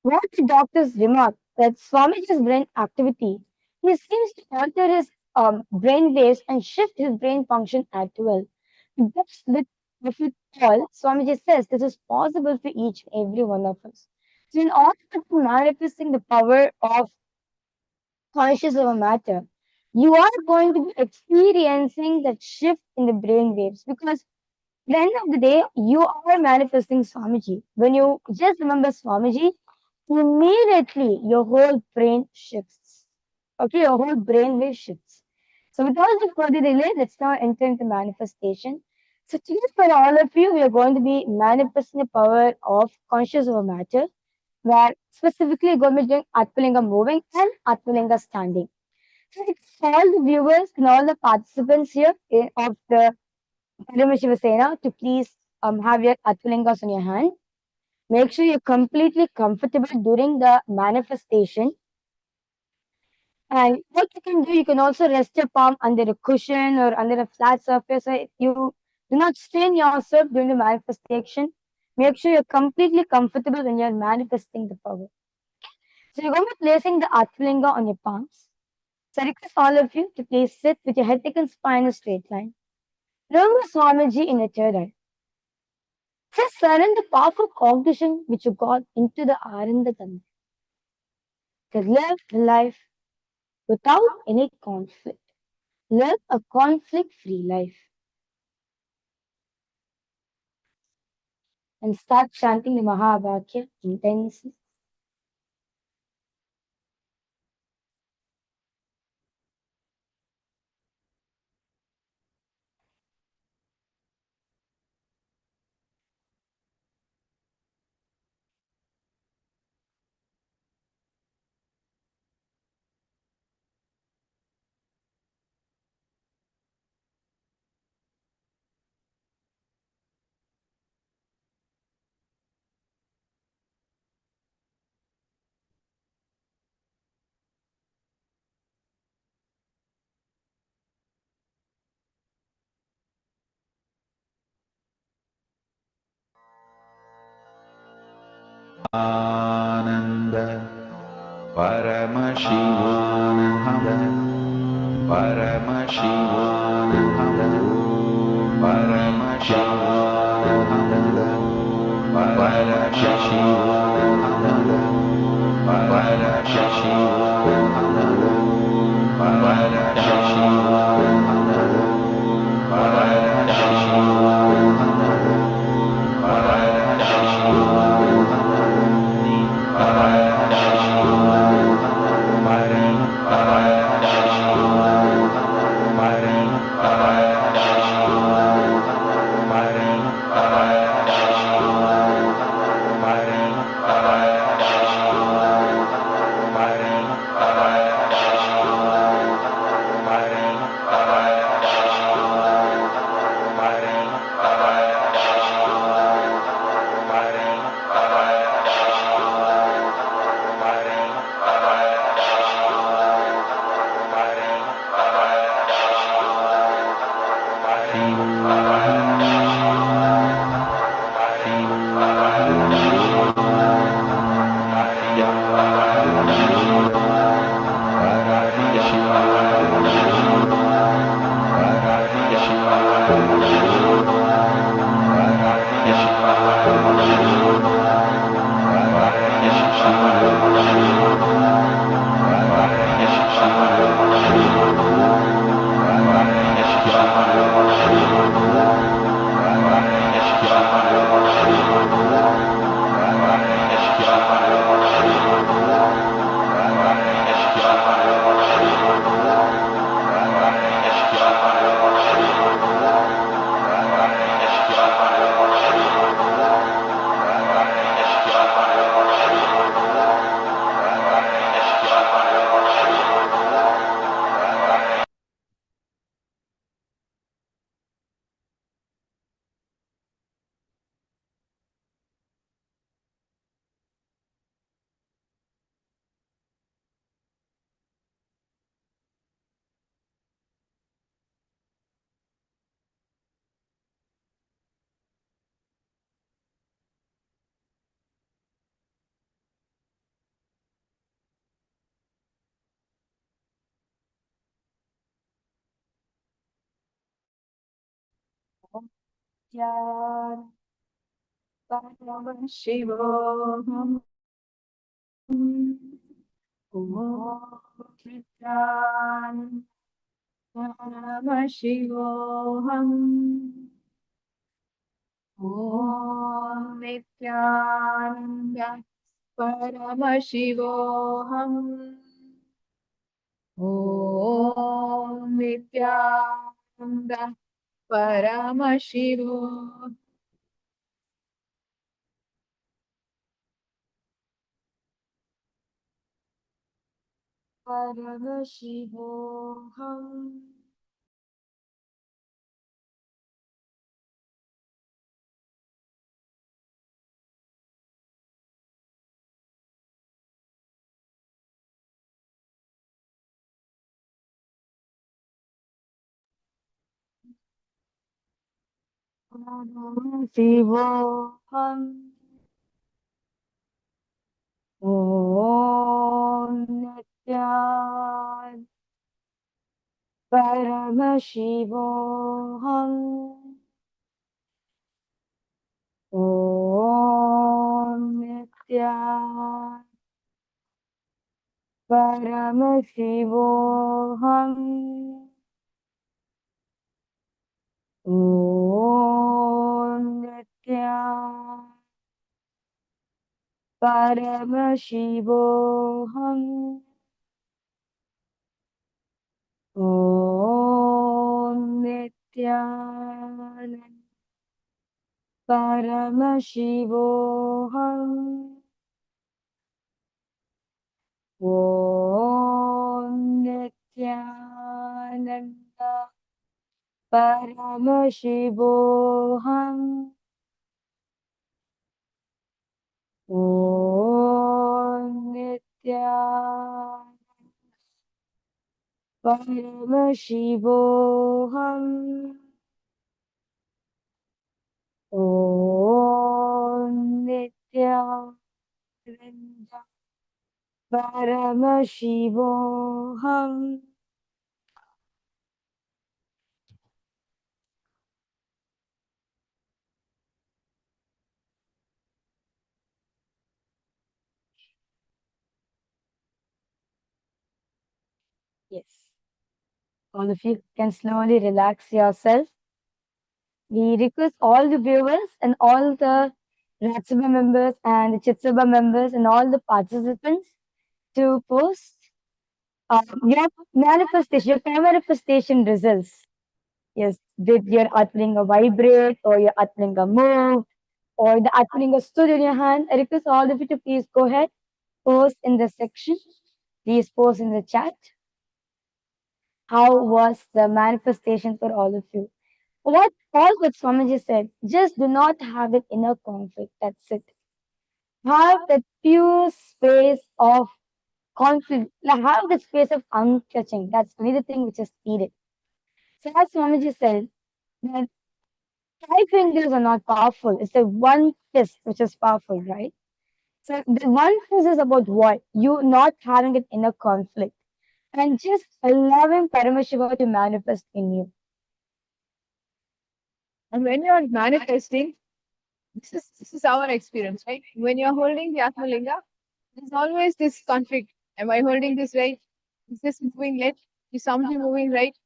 what the doctors remarked that Swamiji's brain activity, he seems to alter his brain waves and shift his brain function at will. That's with it all, Swamiji says this is possible for each and every one of us. So, in order to manifesting the power of conscious over matter, you are going to be experiencing that shift in the brain waves because at the end of the day, you are manifesting Swamiji. When you just remember Swamiji, immediately your whole brain shifts. Okay, your whole brain wave shifts. So without any further delay, let's now enter into manifestation. So today for all of you, we are going to be manifesting the power of conscious over matter, where specifically going to be doing Atmalinga moving and Atmalinga standing. So it's all the viewers and all the participants here of the Paramashiva to please have your Atmalingas on your hand. Make sure you're completely comfortable during the manifestation. And what you can do, you can also rest your palm under a cushion or under a flat surface. So you do not strain yourself during the manifestation. Make sure you're completely comfortable when you're manifesting the power. So you're going to be placing the Atmalinga on your palms. So I request all of you to please sit with your head, neck, and spine in a straight line. Remember Swamiji in the third eye. Just surrender the powerful cognition which you got into the Aranda Tanda. To live life without any conflict. Live a conflict-free life. And start chanting the Mahavakya intensely. Ananda Paramashivananda Paramashivananda Paramashivananda Paramashivananda Paramashivananda Paramashivananda Paramashivam. Om Paramashivoham. Om Nithyananda Paramashivoham. Om Nithyananda Paramashivoham. Paramashivoham. Paramashivoham. Om Nityan Paramashivoham. Om Nityan Paramashivoham. Om Nityan Paramashivoham. Om Nityananda Paramashivoham. Om Nityananda Paramashivoham. Om Nityananda Paramashivoham. Om Nityananda Paramashivam. Yes. All of you can slowly relax yourself. We request all the viewers and all the Ratsabha members and the Chitsabha members and all the participants to post your manifestation, your manifestation results. Yes, did your Atlinga vibrate or your Atlinga move or the Atlinga stood in your hand? I request all of you to please go ahead, post in the section. Please post in the chat. How was the manifestation for all of you? What Swamiji said, just do not have an inner conflict. That's it. Have that pure space of conflict. Like have the space of untouching. That's only the thing which is needed. So as Swamiji said, that 5 fingers are not powerful. It's the one fist which is powerful, right? So the one fist is about what? You not having an inner conflict and just allowing Paramashiva to manifest in you. And when you are manifesting, this is our experience, right? When you're holding the Atmalinga, there's always this conflict. Am I holding this right? Is this moving left? Is something moving right?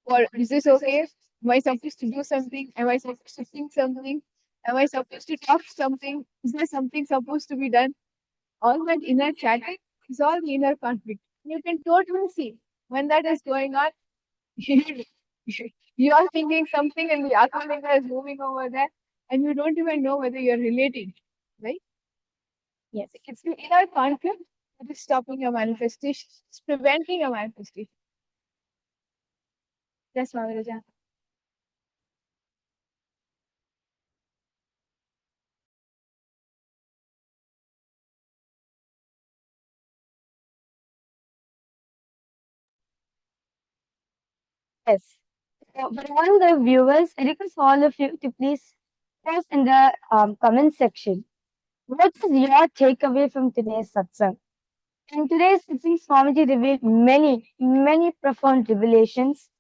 Or is this okay? Am I supposed to do something? Am I supposed to think something? Am I supposed to talk something? Is there something supposed to be done? All that inner chatting is all the inner conflict. You can totally see when that is going on. You are thinking something and the Atmalinga is moving over there, and you don't even know whether you're relating, right? Yes. It's the inner conflict that is stopping your manifestation, it's preventing your manifestation. That's Maharaja. Yes. For all the viewers, I request all of you to please post in the comment section. What is your takeaway from today's satsang? In today's satsang, Swamiji revealed many profound revelations.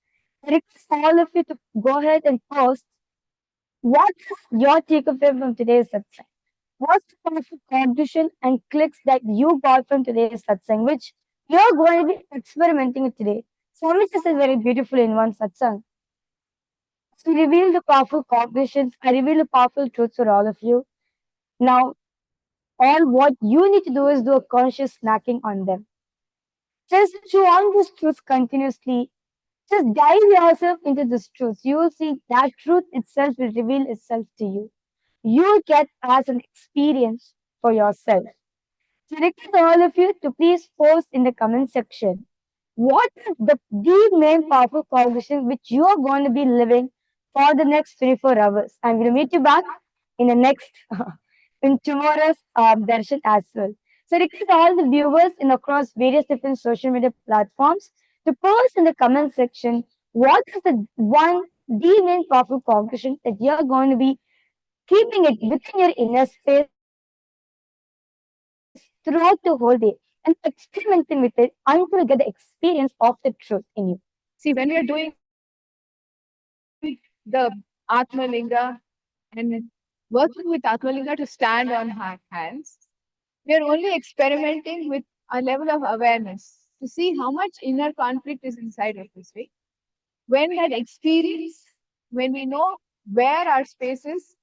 I request all of you to go ahead and post what is your takeaway from today's satsang. What's the powerful contribution and clicks that you got from today's satsang, which you're going to be experimenting with today? Swamiji says very beautiful in one satsang. So reveal the powerful cognitions. I reveal the powerful truths for all of you. Now, all what you need to do is do a conscious snacking on them. Just chew on these truths continuously. Just dive yourself into this truth. You will see that truth itself will reveal itself to you. You'll get as an experience for yourself. So request all of you to please post in the comment section what is the main powerful cognition which you are going to be living for the next 3-4 hours. I'm going to meet you back in the next in tomorrow's darshan as well. So request all the viewers in across various different social media platforms to post in the comment section what is the main powerful cognition that you're going to be keeping it within your inner space throughout the whole day and experimenting with it until you get the experience of the truth in you. See, when we are doing the Atmalinga and working with Atmalinga to stand on hands, we are only experimenting with a level of awareness to see how much inner conflict is inside of us, right? When that experience, when we know where our space is,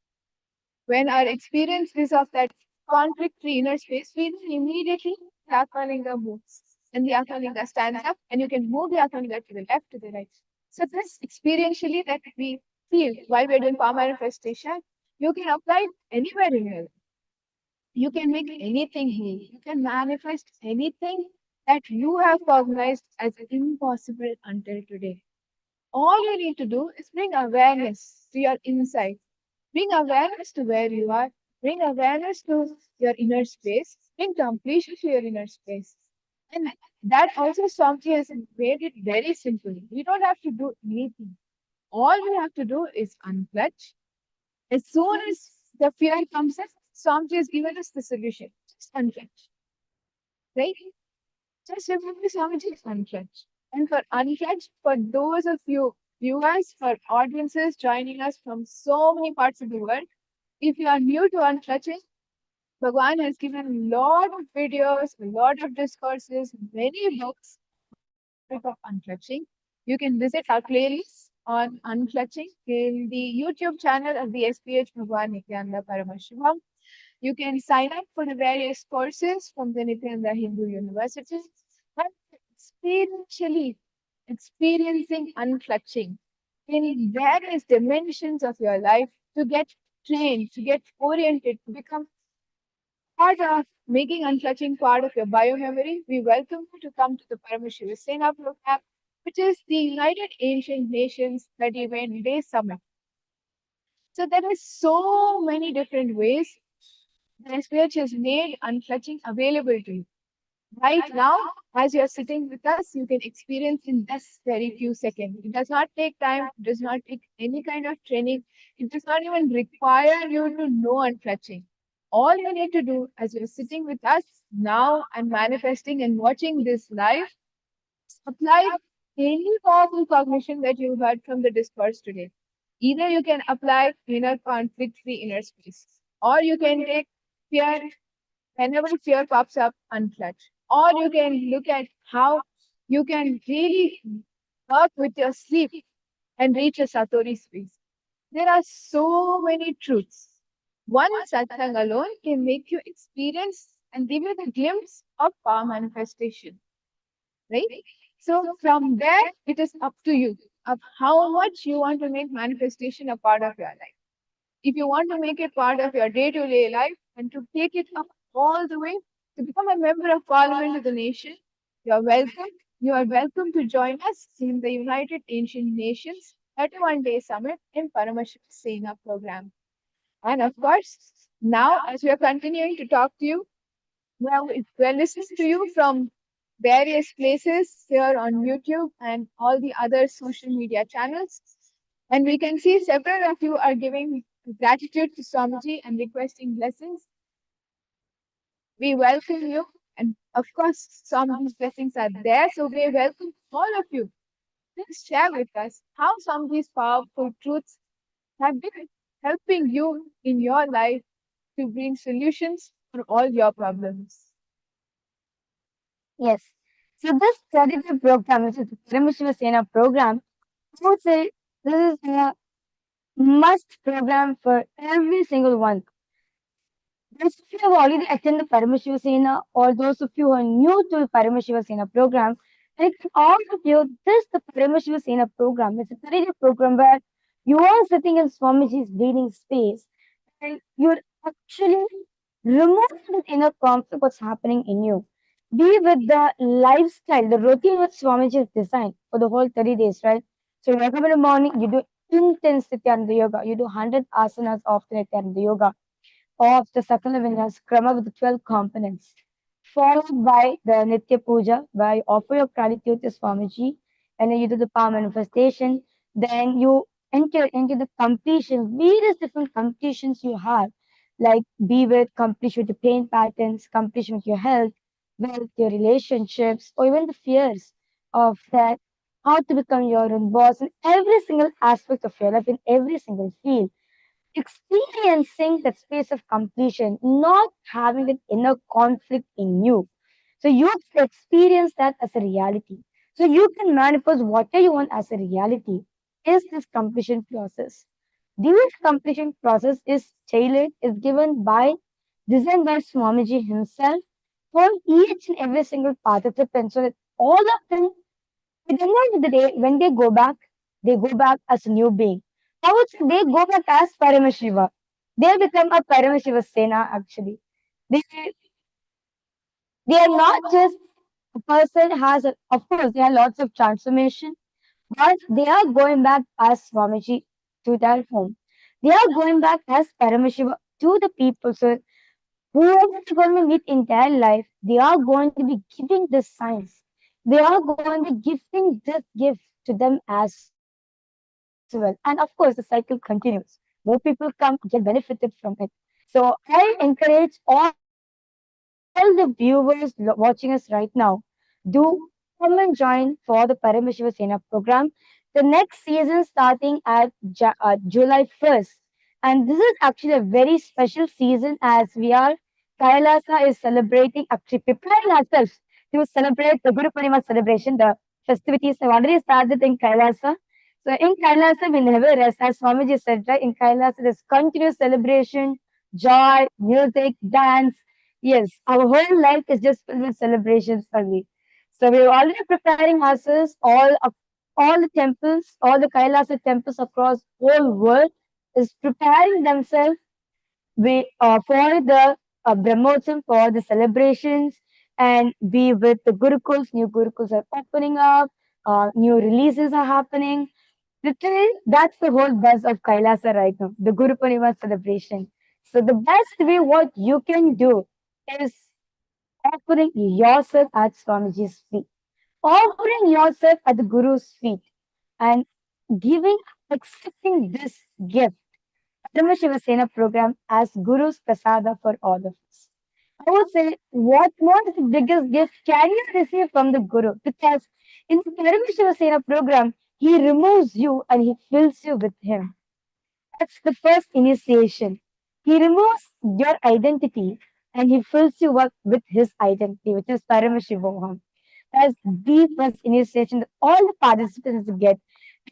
when our experience is of that conflict-free inner space, we then immediately the Atmalinga moves. And the Atmalinga stands up, and you can move the Atmalinga to the left, to the right. So this experientially that we feel while we're doing power manifestation, you can apply it anywhere in your life. You can make anything heal. You can manifest anything that you have cognized as impossible until today. All you need to do is bring awareness to your inside. Bring awareness to where you are. Bring awareness to your inner space. Bring completion to your inner space. And that also Swamiji has made it very simple. We don't have to do anything. All we have to do is unclutch. As soon as the fear comes in, Swamiji has given us the solution. Just unclench. Right? Just remember Swamiji is unclench. And for unclench, for those of you viewers, for audiences joining us from so many parts of the world, if you are new to unclenching, Bhagwan has given a lot of videos, a lot of discourses, many books of unclutching. You can visit our playlist on unclutching in the YouTube channel of the SPH Bhagwan Nithyananda Paramashivam. You can sign up for the various courses from the Nithyananda Hindu University and experientially experiencing unclutching in various dimensions of your life to get trained, to get oriented, to become part of making unclutching part of your biomemory. We welcome you to come to the Paramashiva Sena program, which is the United Ancient Nations 31-day summit. So there are so many different ways the SPH has made unclutching available to you. Right now, as you're sitting with us, you can experience in this very few seconds. It does not take time, it does not take any kind of training, it does not even require you to know unclutching. All you need to do as you're sitting with us now and manifesting and watching this live, apply any powerful cognition that you heard from the discourse today. Either you can apply inner conflict free inner space, or you can take fear, whenever fear pops up, unclutch. Or you can look at how you can really work with your sleep and reach a Satori space. There are so many truths. One satsang alone can make you experience and give you the glimpse of power manifestation. Right? So from there, it is up to you of how much you want to make manifestation a part of your life. If you want to make it part of your day-to-day life and to take it up all the way to become a member of Parliament of the nation, you are welcome. You are welcome to join us in the United Ancient Nations 31-day summit in Paramashiva Sena program. And of course, now as we are continuing to talk to you, we're listening to you from various places here on YouTube and all the other social media channels. And we can see several of you are giving gratitude to Swamiji and requesting blessings. We welcome you. And of course, Swamiji's blessings are there. So we welcome all of you. Please share with us how Swamiji's powerful truths have been helping you in your life to bring solutions for all your problems. Yes. So this 30-day program, which is the Paramashiva Sena program, I would say this is a must program for every single one. Those of you who have already attended the Paramashiva Sena or those of you who are new to the Paramashiva Sena program, I think all of you, this the Paramashiva Sena program. It's a 30-day program where you are sitting in Swamiji's breathing space and you're actually removing the inner conflict what's happening in you. Be with the lifestyle, the routine which Swamiji has designed for the whole 30 days, right? So you wake up in the morning, you do intense Nithyananda yoga, you do 100 asanas of the Nithyananda yoga, of the Sakala Vinyas Krama with the 12 components, followed by the Nitya Puja, where you offer your gratitude to Swamiji, and then you do the power manifestation. Then you enter into the completion, various different completions you have, like be with completion with the pain patterns, completion with your health, wealth, your relationships, or even the fears of that, how to become your own boss in every single aspect of your life, in every single field, experiencing that space of completion, not having an inner conflict in you. So you experience that as a reality. So you can manifest whatever you want as a reality. Is this completion process? This completion process is tailored, is given by, designed by Swamiji himself for each and every single participant, so that all of them, at the end of the day, when they go back as a new being. I would say they go back as Paramashiva. They become a Paramashiva Sena actually. They they are not just a person has a, of course there are lots of transformation, but they are going back as Swamiji to their home. They are going back as Paramashiva to the people. So whoever they're going to meet in their life, they are going to be giving this signs. They are going to be gifting this gift to them as well. And of course, the cycle continues. More people come, get benefited from it. So I encourage all the viewers watching us right now, do come and join for the Paramashiva Sena program. The next season starting at July 1st. And this is actually a very special season as we are, Kailasa is celebrating, actually preparing ourselves to celebrate the Guru Purnima celebration. The festivities have already started in Kailasa. So in Kailasa, we never rest. As Swamiji said, right? In Kailasa, there's continuous celebration, joy, music, dance. Yes, our whole life is just filled with celebrations only. So we're already preparing ourselves. All the temples, all the Kailasa temples across whole world is preparing themselves for the Brahmotsam, for the celebrations, and be with the Gurukuls. New Gurukuls are opening up. New releases are happening. Literally, that's the whole buzz of Kailasa right now, the Guru Purnima celebration. So the best way what you can do is offering yourself at Swamiji's feet, offering yourself at the Guru's feet, and giving, accepting this gift, Dharma Shiva Sena program as Guru's prasada for all of us. I would say, what more is the biggest gift can you receive from the Guru? Because in the Dharma Shiva Sena program, he removes you and he fills you with him. That's the first initiation. He removes your identity and he fills you up with his identity, which is Paramashivam. That's the first initiation that all the participants get.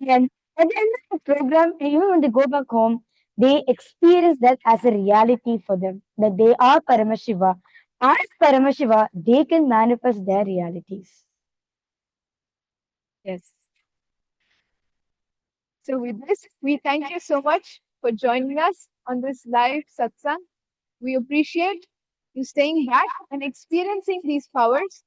And at the end of the program, even when they go back home, they experience that as a reality for them, that they are Paramashiva. As Paramashiva, they can manifest their realities. Yes. So with this, we thank you so much for joining us on this live satsang. We appreciate you staying back and experiencing these powers.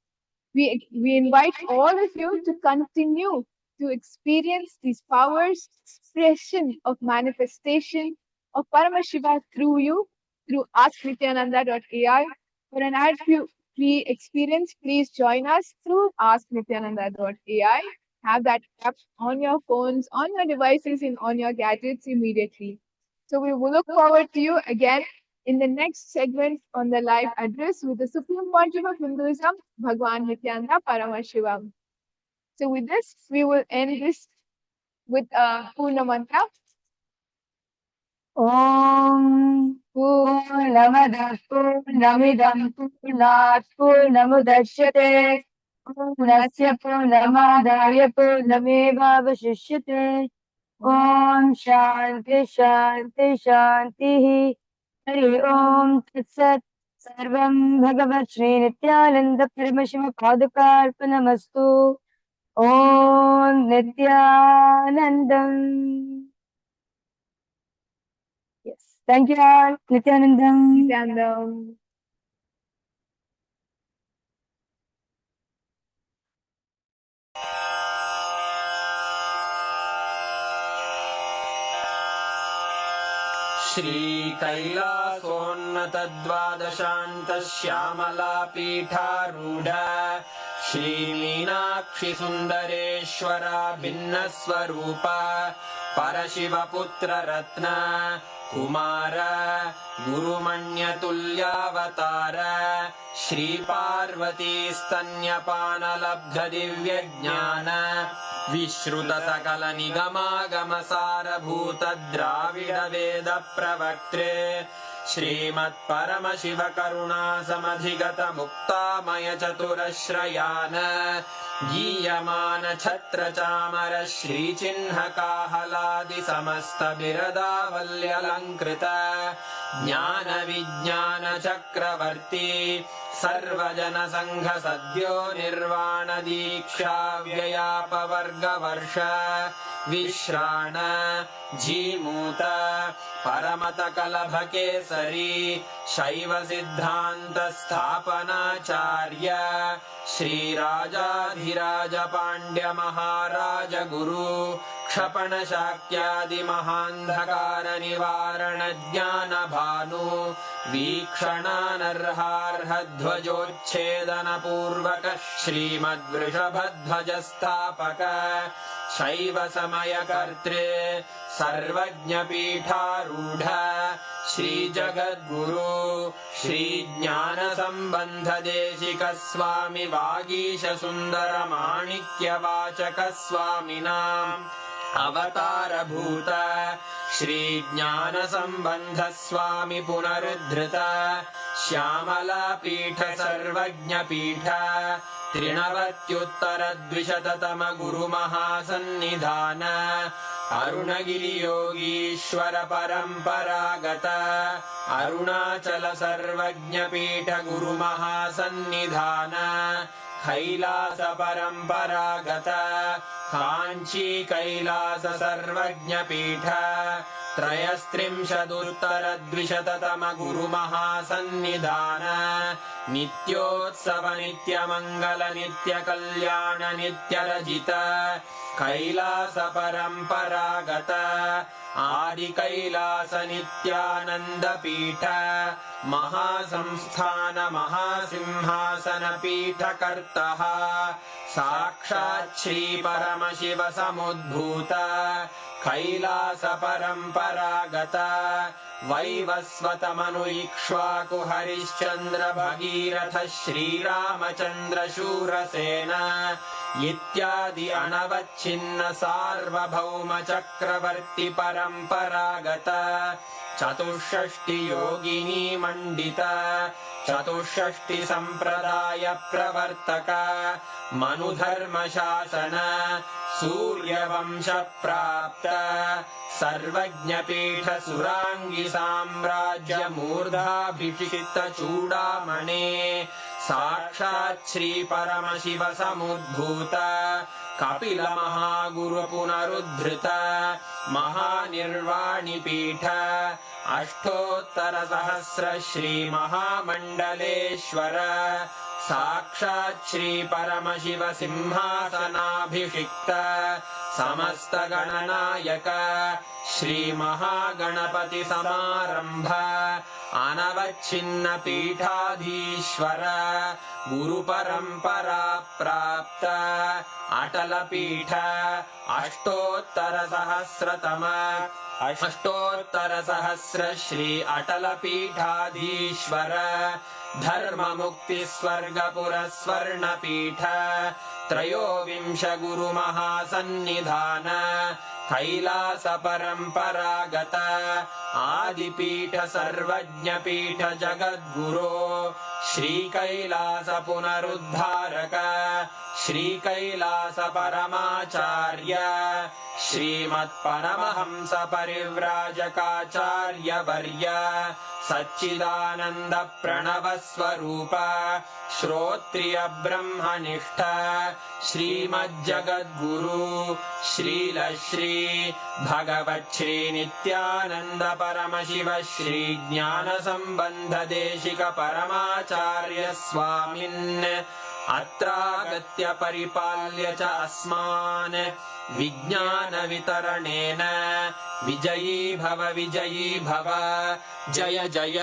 We invite all of you to continue to experience these powers, expression of manifestation of Paramashiva through you, through AskNithyananda.ai. For an ad-free experience, please join us through AskNithyananda.ai. Have that app on your phones, on your devices, and on your gadgets immediately. So we will look forward to you again in the next segment on the live address with the Supreme Pontiff of Hinduism, Bhagavan Nithyananda Paramashivam. So with this, we will end this with a Purna mantra. Om Purnamadah Purnamidam Purnat Purnamudachyate Purnasya Purnamadaya Purnamevavashishyate Om Shanti Shanti Shanti Hari Om Tat Sat Sarvam Bhagavat Shri Nithyananda Paramashiva Padukarpanamastu Om Nithyanandam. Yes. Thank you all. Nithyanandam. Nithyanandam. श्रीकैलासोन्नतद्वादशान्तश्यामलापीठारूढ श्रीमीनाक्षिसुन्दरेश्वरा भिन्नस्वरूप परशिवपुत्ररत्न Kumar गुरुमण्यतुल्यावतार श्रीपार्वतीस्तन्यपानलब्धदिव्यज्ञान विश्रुतसकलनिगमागमसारभूतद्राविडवेदप्रवक्त्रे श्रीमत्परमशिवकरुणासमधिगतमुक्तामयचतुरश्रयान् गीयमानछत्रचामर श्रीचिह्नकाहलादिसमस्तबिरदावल्यलङ्कृत ज्ञानविज्ञानचक्रवर्ती सर्वजनसङ्घसद्यो निर्वाणदीक्षाव्ययापवर्गवर्ष विश्राण Jimuta परमतकलभकेसरी शैवसिद्धान्तस्थापनाचार्य श्रीराजाधिराजपाण्ड्यमहाराजगुरु क्षपणशाक्यादिमहान्धकारनिवारणज्ञानभानु वीक्षणानर्हार्हध्वजोच्छेदनपूर्वक श्रीमद्वृषभध्वजस्थापक शैवसमयकर्त्रे सर्वज्ञपीठारूढ Shri जगद्गुरु श्री ज्ञान संबंध देशिक स्वामी वागीश सुंदर माणिक्य वाचक स्वामिनाम् अवतारभूत श्री ज्ञान संबंध स्वामी पुनरुद्धृत श्यामला पीठ सर्वज्ञ पीठ त्रिनवत्युत्तरद्विशततम गुरु महासन्निधान अरुणगिरि योगीश्वर परंपरागत अरुणाचल सर्वज्ञ पीठ गुरु महासन्निधान कैलास परंपरागत कांची कैलास सर्वज्ञ पीठ त्रयस्त्रिंशदुत्तरद्विशततम गुरु महासन्निधान नित्योत्सव नित्यमंगल नित्य कल्याण नित्यरजित कैलास परंपरागत आदि कैलास नित्यानंद पीठ महासंस्थान महासिंहासन पीठ कर्तः साक्षात् श्री परमशिव समुद्भूत कैलास परंपरागत वैवस्वत मनु इक्ष्वाकु हरिश्चंद्र भगीरथ श्रीरामचंद्र शूरसेन इत्यादि अनवच्छिन्न सार्वभौम चक्रवर्ती परंपरागत चतुष्षष्टि योगिनी मंडित चतुष्षष्टि संप्रदाय प्रवर्तक मनुधर्म शासन सूर्यवंश प्राप्त सर्वज्ञ पीठ सुरांगी साम्राज्य मूर्धाभिषिक्त चूड़ामणे साक्षात् श्री परमशिव समुद्भूत कपिल महागुरु पुनरुद्धृत महानिर्वाणि पीठ अष्टोत्तर सहस्र श्री महामंडलेश्वर साक्षात् श्री परमशिव सिंहासनाभिषिक्त समस्त गणनायक श्री महागणपति समारंभ अनवच्छिन्न पीठाधीश्वर गुरु परंपरा प्राप्त अटल पीठ अष्टोत्तर सहस्र श्री अटल पीठाधीश्वर धर्म मुक्ति स्वर्गपुर स्वर्ण पीठ त्रयोविंश गुरु महासन्निधान कैलास परंपरागत आदिपीठ सर्वज्ञ पीठ जगद्गुरो श्री कैलास पुनरुद्धारक श्री कैलास परमाचार्य श्रीमत् परमहंस परिव्राजकाचार्य वर्य सच्चिदानंद प्रणव स्वरूप श्रोत्रिय ब्रह्मनिष्ठ श्रीमज्जगद्गुरु श्रील श्री भगवत् श्री नित्यानंद परमशिव श्री ज्ञान संबंध देशिक परमाचार्य स्वामिन् अत्रागत्य परिपाल्य च अस्मान् विज्ञान वितरणेन विजयी भव जय जय